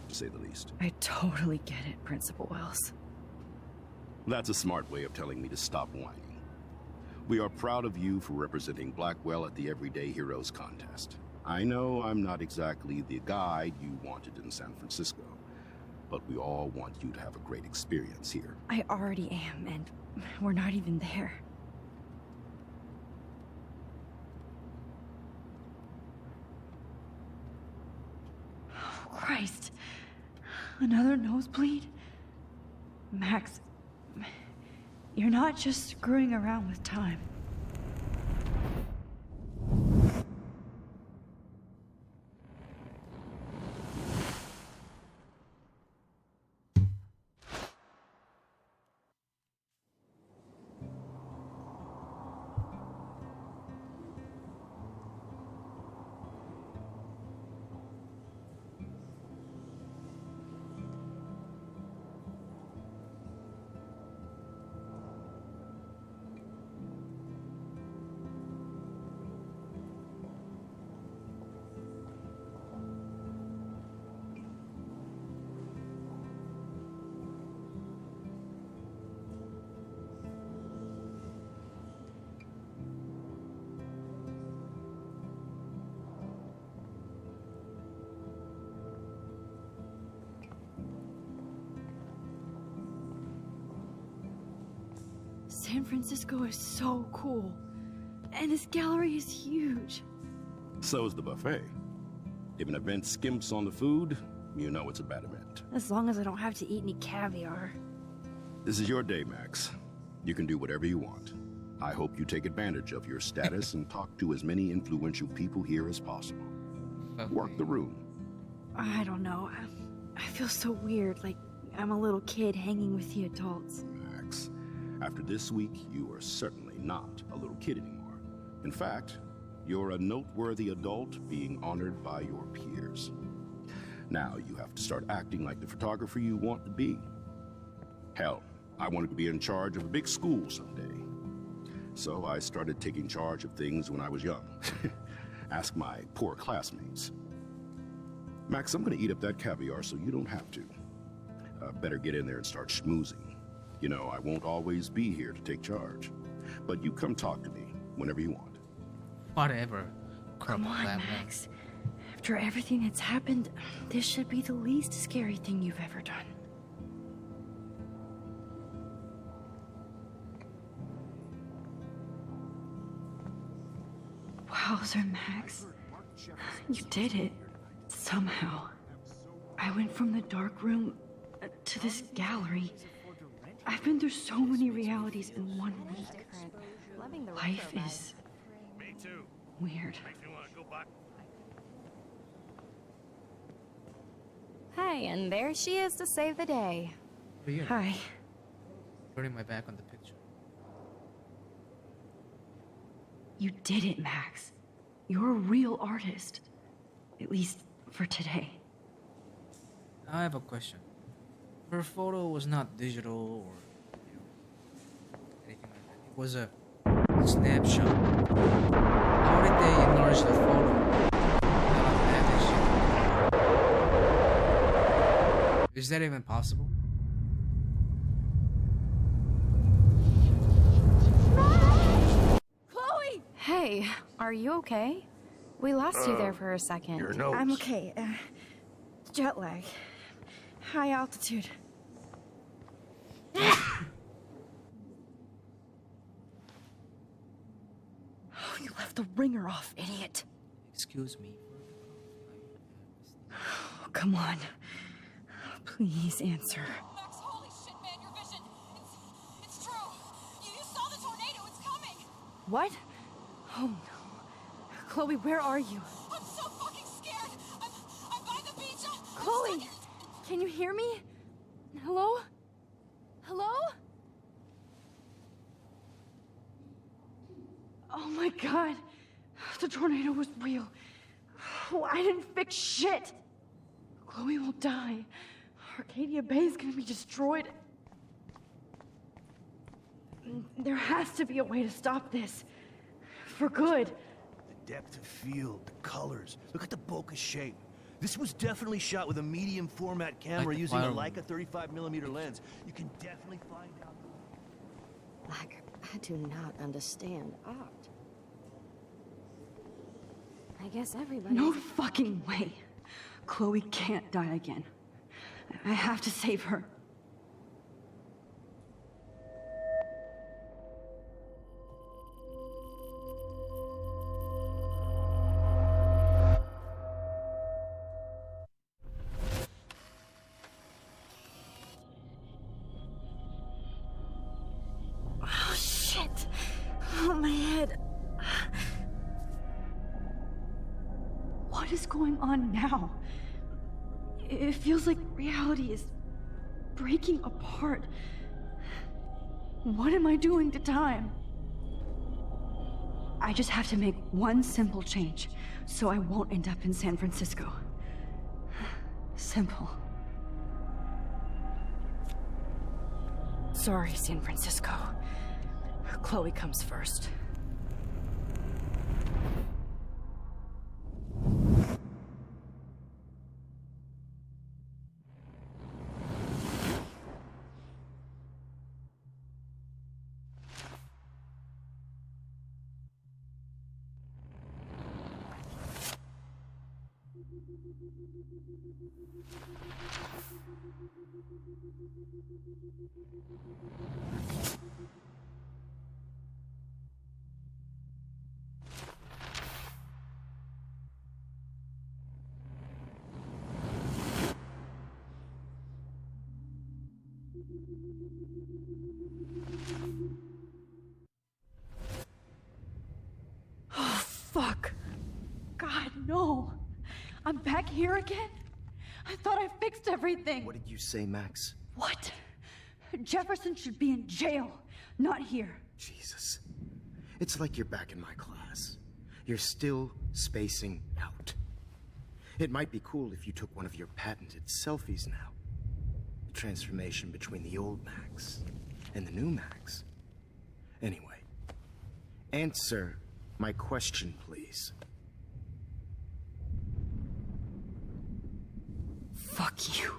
to say the least. I totally get it, Principal Wells. That's a smart way of telling me to stop whining. We are proud of you for representing Blackwell at the Everyday Heroes contest. I know I'm not exactly the guide you wanted in San Francisco, but we all want you to have a great experience here. I already am, and we're not even there. Oh, Christ. Another nosebleed? Max, you're not just screwing around with time. San Francisco is so cool. And this gallery is huge. So is the buffet. If an event skimps on the food, you know it's a bad event. As long as I don't have to eat any caviar. This is your day, Max. You can do whatever you want. I hope you take advantage of your status and talk to as many influential people here as possible. Work the room. I don't know. I feel so weird, like I'm a little kid hanging with the adults. Max, after this week, you are certainly not a little kid anymore. In fact, You're a noteworthy adult being honored by your peers. Now you have to start acting like the photographer you want to be. Hell, I wanted to be in charge of a big school someday. So I started taking charge of things when I was young. Ask my poor classmates. Max, I'm gonna eat up that caviar so you don't have to. Better get in there and start schmoozing. You know, I won't always be here to take charge. But you come talk to me whenever you want. Whatever. Come on, Max. After everything that's happened, this should be the least scary thing you've ever done. Wowzer, Max. You did it. Somehow. I went from the dark room to this gallery. I've been through so many realities in 1 week. Life is weird. Hi, and there she is to save the day. Hi. Turning my back on the picture. You did it, Max. You're a real artist. At least for today. I have a question. Her photo was not digital or anything like that. It was a snapshot. How did they enlarge the photo? Is that even possible? Chloe! Hey, are you okay? We lost you there for a second. Your nose. I'm okay. Jet lag. High altitude. Oh, you left the ringer off, idiot. Excuse me. Oh, come on. Please answer. Max, holy shit, man, your vision. It's true. You saw the tornado. It's coming. What? Oh no. Chloe, where are you? I'm so fucking scared. I'm by the beach. Chloe! Can you hear me? Hello? Hello? Oh my god. The tornado was real. Oh, I didn't fix shit. Chloe will die. Arcadia Bay is gonna be destroyed. There has to be a way to stop this. For good. The depth of field, the colors. Look at the bokeh shape. This was definitely shot with a medium format camera using a Leica 35mm lens. You can definitely find out. I do not understand art. I guess everybody. No fucking way. Chloe can't die again. I have to save her. Oh, shit. Oh, my head. What is going on now? It feels like reality is breaking apart. What am I doing to time? I just have to make one simple change, so I won't end up in San Francisco. Simple. Sorry, San Francisco. Chloe comes first. Oh, fuck. God, no. I'm back here again? I thought I fixed everything. What did you say, Max? What? Jefferson should be in jail, not here. Jesus. It's like you're back in my class. You're still spacing out. It might be cool if you took one of your patented selfies now. The transformation between the old Max and the new Max. Anyway, answer my question, please. Fuck you.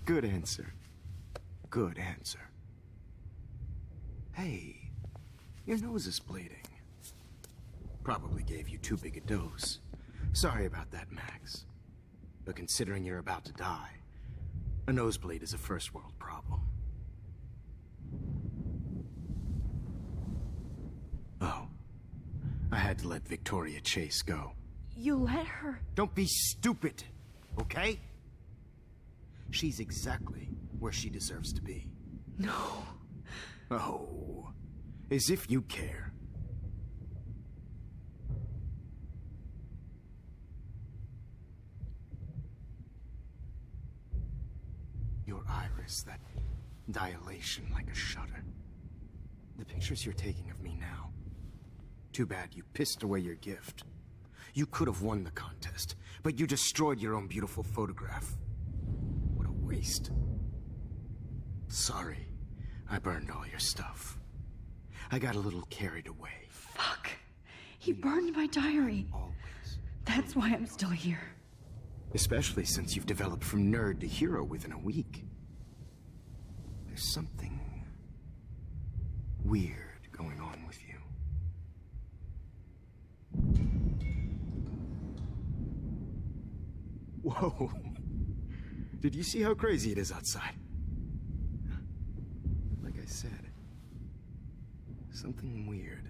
Good answer. Good answer. Hey, your nose is bleeding. Probably gave you too big a dose. Sorry about that, Max. But considering you're about to die, a nosebleed is a first world problem. Oh, I had to let Victoria Chase go. You let her? Don't be stupid, okay? She's exactly where she deserves to be. No. Oh, as if you care. Your iris, that dilation like a shutter. The pictures you're taking of me now. Too bad you pissed away your gift. You could have won the contest, but you destroyed your own beautiful photograph. What a waste. Sorry, I burned all your stuff. I got a little carried away. Fuck. He burned my diary. Always. That's why I'm still here. Especially since you've developed from nerd to hero within a week. There's something weird going on with you. Whoa. Did you see how crazy it is outside? Like I said, something weird.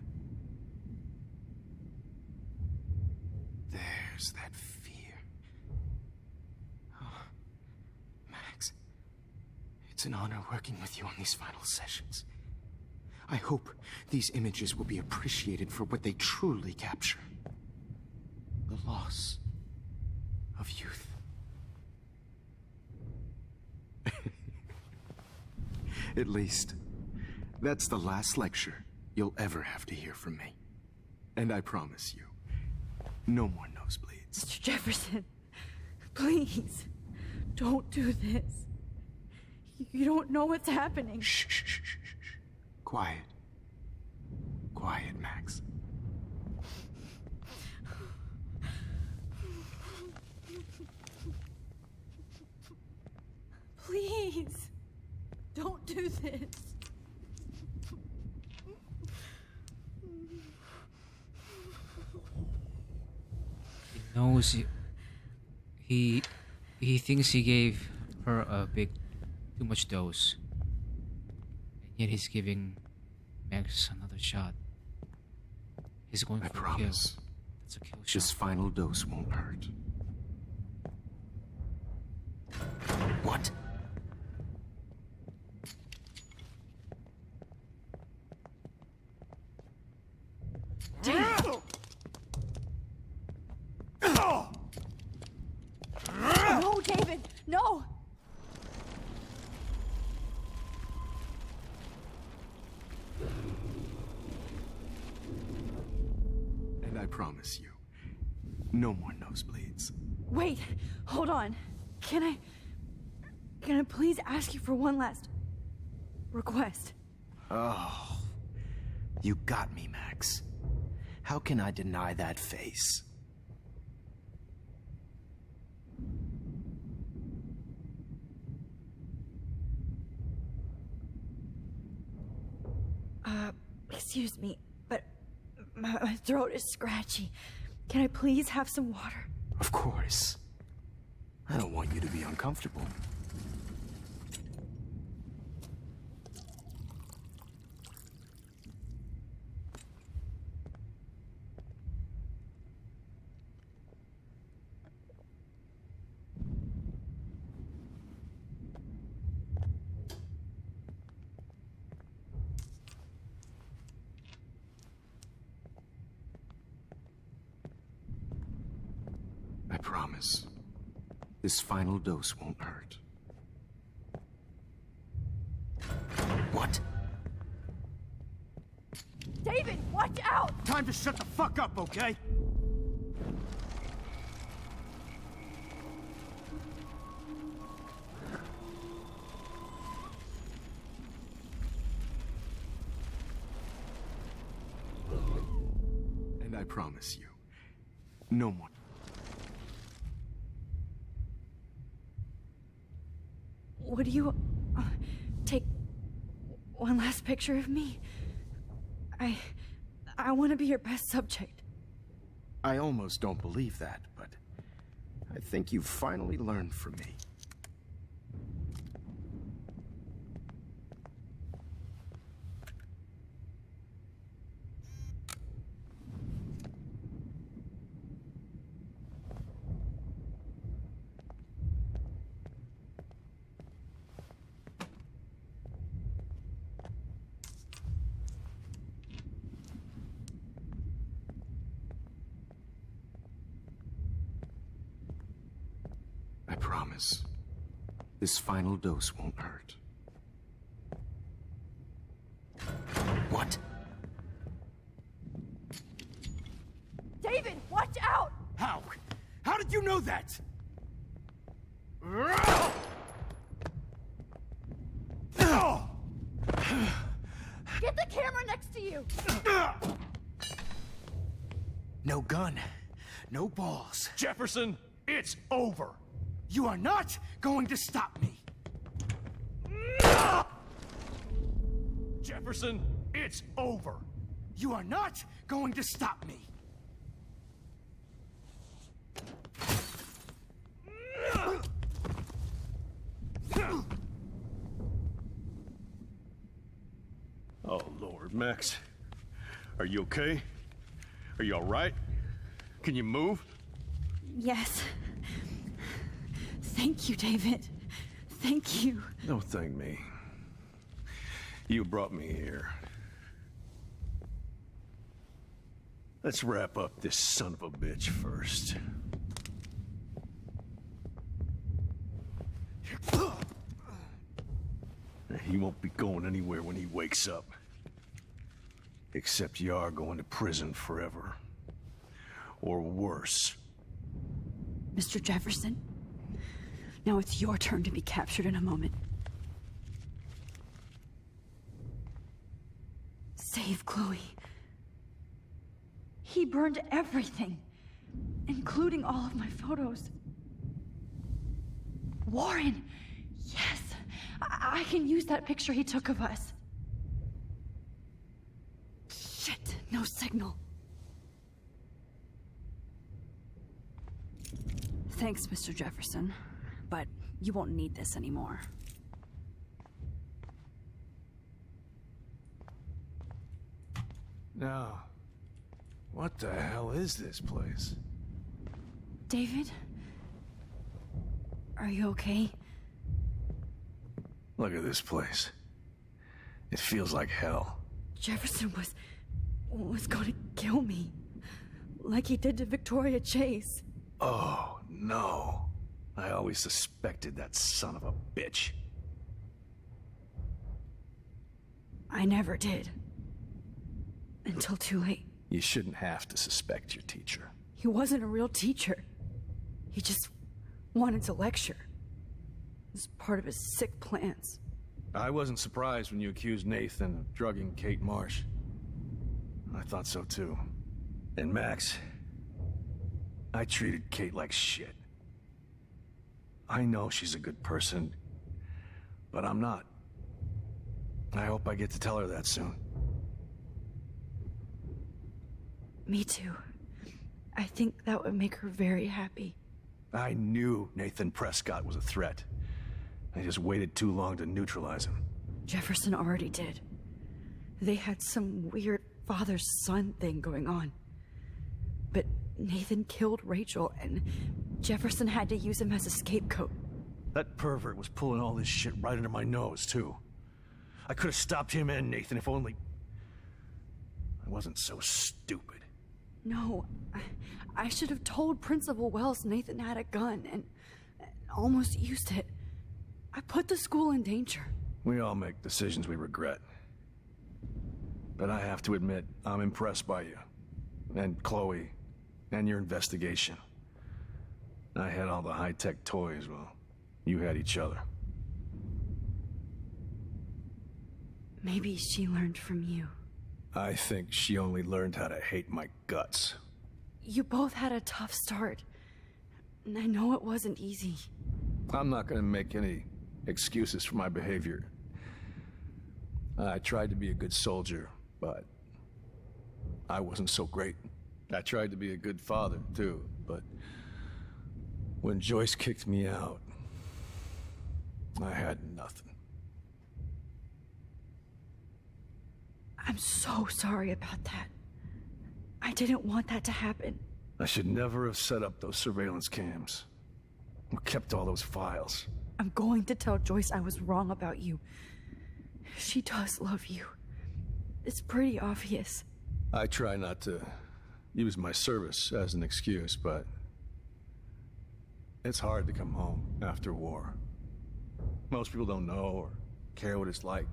There's that fear. Oh, Max, it's an honor working with you on these final sessions. I hope these images will be appreciated for what they truly capture. The loss of youth. At least, that's the last lecture you'll ever have to hear from me. And I promise you, no more nosebleeds. Mr. Jefferson, please, don't do this. You don't know what's happening. Shh, shh, shh, shh, shh. Quiet. Quiet, Max. Please, don't do this. He knows he thinks he gave her a too much dose. And yet he's giving Max another shot. He's going for a kill. Promise. That's a kill shot. This final dose won't hurt. What? No, David, no! And I promise you, no more nosebleeds. Wait, hold on. Can I please ask you for one last request? Oh, you got me, Max. How can I deny that face? Excuse me, but my throat is scratchy. Can I please have some water? Of course. I don't want you to be uncomfortable. I promise. This final dose won't hurt. What? David, watch out! Time to shut the fuck up, okay? And I promise you, no more. Would you take one last picture of me? I want to be your best subject. I almost don't believe that, but I think you've finally learned from me. I promise. This final dose won't hurt. What? David, watch out! How? How did you know that? Get the camera next to you! No gun. No balls. Jefferson, it's over. You are not going to stop me. Jefferson, it's over. You are not going to stop me. Oh, Lord, Max. Are you okay? Are you all right? Can you move? Yes. Thank you, David. Thank you. Don't thank me. You brought me here. Let's wrap up this son of a bitch first. He won't be going anywhere when he wakes up. Except you are going to prison forever. Or worse. Mr. Jefferson, now it's your turn to be captured in a moment. Save Chloe. He burned everything, including all of my photos. Warren! Yes! I can use that picture he took of us. Shit, no signal. Thanks, Mr. Jefferson, but you won't need this anymore. Now, what the hell is this place? David? Are you okay? Look at this place. It feels like hell. Jefferson was going to kill me. Like he did to Victoria Chase. Oh, no. I always suspected that son of a bitch. I never did. Until too late. You shouldn't have to suspect your teacher. He wasn't a real teacher. He just wanted to lecture. It was part of his sick plans. I wasn't surprised when you accused Nathan of drugging Kate Marsh. I thought so too. And Max, I treated Kate like shit. I know she's a good person, but I'm not. I hope I get to tell her that soon. Me too. I think that would make her very happy. I knew Nathan Prescott was a threat. I just waited too long to neutralize him. Jefferson already did. They had some weird father-son thing going on. But Nathan killed Rachel, and Jefferson had to use him as a scapegoat. That pervert was pulling all this shit right under my nose, too. I could have stopped him and Nathan if only I wasn't so stupid. No, I should have told Principal Wells Nathan had a gun and almost used it. I put the school in danger. We all make decisions we regret. But I have to admit, I'm impressed by you. And Chloe. And your investigation. I had all the high-tech toys, well, you had each other. Maybe she learned from you. I think she only learned how to hate my guts. You both had a tough start. And I know it wasn't easy. I'm not gonna make any excuses for my behavior. I tried to be a good soldier, but I wasn't so great. I tried to be a good father, too, but when Joyce kicked me out, I had nothing. I'm so sorry about that. I didn't want that to happen. I should never have set up those surveillance cams. Or kept all those files. I'm going to tell Joyce I was wrong about you. She does love you. It's pretty obvious. I try not to use my service as an excuse, but it's hard to come home after war. Most people don't know or care what it's like.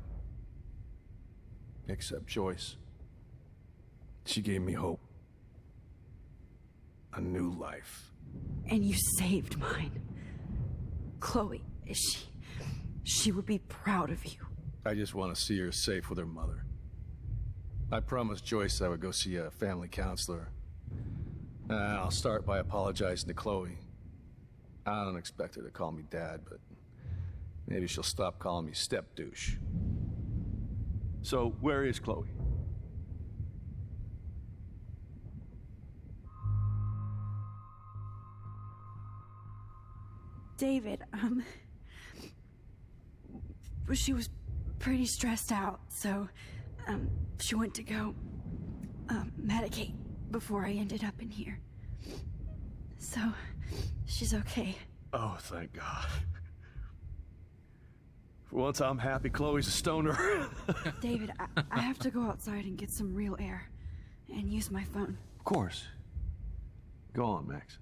Except Joyce. She gave me hope. A new life. And you saved mine. Chloe, she would be proud of you. I just want to see her safe with her mother. I promised Joyce I would go see a family counselor. I'll start by apologizing to Chloe. I don't expect her to call me Dad, but maybe she'll stop calling me step-douche. So, where is Chloe? David, she was pretty stressed out, so, she went to go, medicate before I ended up in here. So, she's okay. Oh, thank God. For once, I'm happy Chloe's a stoner. David, I have to go outside and get some real air and use my phone. Of course. Go on, Max.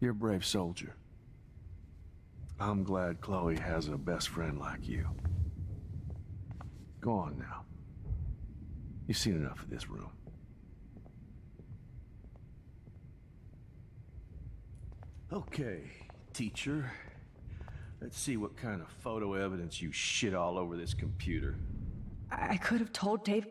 You're a brave soldier. I'm glad Chloe has a best friend like you. Go on now. You've seen enough of this room. Okay, teacher. Let's see what kind of photo evidence you shit all over this computer. I could have told Dave.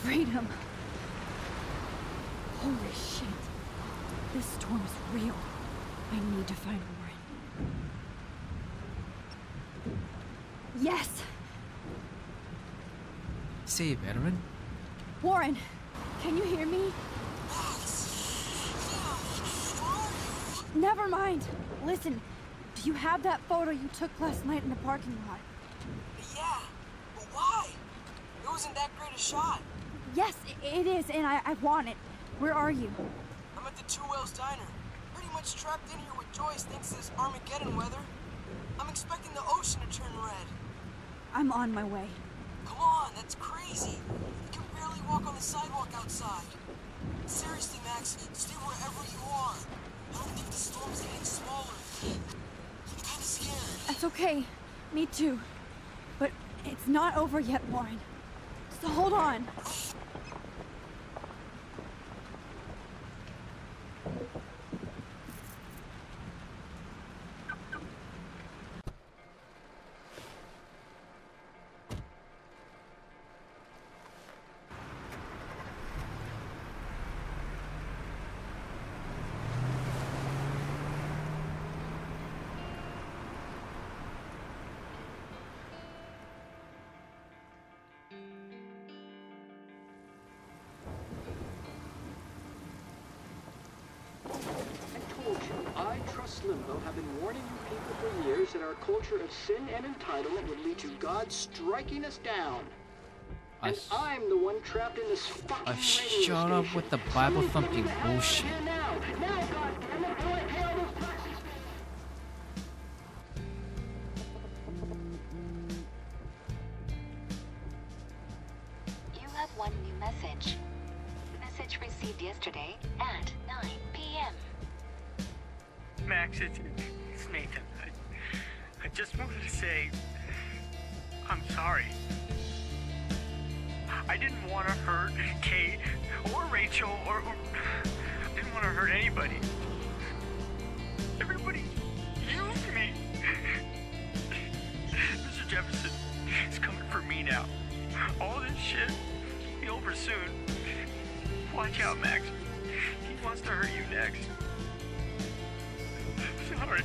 Freedom. Holy shit. This storm is real. I need to find Warren. Yes! Say, veteran? Warren, can you hear me? Never mind. Listen, do you have that photo you took last night in the parking lot? Yeah, but why? It wasn't that great a shot. Yes, it is, and I want it. Where are you? I'm at the Two Whales Diner. Pretty much trapped in here with Joyce thanks to this Armageddon weather. I'm expecting the ocean to turn red. I'm on my way. Come on, that's crazy. You can barely walk on the sidewalk outside. Seriously, Max, stay wherever you are. I don't think the storm's getting smaller. I'm kinda scared. That's okay. Me too. But it's not over yet, Warren. So hold on. I trust Limbo have been warning you people for years that our culture of sin and entitlement would lead to God striking us down. And I'm the one trapped in this fucking radio Shut up with the Bible thumping bullshit. Now, goddammit, will I pay all those taxes? You have one new message. Message received yesterday at 9 p.m. Max, it's Nathan. I just wanted to say, I'm sorry. I didn't want to hurt Kate or Rachel or I didn't want to hurt anybody. Everybody used me. Mr. Jefferson is coming for me now. All this shit will be over soon. Watch out, Max. He wants to hurt you next. Sorry.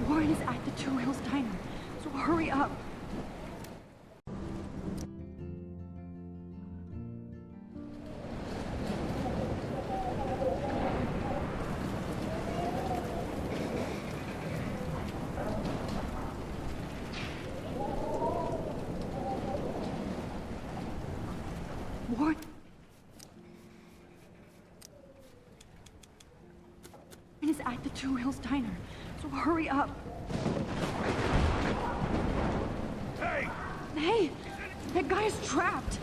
Warren is at the Two Wheels Diner, so hurry up. Warren? Is at the Two Wheels Diner, so hurry up. Hey! Hey! That guy's trapped!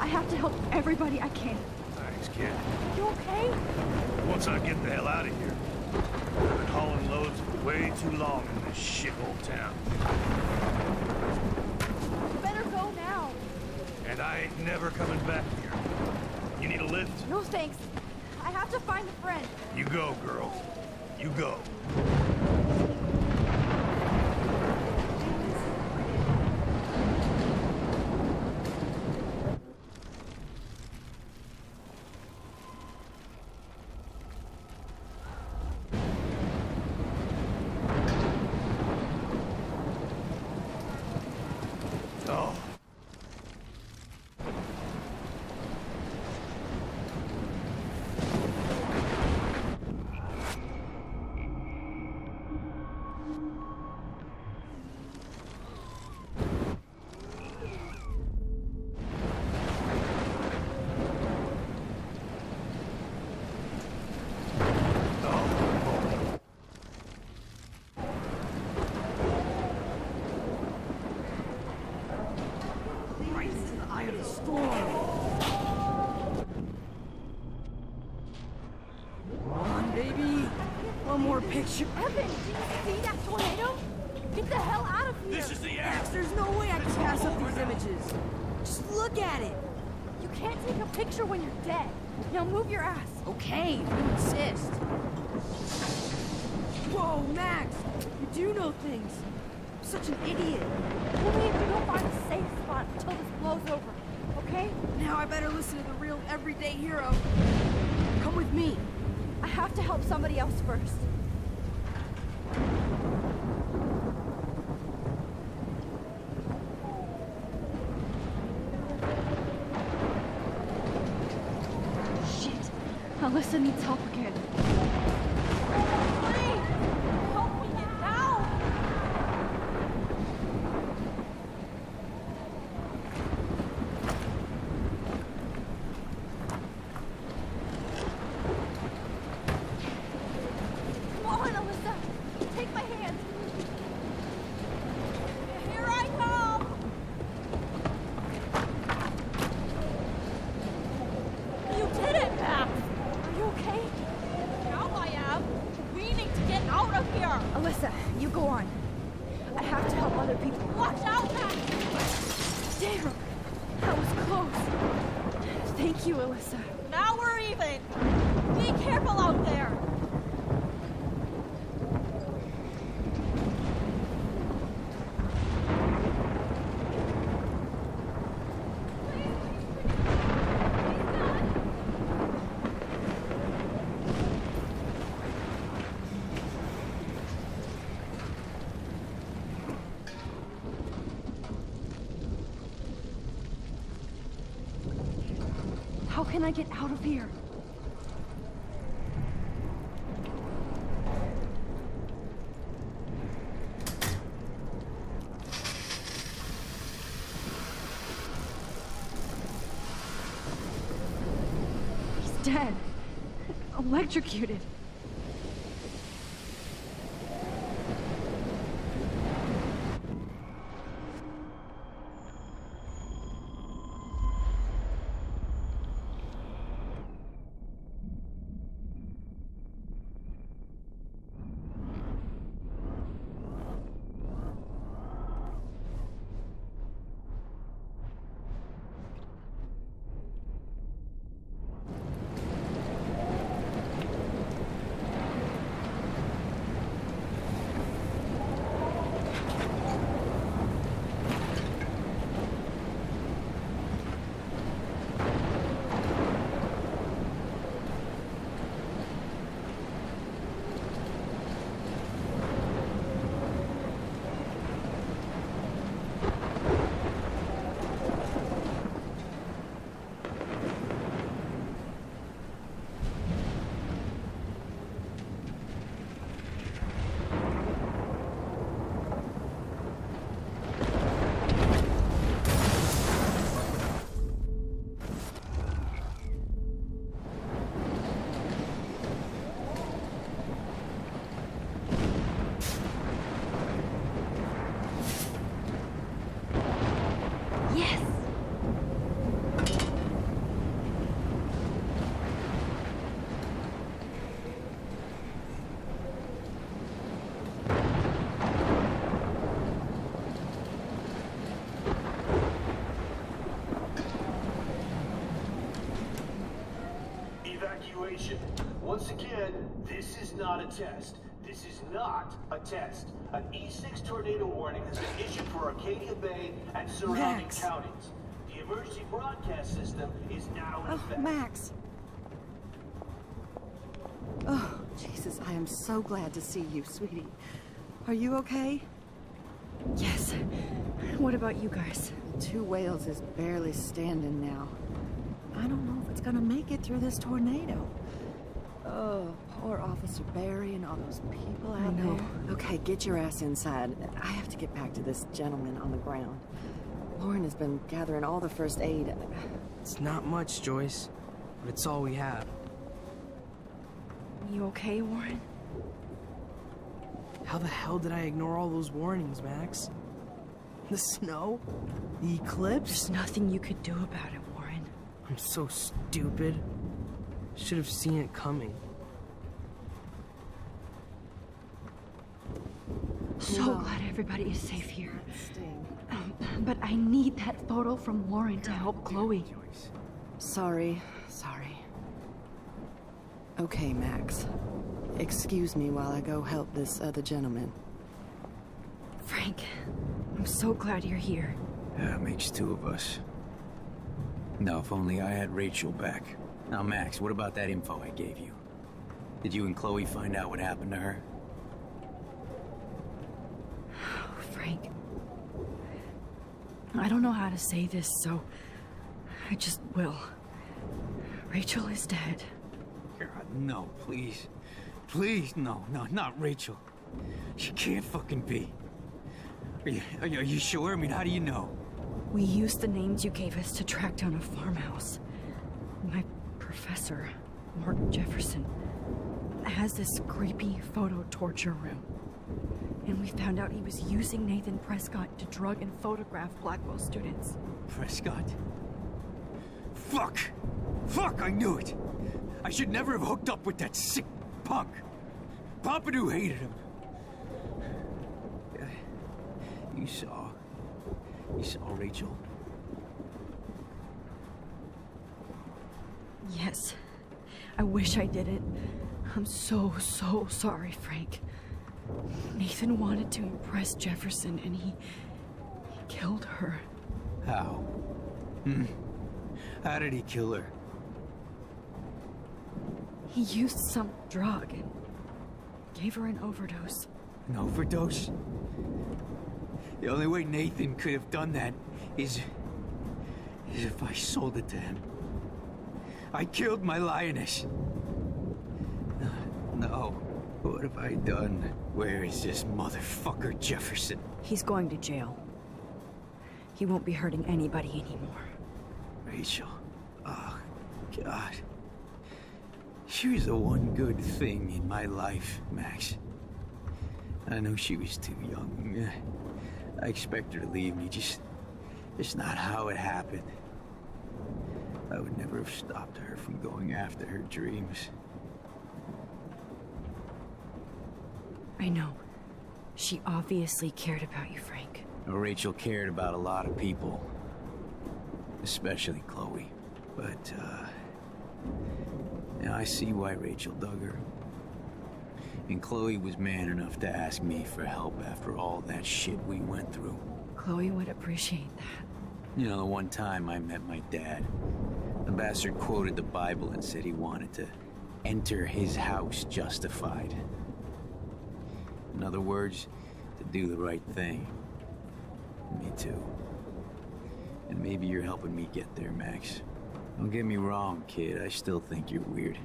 I have to help everybody I can. Thanks, kid. You okay? Once I get the hell out of here, I've been hauling loads for way too long in this shithole town. You better go now. And I ain't never coming back here. You need a lift? No thanks. I have to find a friend. You go, girl. You go. Oh. Picture. Evan, did you see that tornado? Get the hell out of here! This is the Max, there's no way I can pass up these images. Just look at it. You can't take a picture when you're dead. Now move your ass. Okay, you insist. Whoa, Max, you do know things. I'm such an idiot. Only if you don't find a safe spot until this blows over, okay? Now I better listen to the real everyday hero. Come with me. I have to help somebody else first. Shit. Alyssa needs help again. Please! Help me get down! Come on, Alyssa! Take my hand! Here I come! Alyssa, you go on. I have to help other people. Watch out, Max! Damn! That was close. Thank you, Alyssa. Now we're even. Be careful out there. How can I get out of here? He's dead. Electrocuted. Evacuation. Once again, this is not a test. This is not a test. An E6 tornado warning has been issued for Arcadia Bay and surrounding counties. The emergency broadcast system is now in effect. Max. Oh, Jesus, I am so glad to see you, sweetie. Are you okay? Yes. What about you guys? The Two Whales is barely standing now. I don't know if it's gonna make it through this tornado. Oh, poor Officer Barry and all those people out there. Okay, get your ass inside. I have to get back to this gentleman on the ground. Lauren has been gathering all the first aid. It's not much, Joyce, but it's all we have. You okay, Warren? How the hell did I ignore all those warnings, Max? The snow? The eclipse? There's nothing you could do about it, Warren. I'm so stupid. Should have seen it coming. So glad everybody is safe here. But I need that photo from Lauren to help Chloe. Sorry. Okay, Max. Excuse me while I go help this other gentleman. Frank, I'm so glad you're here. Yeah, it makes two of us. Now, if only I had Rachel back. Now, Max, what about that info I gave you? Did you and Chloe find out what happened to her? Frank, I don't know how to say this, so I just will. Rachel is dead. God, no, please. Please, no, not Rachel. She can't fucking be. Are you sure? I mean, how do you know? We used the names you gave us to track down a farmhouse. My professor, Mark Jefferson, has this creepy photo torture room. And we found out he was using Nathan Prescott to drug and photograph Blackwell students. Prescott? Fuck! Fuck, I knew it! I should never have hooked up with that sick punk. Pompidou hated him. You saw Rachel? Yes. I wish I didn't. I'm so sorry, Frank. Nathan wanted to impress Jefferson, and he killed her. How? How did he kill her? He used some drug and gave her an overdose. An overdose? The only way Nathan could have done that is if I sold it to him. I killed my lioness. No. What have I done? Where is this motherfucker Jefferson? He's going to jail. He won't be hurting anybody anymore. Rachel. Oh, God. She was the one good thing in my life, Max. I know she was too young. I expect her to leave me, just not how it happened. I would never have stopped her from going after her dreams. I know. She obviously cared about you, Frank. Rachel cared about a lot of people. Especially Chloe. But, now I see why Rachel dug her. And Chloe was man enough to ask me for help after all that shit we went through. Chloe would appreciate that. You know, the one time I met my dad, the bastard quoted the Bible and said he wanted to enter his house justified. In other words, to do the right thing. Me too. And maybe you're helping me get there, Max. Don't get me wrong, kid. I still think you're weird.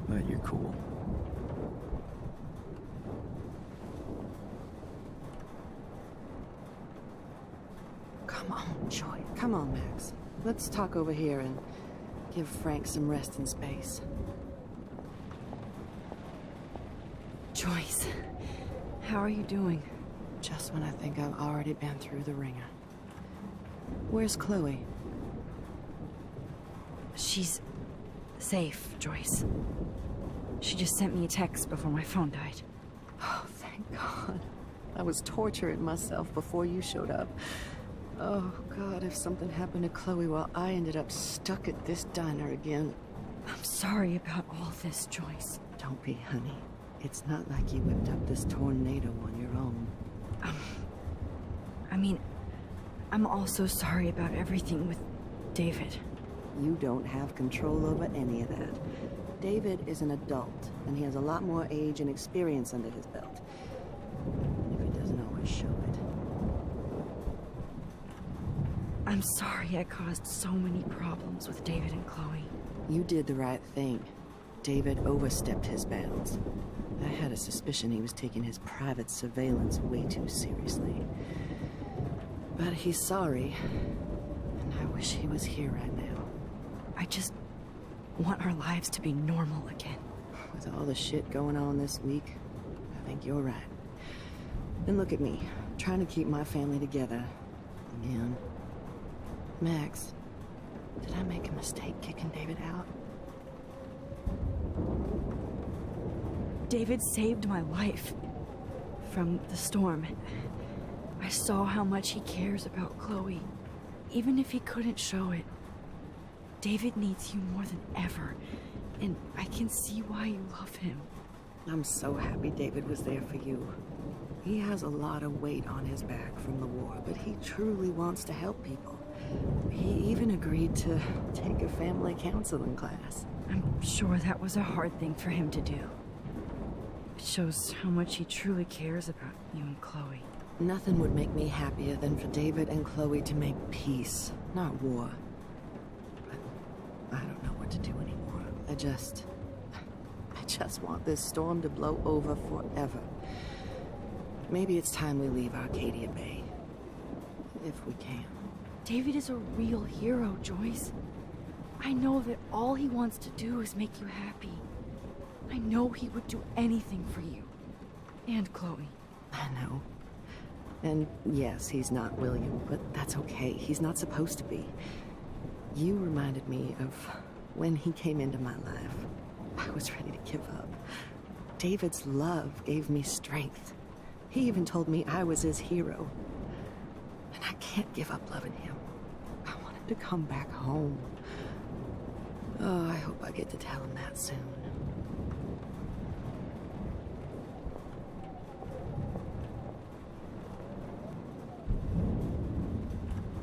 But you're cool. Come on, Joy. Come on, Max. Let's talk over here and give Frank some rest and space. Joyce, how are you doing? Just when I think I've already been through the ringer. Where's Chloe? She's safe, Joyce. She just sent me a text before my phone died. Oh, thank God. I was torturing myself before you showed up. Oh, God, if something happened to Chloe while I ended up stuck at this diner again. I'm sorry about all this, Joyce. Don't be, honey. It's not like you whipped up this tornado on your own. I mean, I'm also sorry about everything with David. You don't have control over any of that. David is an adult, and he has a lot more age and experience under his belt. Even if he doesn't always show it. I'm sorry I caused so many problems with David and Chloe. You did the right thing. David overstepped his bounds. I had a suspicion he was taking his private surveillance way too seriously. But he's sorry, and I wish he was here right now. I just want our lives to be normal again. With all the shit going on this week, I think you're right. And look at me, trying to keep my family together. Again. Max, did I make a mistake kicking David out? David saved my life from the storm. I saw how much he cares about Chloe, even if he couldn't show it. David needs you more than ever, and I can see why you love him. I'm so happy David was there for you. He has a lot of weight on his back from the war, but he truly wants to help people. He even agreed to take a family counseling class. I'm sure that was a hard thing for him to do. It shows how much he truly cares about you and Chloe. Nothing would make me happier than for David and Chloe to make peace, not war. But I don't know what to do anymore. I just want this storm to blow over forever. Maybe it's time we leave Arcadia Bay. If we can. David is a real hero, Joyce. I know that all he wants to do is make you happy. I know he would do anything for you. And Chloe. I know. And yes, he's not William, but that's okay. He's not supposed to be. You reminded me of when he came into my life. I was ready to give up. David's love gave me strength. He even told me I was his hero. And I can't give up loving him. I want him to come back home. Oh, I hope I get to tell him that soon.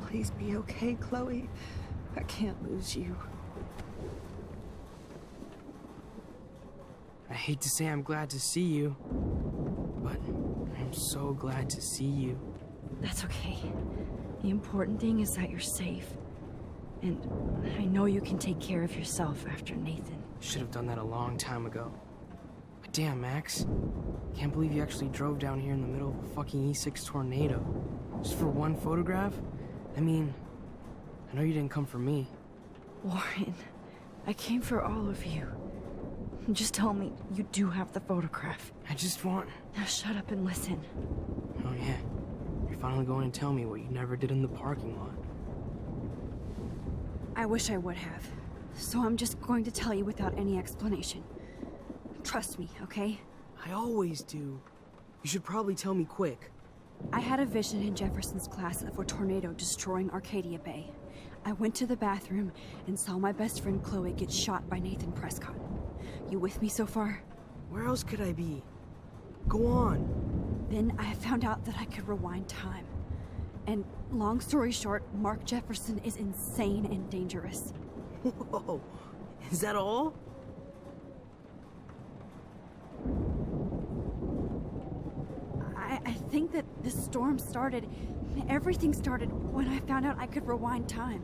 Please be okay, Chloe. I can't lose you. I hate to say I'm glad to see you, but I'm so glad to see you. That's okay. The important thing is that you're safe. And I know you can take care of yourself after Nathan. Should have done that a long time ago. But damn, Max. Can't believe you actually drove down here in the middle of a fucking E6 tornado. Just for one photograph? I mean, I know you didn't come for me. Warren, I came for all of you. Just tell me you do have the photograph. I just want... Now shut up and listen. Oh yeah, you're finally going to tell me what you never did in the parking lot. I wish I would have. So I'm just going to tell you without any explanation. Trust me, okay? I always do. You should probably tell me quick. I had a vision in Jefferson's class of a tornado destroying Arcadia Bay. I went to the bathroom and saw my best friend Chloe get shot by Nathan Prescott. You with me so far? Where else could I be? Go on. Then I found out that I could rewind time. And long story short, Mark Jefferson is insane and dangerous. Whoa, is that all? I think that this storm started, everything started when I found out I could rewind time.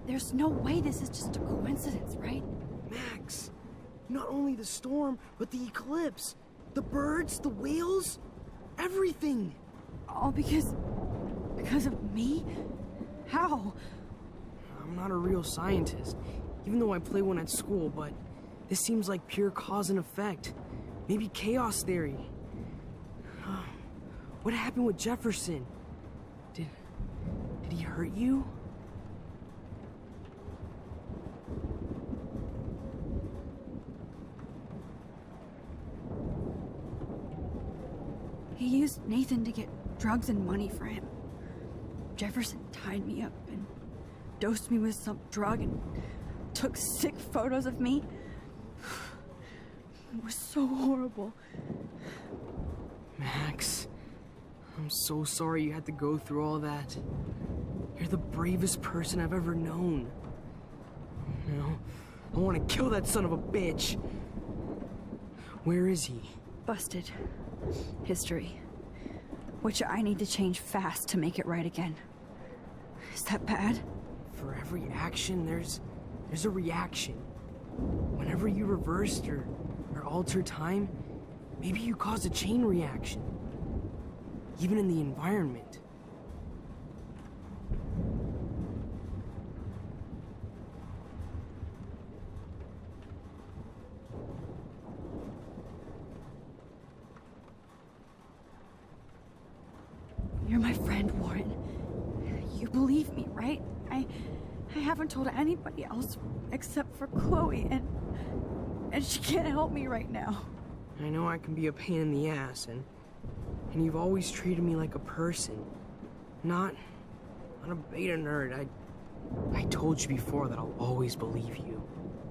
There's no way this is just a coincidence, right? Max, not only the storm, but the eclipse. The birds, the whales, everything. All because of me? How? I'm not a real scientist, even though I play one at school, but this seems like pure cause and effect. Maybe chaos theory. What happened with Jefferson? Did he hurt you? He used Nathan to get drugs and money for him. Jefferson tied me up and dosed me with some drug and took sick photos of me. It was so horrible. Max, I'm so sorry you had to go through all that. You're the bravest person I've ever known. You know, I want to kill that son of a bitch. Where is he? Busted. History. Which I need to change fast to make it right again. Is that bad? For every action, there's a reaction. Whenever you reversed or altered time, maybe you caused a chain reaction. Even in the environment. You're my friend, Warren. You believe me, right? I haven't told anybody else except for Chloe, and she can't help me right now. I know I can be a pain in the ass, and you've always treated me like a person. Not a beta nerd. I told you before that I'll always believe you.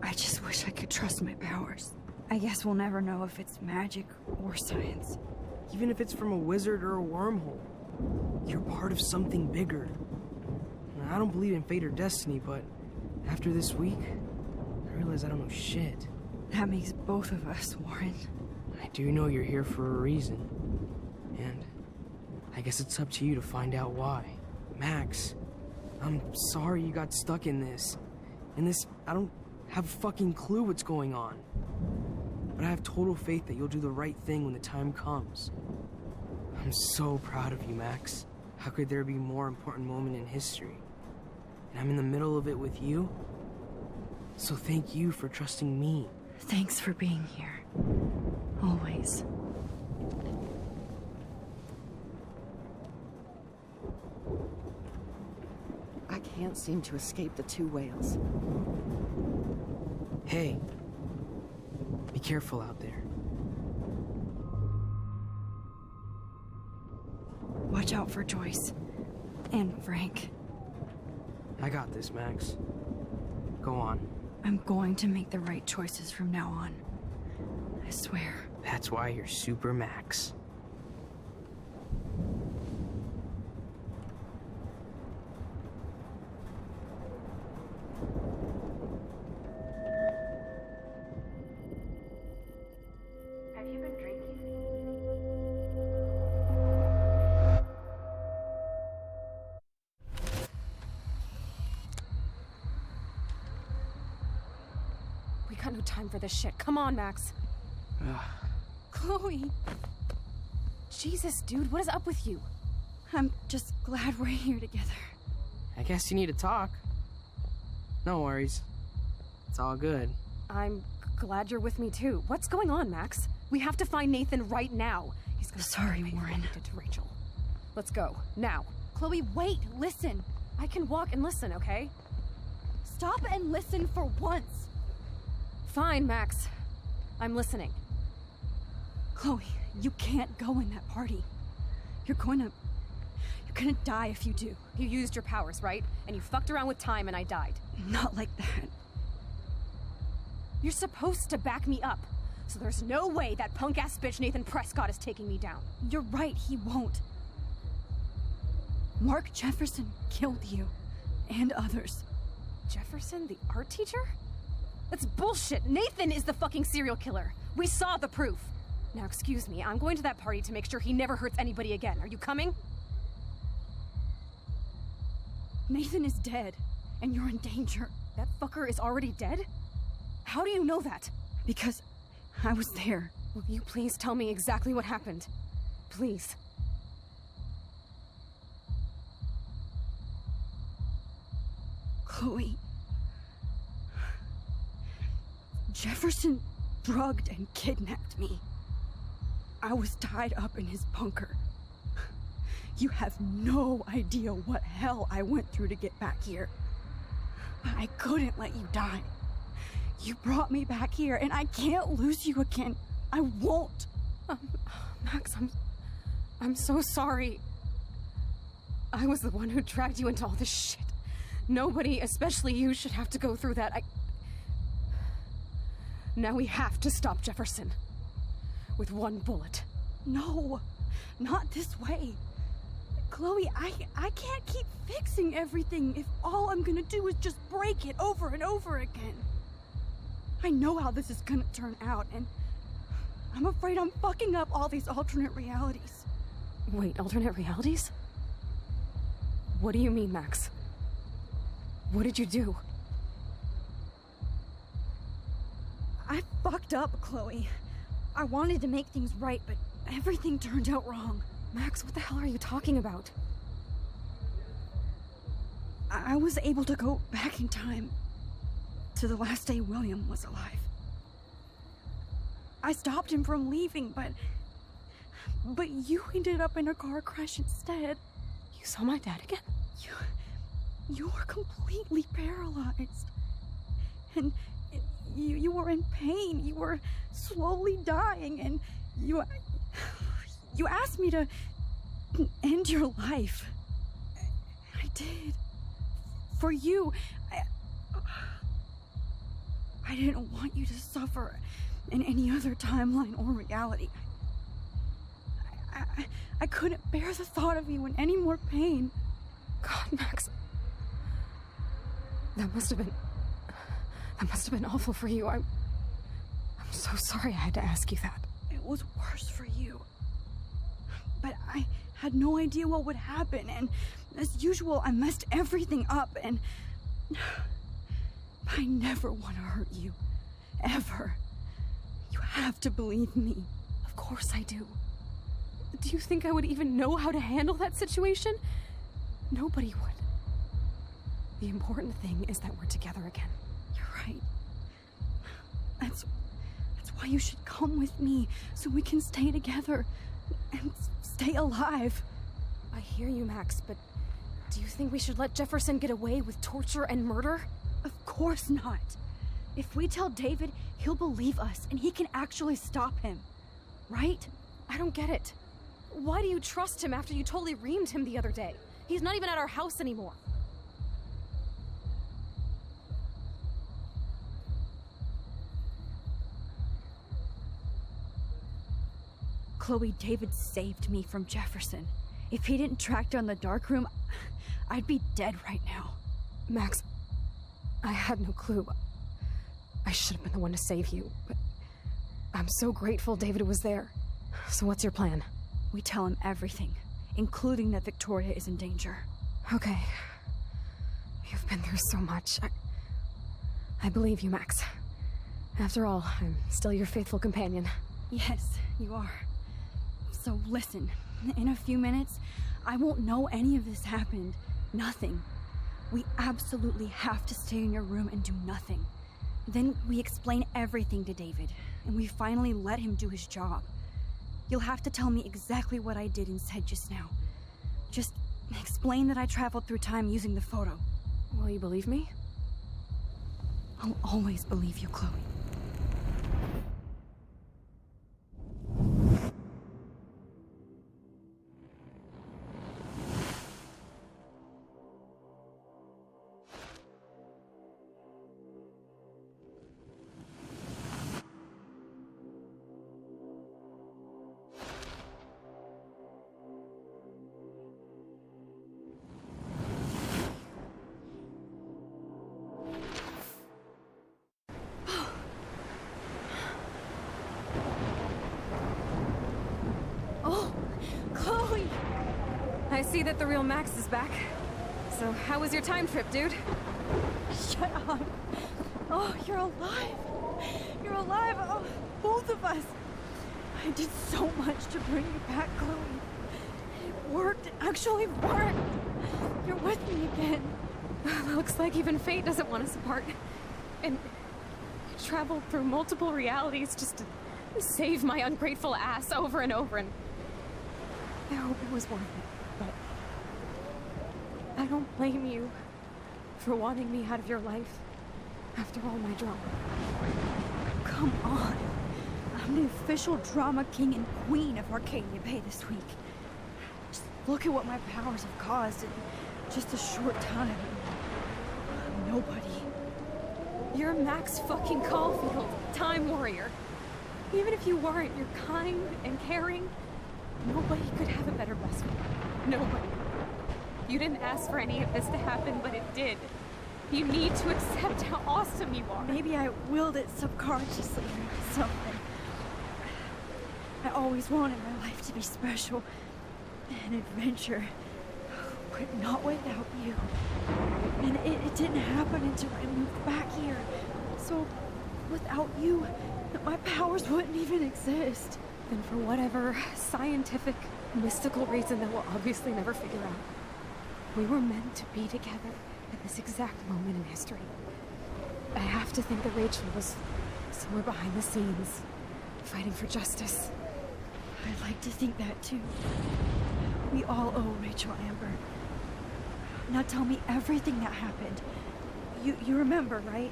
I just wish I could trust my powers. I guess we'll never know if it's magic or science. Even if it's from a wizard or a wormhole. You're part of something bigger. I don't believe in fate or destiny, but after this week, I realize I don't know shit. That makes both of us, Warren. I do know you're here for a reason. And I guess it's up to you to find out why. Max, I'm sorry you got stuck in this. I don't have a fucking clue what's going on. But I have total faith that you'll do the right thing when the time comes. I'm so proud of you, Max. How could there be a more important moment in history? And I'm in the middle of it with you. So thank you for trusting me. Thanks for being here. Always. I can't seem to escape the two whales. Hey, be careful out there. Watch out for Joyce. And Frank. I got this, Max. Go on. I'm going to make the right choices from now on. I swear. That's why you're Super Max. Have you been drinking? We got no time for this shit. Come on, Max. Chloe! Jesus, dude, what is up with you? I'm just glad we're here together. I guess you need to talk. No worries. It's all good. I'm glad you're with me too. What's going on, Max? We have to find Nathan right now. He's gonna Sorry, Warren. Did to Rachel. Let's go now. Chloe, wait, listen. I can walk and listen, okay? Stop and listen for once. Fine, Max. I'm listening. Chloe, you can't go in that party. You're gonna die if you do. You used your powers, right? And you fucked around with time and I died. Not like that. You're supposed to back me up. So there's no way that punk-ass bitch Nathan Prescott is taking me down. You're right, he won't. Mark Jefferson killed you. And others. Jefferson, the art teacher? That's bullshit. Nathan is the fucking serial killer. We saw the proof. Now, excuse me, I'm going to that party to make sure he never hurts anybody again. Are you coming? Nathan is dead, and you're in danger. That fucker is already dead? How do you know that? Because I was there. Will you please tell me exactly what happened? Please. Chloe. Jefferson drugged and kidnapped me. I was tied up in his bunker. You have no idea what hell I went through to get back here. I couldn't let you die. You brought me back here, and I can't lose you again. I won't. Max, I'm so sorry. I was the one who dragged you into all this shit. Nobody, especially you, should have to go through that. Now we have to stop Jefferson. With one bullet. No, not this way. Chloe, I can't keep fixing everything if all I'm gonna do is just break it over and over again. I know how this is gonna turn out, and I'm afraid I'm fucking up all these alternate realities. Wait, alternate realities? What do you mean, Max? What did you do? I fucked up, Chloe. I wanted to make things right, but everything turned out wrong. Max, what the hell are you talking about? I was able to go back in time to the last day William was alive. I stopped him from leaving, but you ended up in a car crash instead. You saw my dad again? You were completely paralyzed. And you were in pain. You were slowly dying, and you asked me to end your life. I did. For you. I didn't want you to suffer in any other timeline or reality. I couldn't bear the thought of you in any more pain. God, Max. That must have been awful for you. I'm so sorry I had to ask you that. It was worse for you. But I had no idea what would happen, and as usual, I messed everything up, and I never want to hurt you. Ever. You have to believe me. Of course I do. Do you think I would even know how to handle that situation? Nobody would. The important thing is that we're together again. You're right. That's why you should come with me, so we can stay together and stay alive. I hear you, Max, but do you think we should let Jefferson get away with torture and murder? Of course not. If we tell David, he'll believe us, and he can actually stop him. Right? I don't get it. Why do you trust him after you totally reamed him the other day? He's not even at our house anymore. Chloe, David saved me from Jefferson. If he didn't track down the darkroom, I'd be dead right now. Max, I had no clue. I should have been the one to save you, but I'm so grateful David was there. So what's your plan? We tell him everything, including that Victoria is in danger. Okay. You've been through so much. I believe you, Max. After all, I'm still your faithful companion. Yes, you are. So listen, in a few minutes, I won't know any of this happened. Nothing. We absolutely have to stay in your room and do nothing. Then we explain everything to David, and we finally let him do his job. You'll have to tell me exactly what I did and said just now. Just explain that I traveled through time using the photo. Will you believe me? I'll always believe you, Chloe. Oh, Chloe! I see that the real Max is back. So how was your time trip, dude? Shut up. Oh, you're alive. You're alive. Oh, both of us. I did so much to bring you back, Chloe. It worked. It actually worked. You're with me again. Looks like even fate doesn't want us apart. And I traveled through multiple realities just to save my ungrateful ass over and over, and I hope it was worth it, but I don't blame you for wanting me out of your life after all my drama. Come on. I'm the official drama king and queen of Arcadia Bay this week. Just look at what my powers have caused in just a short time. I'm nobody. You're Max fucking Caulfield, Time Warrior. Even if you weren't, you're kind and caring. Nobody could have a better best friend. Nobody. You didn't ask for any of this to happen, but it did. You need to accept how awesome you are. Maybe I willed it subconsciously or something. I always wanted my life to be special. An adventure. But not without you. And it didn't happen until I moved back here. So, without you, my powers wouldn't even exist. And for whatever scientific, mystical reason that we'll obviously never figure out, we were meant to be together at this exact moment in history. I have to think that Rachel was somewhere behind the scenes, fighting for justice. I'd like to think that too. We all owe Rachel Amber. Now tell me everything that happened. You remember, right?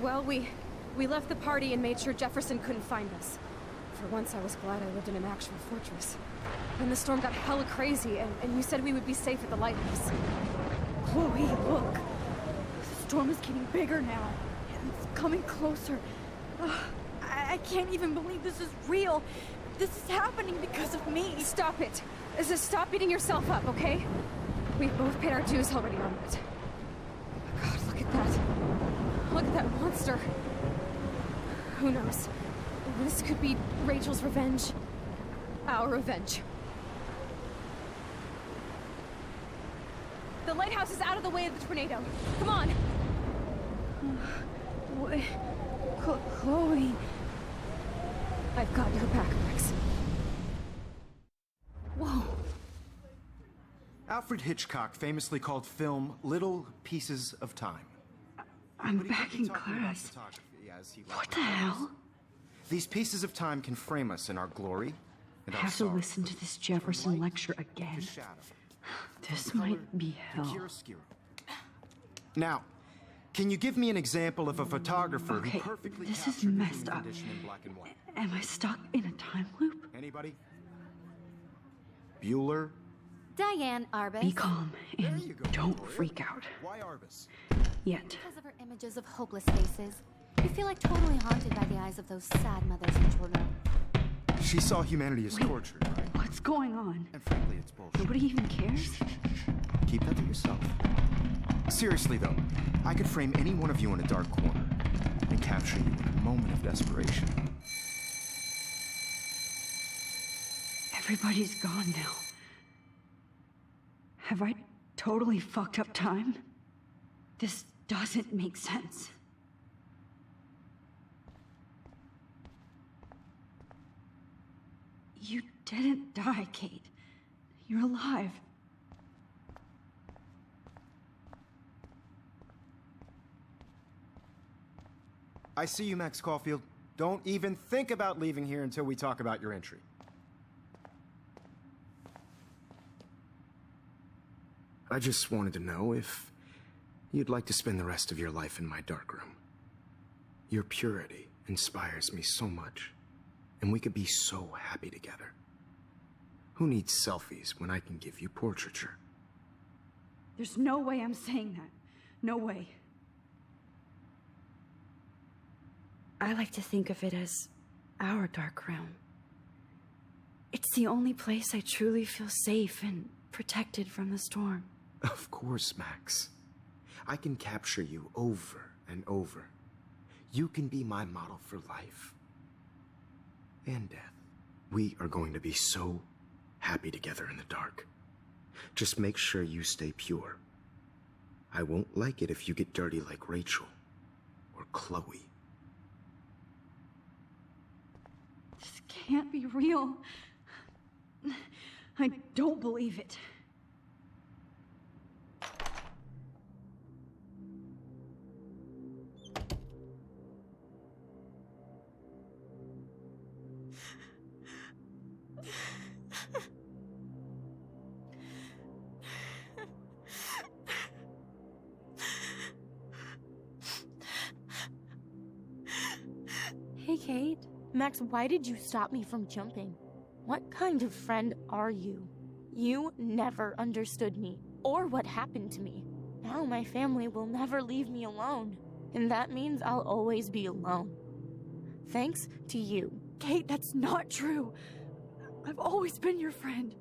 Well, we left the party and made sure Jefferson couldn't find us. For once, I was glad I lived in an actual fortress. Then the storm got hella crazy, and you said we would be safe at the lighthouse. Chloe, look. The storm is getting bigger now. And it's coming closer. I can't even believe this is real. This is happening because of me. Stop it. Stop beating yourself up, okay? We've both paid our dues already on it. Oh God, look at that. Look at that monster. Who knows? This could be Rachel's revenge. Our revenge. The lighthouse is out of the way of the tornado. Come on! Chloe... I've got your back, Max. Whoa. Alfred Hitchcock famously called film little pieces of time. I'm back in class. What the hell? These pieces of time can frame us in our glory and I our have to sorrow. listen to this Jefferson lecture again. This might be hell. Now, can you give me an example of a photographer Okay, who perfectly this is captured messed human up. condition in black and white? Am I stuck in a time loop? Anybody? Bueller? Diane Arbus. Be calm and don't freak out. Why Arbus? Yet. Because of her images of hopeless faces, you feel like totally haunted by the eyes of those sad mothers and children. She saw humanity as tortured, right? What's going on? And frankly, it's bullshit. Nobody even cares? Keep that to yourself. Seriously, though, I could frame any one of you in a dark corner and capture you in a moment of desperation. Everybody's gone now. Have I totally fucked up time? This doesn't make sense. You didn't die, Kate. You're alive. I see you, Max Caulfield. Don't even think about leaving here until we talk about your entry. I just wanted to know if you'd like to spend the rest of your life in my darkroom. Your purity inspires me so much, and we could be so happy together. Who needs selfies when I can give you portraiture? There's no way I'm saying that. No way. I like to think of it as our dark room. It's the only place I truly feel safe and protected from the storm. Of course, Max. I can capture you over and over. You can be my model for life and death. We are going to be so happy together in the dark. Just make sure you stay pure. I won't like it if you get dirty like Rachel or Chloe. This can't be real. I don't believe it. Hey, Kate. Max, why did you stop me from jumping? What kind of friend are you? You never understood me, or what happened to me. Now my family will never leave me alone, and that means I'll always be alone. Thanks to you. Kate, that's not true. I've always been your friend.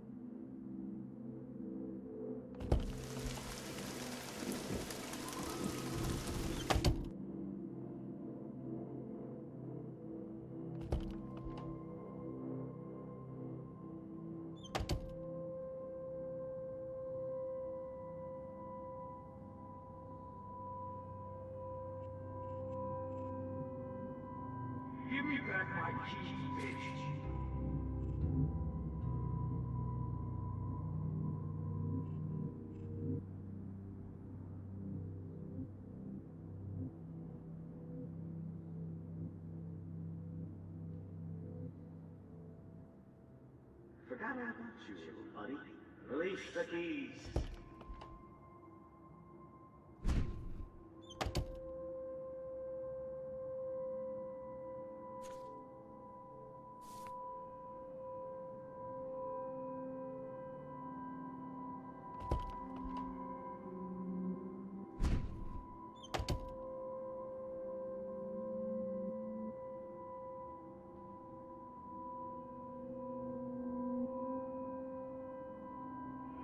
Give me back my keys, bitch. Forgot about you, little buddy. Release the keys.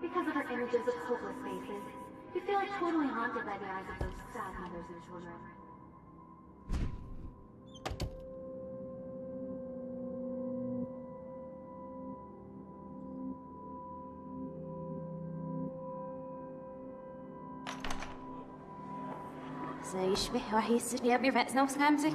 Because of her images of hopeless faces, you feel like totally haunted by the eyes of those sad mothers and children. يشبه راح يصير بيرفع نفس خمسة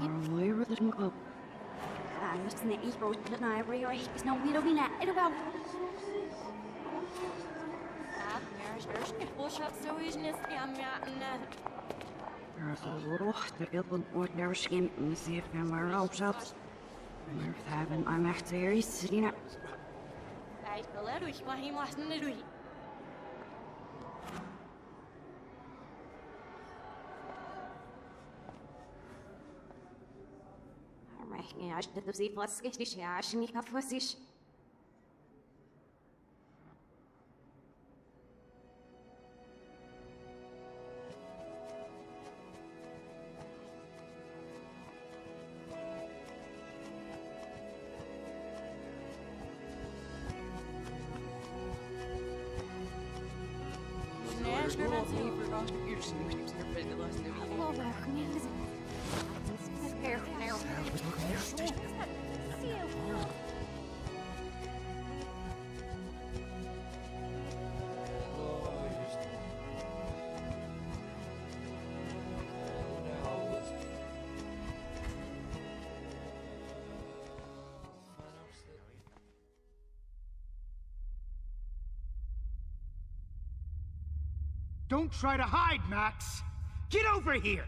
Don't try to hide, Max! Get over here!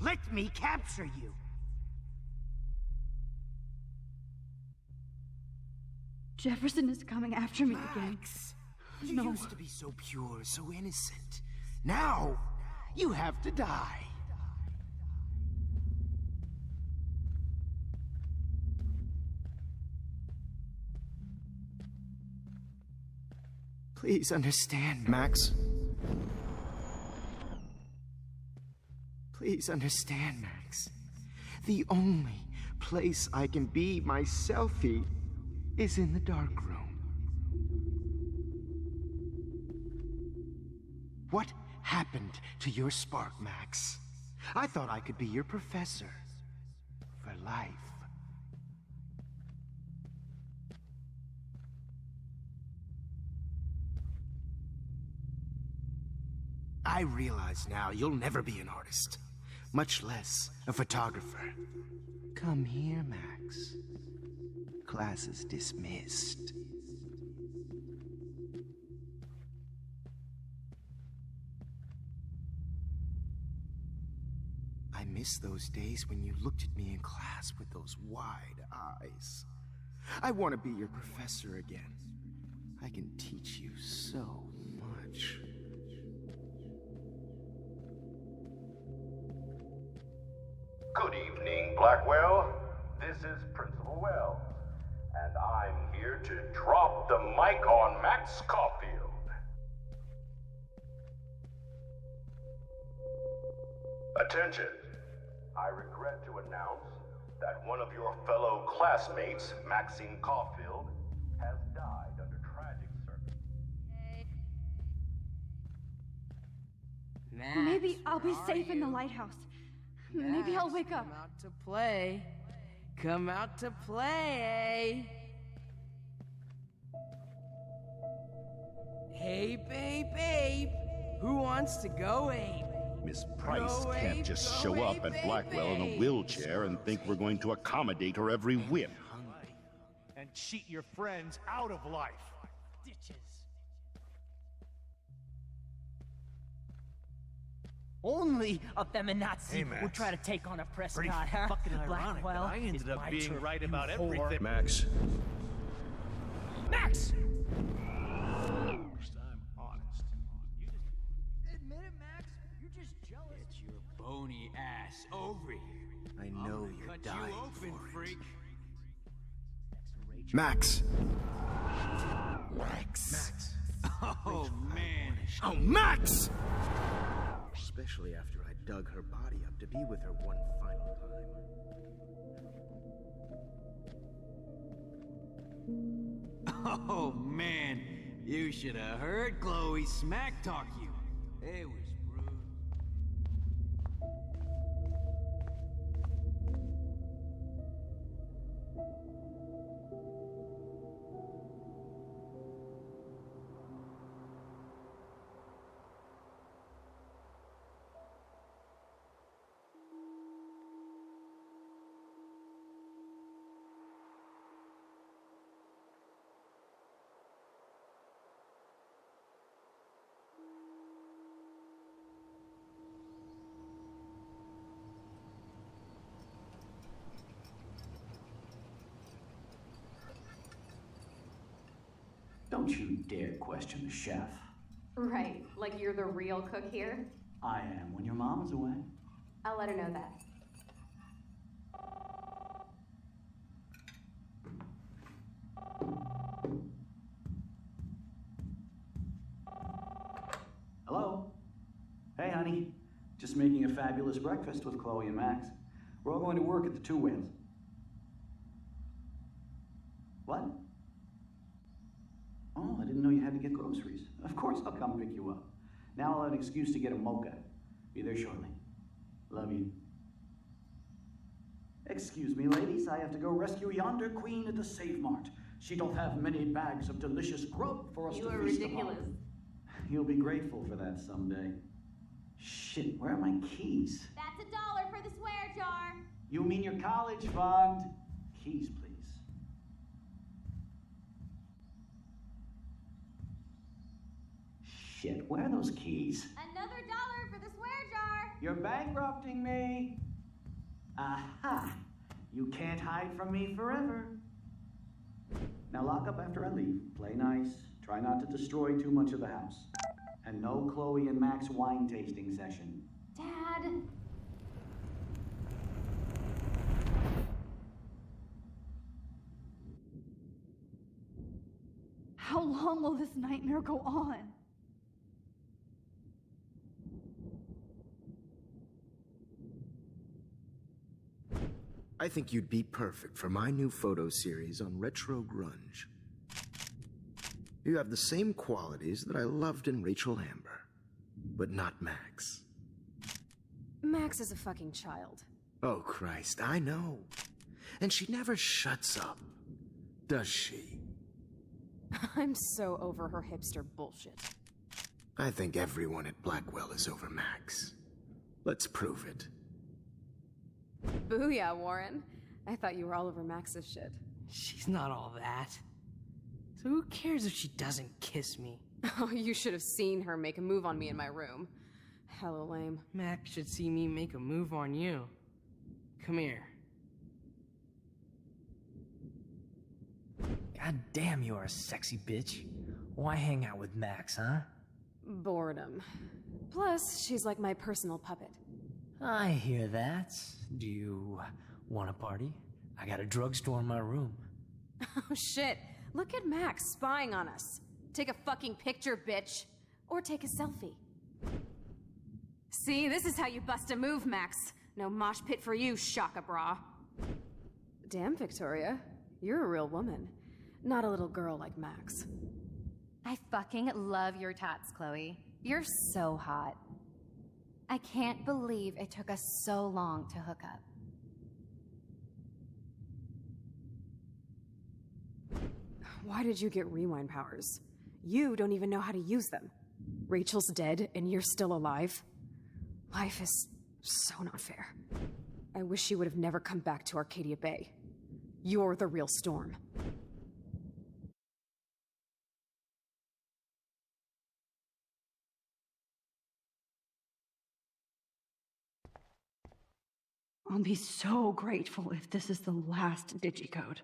Let me capture you! Jefferson is coming after me again. You used to be so pure, so innocent. Now, you have to die. Please understand, Max. Please understand, Max. The only place I can be myself is in the dark room. What happened to your spark, Max? I thought I could be your professor for life. I realize now you'll never be an artist, much less a photographer. Come here, Max. Class is dismissed. I miss those days when you looked at me in class with those wide eyes. I want to be your professor again. I can teach you so much. Good evening, Blackwell. This is Principal Wells, and I'm here to drop the mic on Max Caulfield. Attention. I regret to announce that one of your fellow classmates, Maxine Caulfield, has died under tragic circumstances. Maybe I'll be safe in the lighthouse. Maybe I'll wake up. Come out to play. Come out to play. Hey, babe. Who wants to go ape? Miss Price can't just show up at Blackwell in a wheelchair and think we're going to accommodate her every whim. And cheat your friends out of life. Ditches. Only a feminazi would try to take on a Prescott, huh? Fucking ironic, Blackwell, I ended up being turf, right you about whore. everything. Max. Max! First, I'm honest. Admit it, Max. You're just jealous. Get your bony ass over here. I know you're Cut dying you open, for it. freak. Max. Oh, man. Oh, Max! Especially after I dug her body up to be with her one final time. Oh, man. You should have heard Chloe smack talk you. It was brutal. Don't you dare question the chef. Right, like you're the real cook here? I am when your mom is away. I'll let her know that. Hello? Hey, honey. Just making a fabulous breakfast with Chloe and Max. We're all going to work at the Two Whales. What? Oh, I didn't know you had to get groceries. Of course I'll come pick you up. Now I'll have an excuse to get a mocha. Be there shortly. Love you. Excuse me, ladies. I have to go rescue yonder queen at the Save Mart. She doth have many bags of delicious grub for us to feast upon. You'll be grateful for that someday. Shit, where are my keys? That's $1 for the swear jar. You mean your college fund? Keys, please. Shit, where are those keys? Another $1 for the swear jar. You're bankrupting me. Aha! You can't hide from me forever. Now lock up after I leave. Play nice. Try not to destroy too much of the house. And no Chloe and Max wine tasting session. Dad. How long will this nightmare go on? I think you'd be perfect for my new photo series on retro grunge. You have the same qualities that I loved in Rachel Amber, but not Max. Max is a fucking child. Oh, Christ, I know. And she never shuts up, does she? I'm so over her hipster bullshit. I think everyone at Blackwell is over Max. Let's prove it. Booyah, Warren. I thought you were all over Max's shit. She's not all that. So who cares if she doesn't kiss me? Oh, you should have seen her make a move on me in my room. Hella lame. Max should see me make a move on you. Come here. God damn, you are a sexy bitch. Why hang out with Max, huh? Boredom. Plus, she's like my personal puppet. I hear that. Do you want a party? I got a drugstore in my room. Oh shit. Look at Max spying on us. Take a fucking picture, bitch. Or take a selfie. See, this is how you bust a move, Max. No mosh pit for you, Shaka Bra. Damn, Victoria. You're a real woman. Not a little girl like Max. I fucking love your tats, Chloe. You're so hot. I can't believe it took us so long to hook up. Why did you get rewind powers? You don't even know how to use them. Rachel's dead and you're still alive. Life is so not fair. I wish you would have never come back to Arcadia Bay. You're the real Storm. I'll be so grateful if this is the last digicode.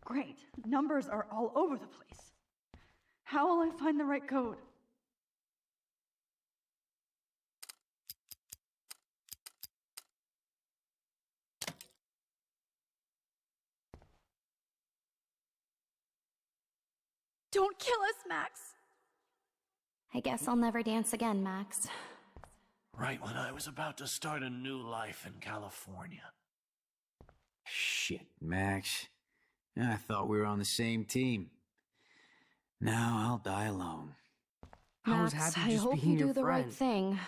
Great. Numbers are all over the place. How will I find the right code? Don't kill us, Max! I guess I'll never dance again, Max. Right when I was about to start a new life in California. Shit, Max. I thought we were on the same team. Now I'll die alone. I was Max, happy I just hope being you your do the friend. right thing.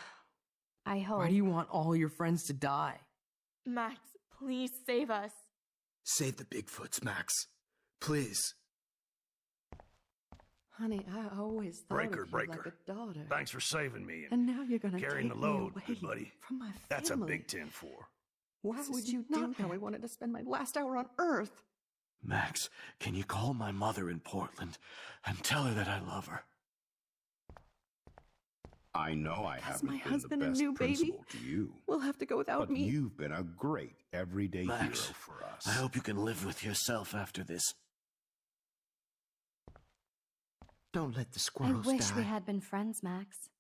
I hope. Why do you want all your friends to die? Max, please save us. Save the Bigfoots, Max. Please. Honey, I always thought Breaker, of you breaker. like a daughter. Thanks for saving me And now you're gonna carrying take the load, me good away buddy. from my family. That's a big 10-4. Why This would is you do not that? how I wanted to spend my last hour on Earth. Max, can you call my mother in Portland and tell her that I love her? I know I Has haven't my been husband the and best new baby? principal to you, We'll have to go without but me. you've been a great everyday Max, hero for us. I hope you can live with yourself after this. Don't let the I squirrels wish die. we had been friends, Max.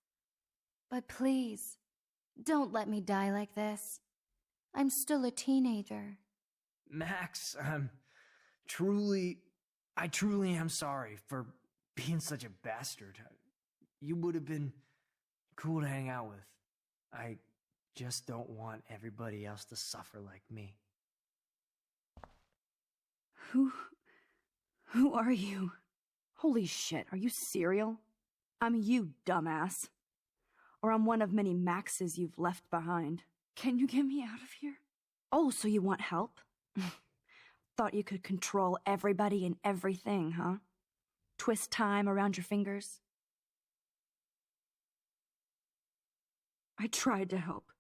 But please, don't let me die like this. I'm still a teenager. Max, I truly am sorry for being such a bastard. You would have been cool to hang out with. I just don't want everybody else to suffer like me. Who are you? Holy shit, are you serial? I'm you, dumbass. Or I'm one of many Maxes you've left behind. Can you get me out of here? Oh, so you want help? Thought you could control everybody and everything, huh? Twist time around your fingers? I tried to help.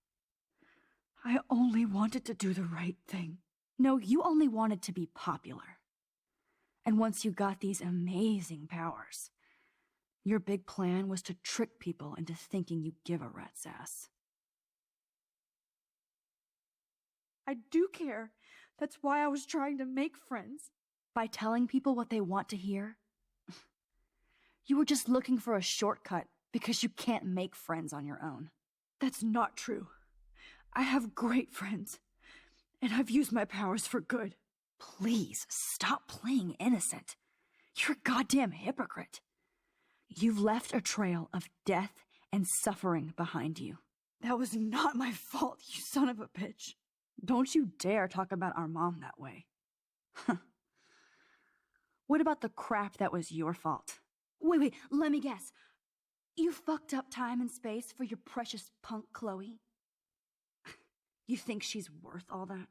I only wanted to do the right thing. No, you only wanted to be popular. And once you got these amazing powers, your big plan was to trick people into thinking you give a rat's ass. I do care. That's why I was trying to make friends. By telling people what they want to hear? You were just looking for a shortcut because you can't make friends on your own. That's not true. I have great friends, and I've used my powers for good. Please, stop playing innocent. You're a goddamn hypocrite. You've left a trail of death and suffering behind you. That was not my fault, you son of a bitch. Don't you dare talk about our mom that way. What about the crap that was your fault? Wait, let me guess. You fucked up time and space for your precious punk Chloe? You think she's worth all that?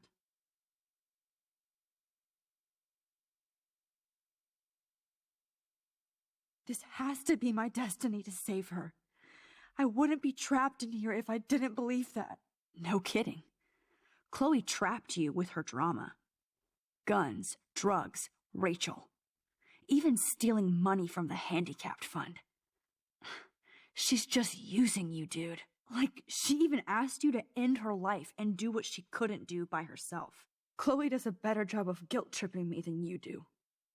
This has to be my destiny to save her. I wouldn't be trapped in here if I didn't believe that. No kidding. Chloe trapped you with her drama. Guns, drugs, Rachel. Even stealing money from the handicapped fund. She's just using you, dude. Like, she even asked you to end her life and do what she couldn't do by herself. Chloe does a better job of guilt-tripping me than you do.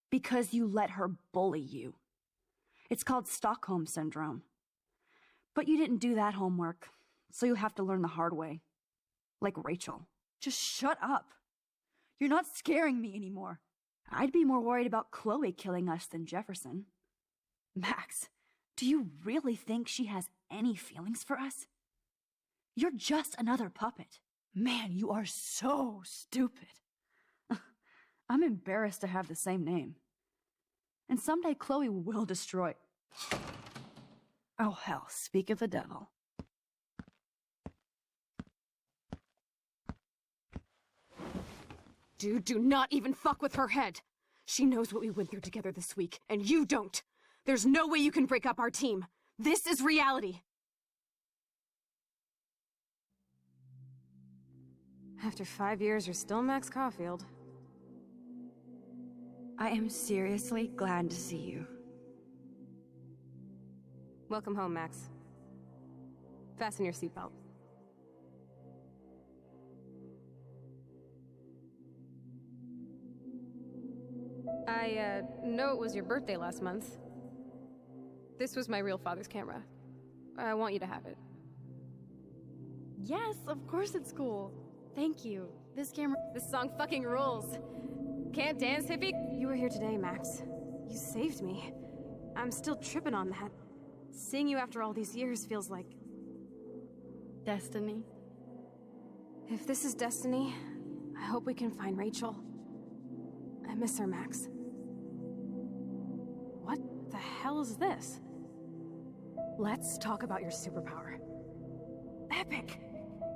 Because you let her bully you. It's called Stockholm Syndrome. But you didn't do that homework, so you'll have to learn the hard way. Like Rachel. Just shut up. You're not scaring me anymore. I'd be more worried about Chloe killing us than Jefferson. Max, do you really think she has any feelings for us? You're just another puppet. Man, you are so stupid. I'm embarrassed to have the same name. And someday Chloe will destroy... Oh hell, speak of the devil. Dude, do not even fuck with her head. She knows what we went through together this week, and you don't. There's no way you can break up our team. This is reality. After 5 years, you're still Max Caulfield. I am seriously glad to see you. Welcome home, Max. Fasten your seatbelt. I know it was your birthday last month. This was my real father's camera. I want you to have it. Yes, of course it's cool. Thank you. This song fucking rules. Can't dance, hippie? You were here today, Max. You saved me. I'm still tripping on that. Seeing you after all these years feels like... destiny. If this is destiny, I hope we can find Rachel. I miss her, Max. What the hell is this? Let's talk about your superpower. Epic!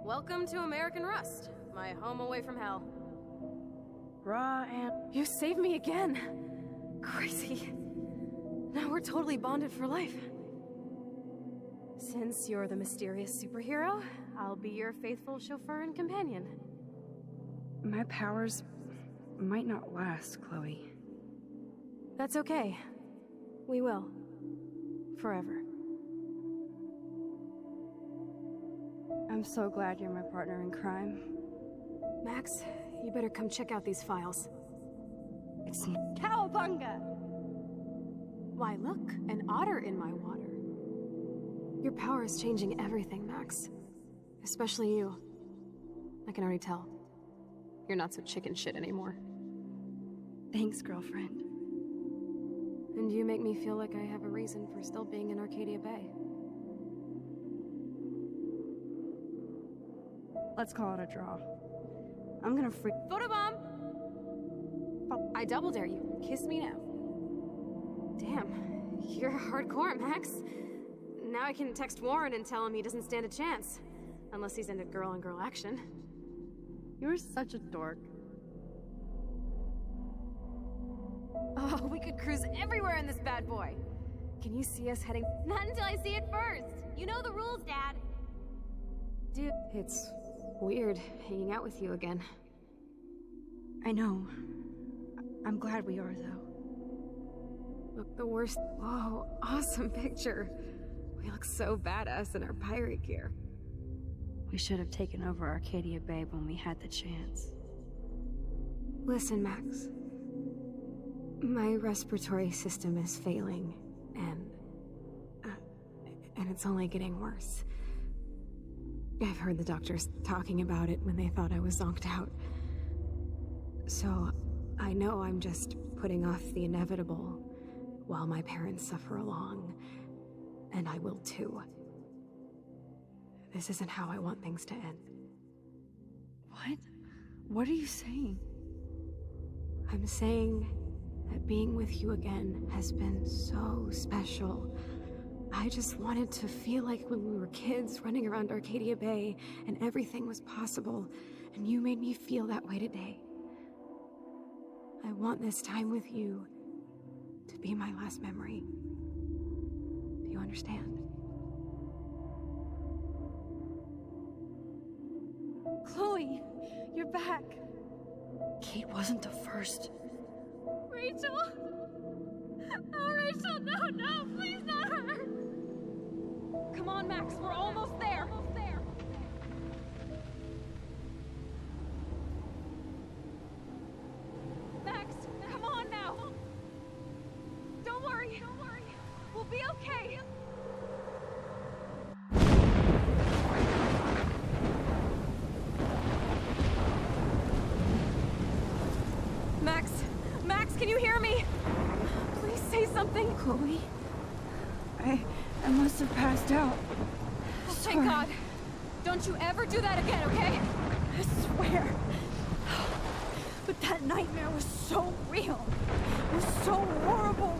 Welcome to American Rust, my home away from hell. Raw and... You saved me again! Crazy. Now we're totally bonded for life. Since you're the mysterious superhero, I'll be your faithful chauffeur and companion. My powers might not last, Chloe. That's okay. We will. Forever. I'm so glad you're my partner in crime. Max, you better come check out these files. It's Cowabunga! Why, look, an otter in my water. Your power is changing everything, Max. Especially you. I can already tell. You're not so chicken shit anymore. Thanks, girlfriend. And you make me feel like I have a reason for still being in Arcadia Bay. Let's call it a draw. I'm gonna freak... Photobomb! I double dare you. Kiss me now. Damn, you're hardcore, Max. Now I can text Warren and tell him he doesn't stand a chance. Unless he's into girl-on-girl action. You're such a dork. Oh, we could cruise everywhere in this bad boy. Can you see us heading? Not until I see it first. You know the rules, Dad. Dude, it's weird hanging out with you again. I know. I'm glad we are, though. Look, the worst. Whoa, awesome picture. We look so badass in our pirate gear. We should have taken over Arcadia Bay when we had the chance. Listen, Max. My respiratory system is failing, and it's only getting worse. I've heard the doctors talking about it when they thought I was zonked out. So, I know I'm just putting off the inevitable while my parents suffer along, and I will too. This isn't how I want things to end. What? What are you saying? I'm saying that being with you again has been so special. I just wanted to feel like when we were kids running around Arcadia Bay and everything was possible, and you made me feel that way today. I want this time with you to be my last memory. Do you understand? Chloe, you're back. Kate wasn't the first. Rachel? Oh, Rachel, no, please not her. Come on, Max, we're almost there. Max, come on now. Don't worry. We'll be okay. Max, can you hear me? Please say something. Chloe? I must have passed out. Oh, thank God. Don't you ever do that again, okay? I swear. But that nightmare was so real. It was so horrible.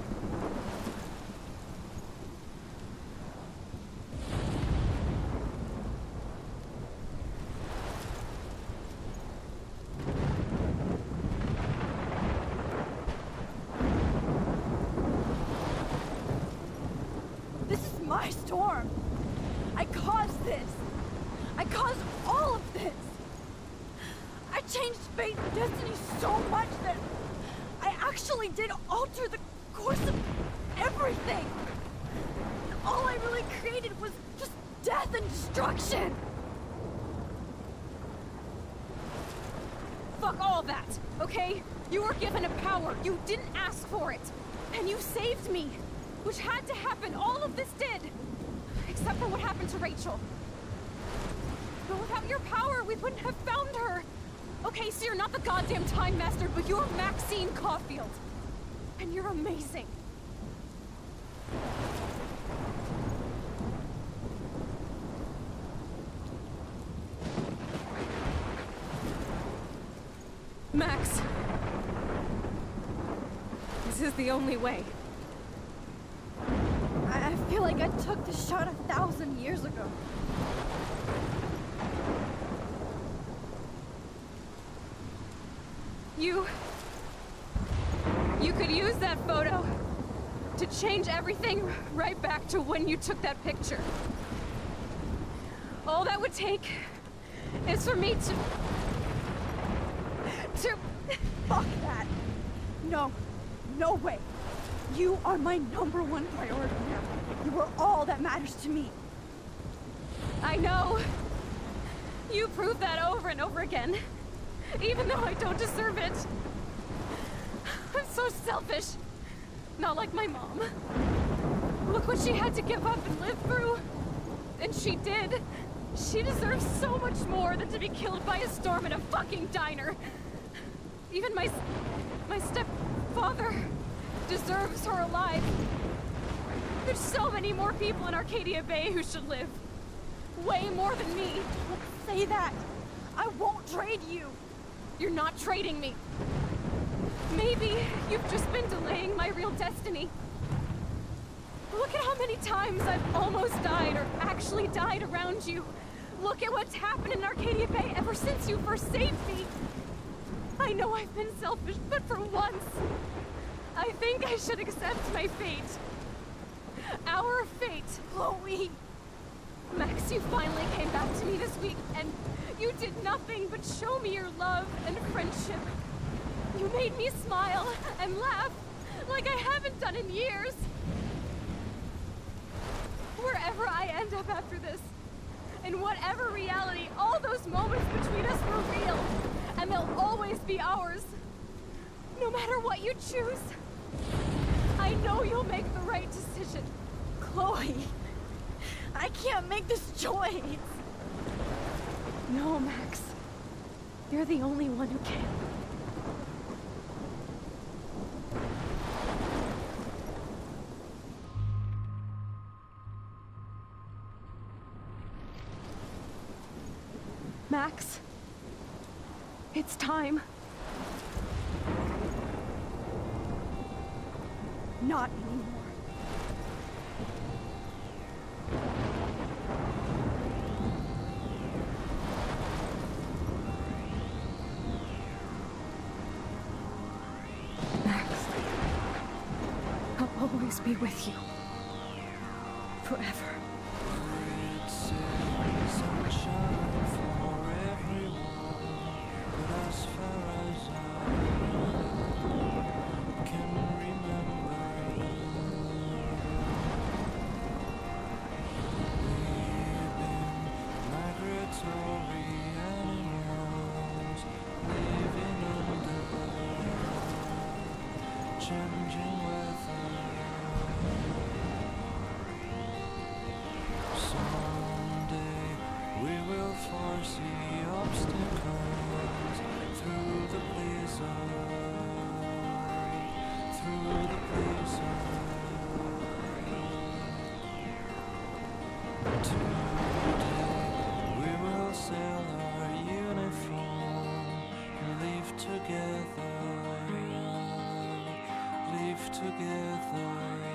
This is my storm. I caused this. I caused all of this. I changed fate and destiny so much that I actually did alter the course of everything. And all I really created was just death and destruction. Fuck all that, okay? You were given a power. You didn't ask for it. And you saved me, which had to happen. All of this did. Except for what happened to Rachel. But without your power, we wouldn't have found her. Okay, so you're not the goddamn Time Master, but you're Maxine Caulfield. And you're amazing. Max. This is the only way. I feel like I took the shot 1,000 years ago. You could use that photo to change everything right back to when you took that picture. All that would take is for me to... Fuck that. No. No way. You are my #1 priority now. You are all that matters to me. I know. You proved that over and over again. Even though I don't deserve it. I'm so selfish. Not like my mom. Look what she had to give up and live through. And she did. She deserves so much more than to be killed by a storm in a fucking diner. Even my stepfather deserves her alive. There's so many more people in Arcadia Bay who should live. Way more than me. Don't say that. I won't trade you. You're not trading me. Maybe you've just been delaying my real destiny. Look at how many times I've almost died or actually died around you. Look at what's happened in Arcadia Bay ever since you first saved me. I know I've been selfish, but for once, I think I should accept my fate. Our fate. Chloe! Max, you finally came back to me this week, and you did nothing but show me your love and friendship. You made me smile and laugh like I haven't done in years. Wherever I end up after this, in whatever reality, all those moments between us were real, and they'll always be ours. No matter what you choose, I know you'll make the right decision. Chloe, I can't make this choice. No, Max. You're the only one who can. Max, it's time. Not anymore. Max, I'll always be with you. Forever. Changing weather. Someday we will foresee obstacles through the blizzard. Through the blizzard. Today we will sell our uniform and live together. Live together.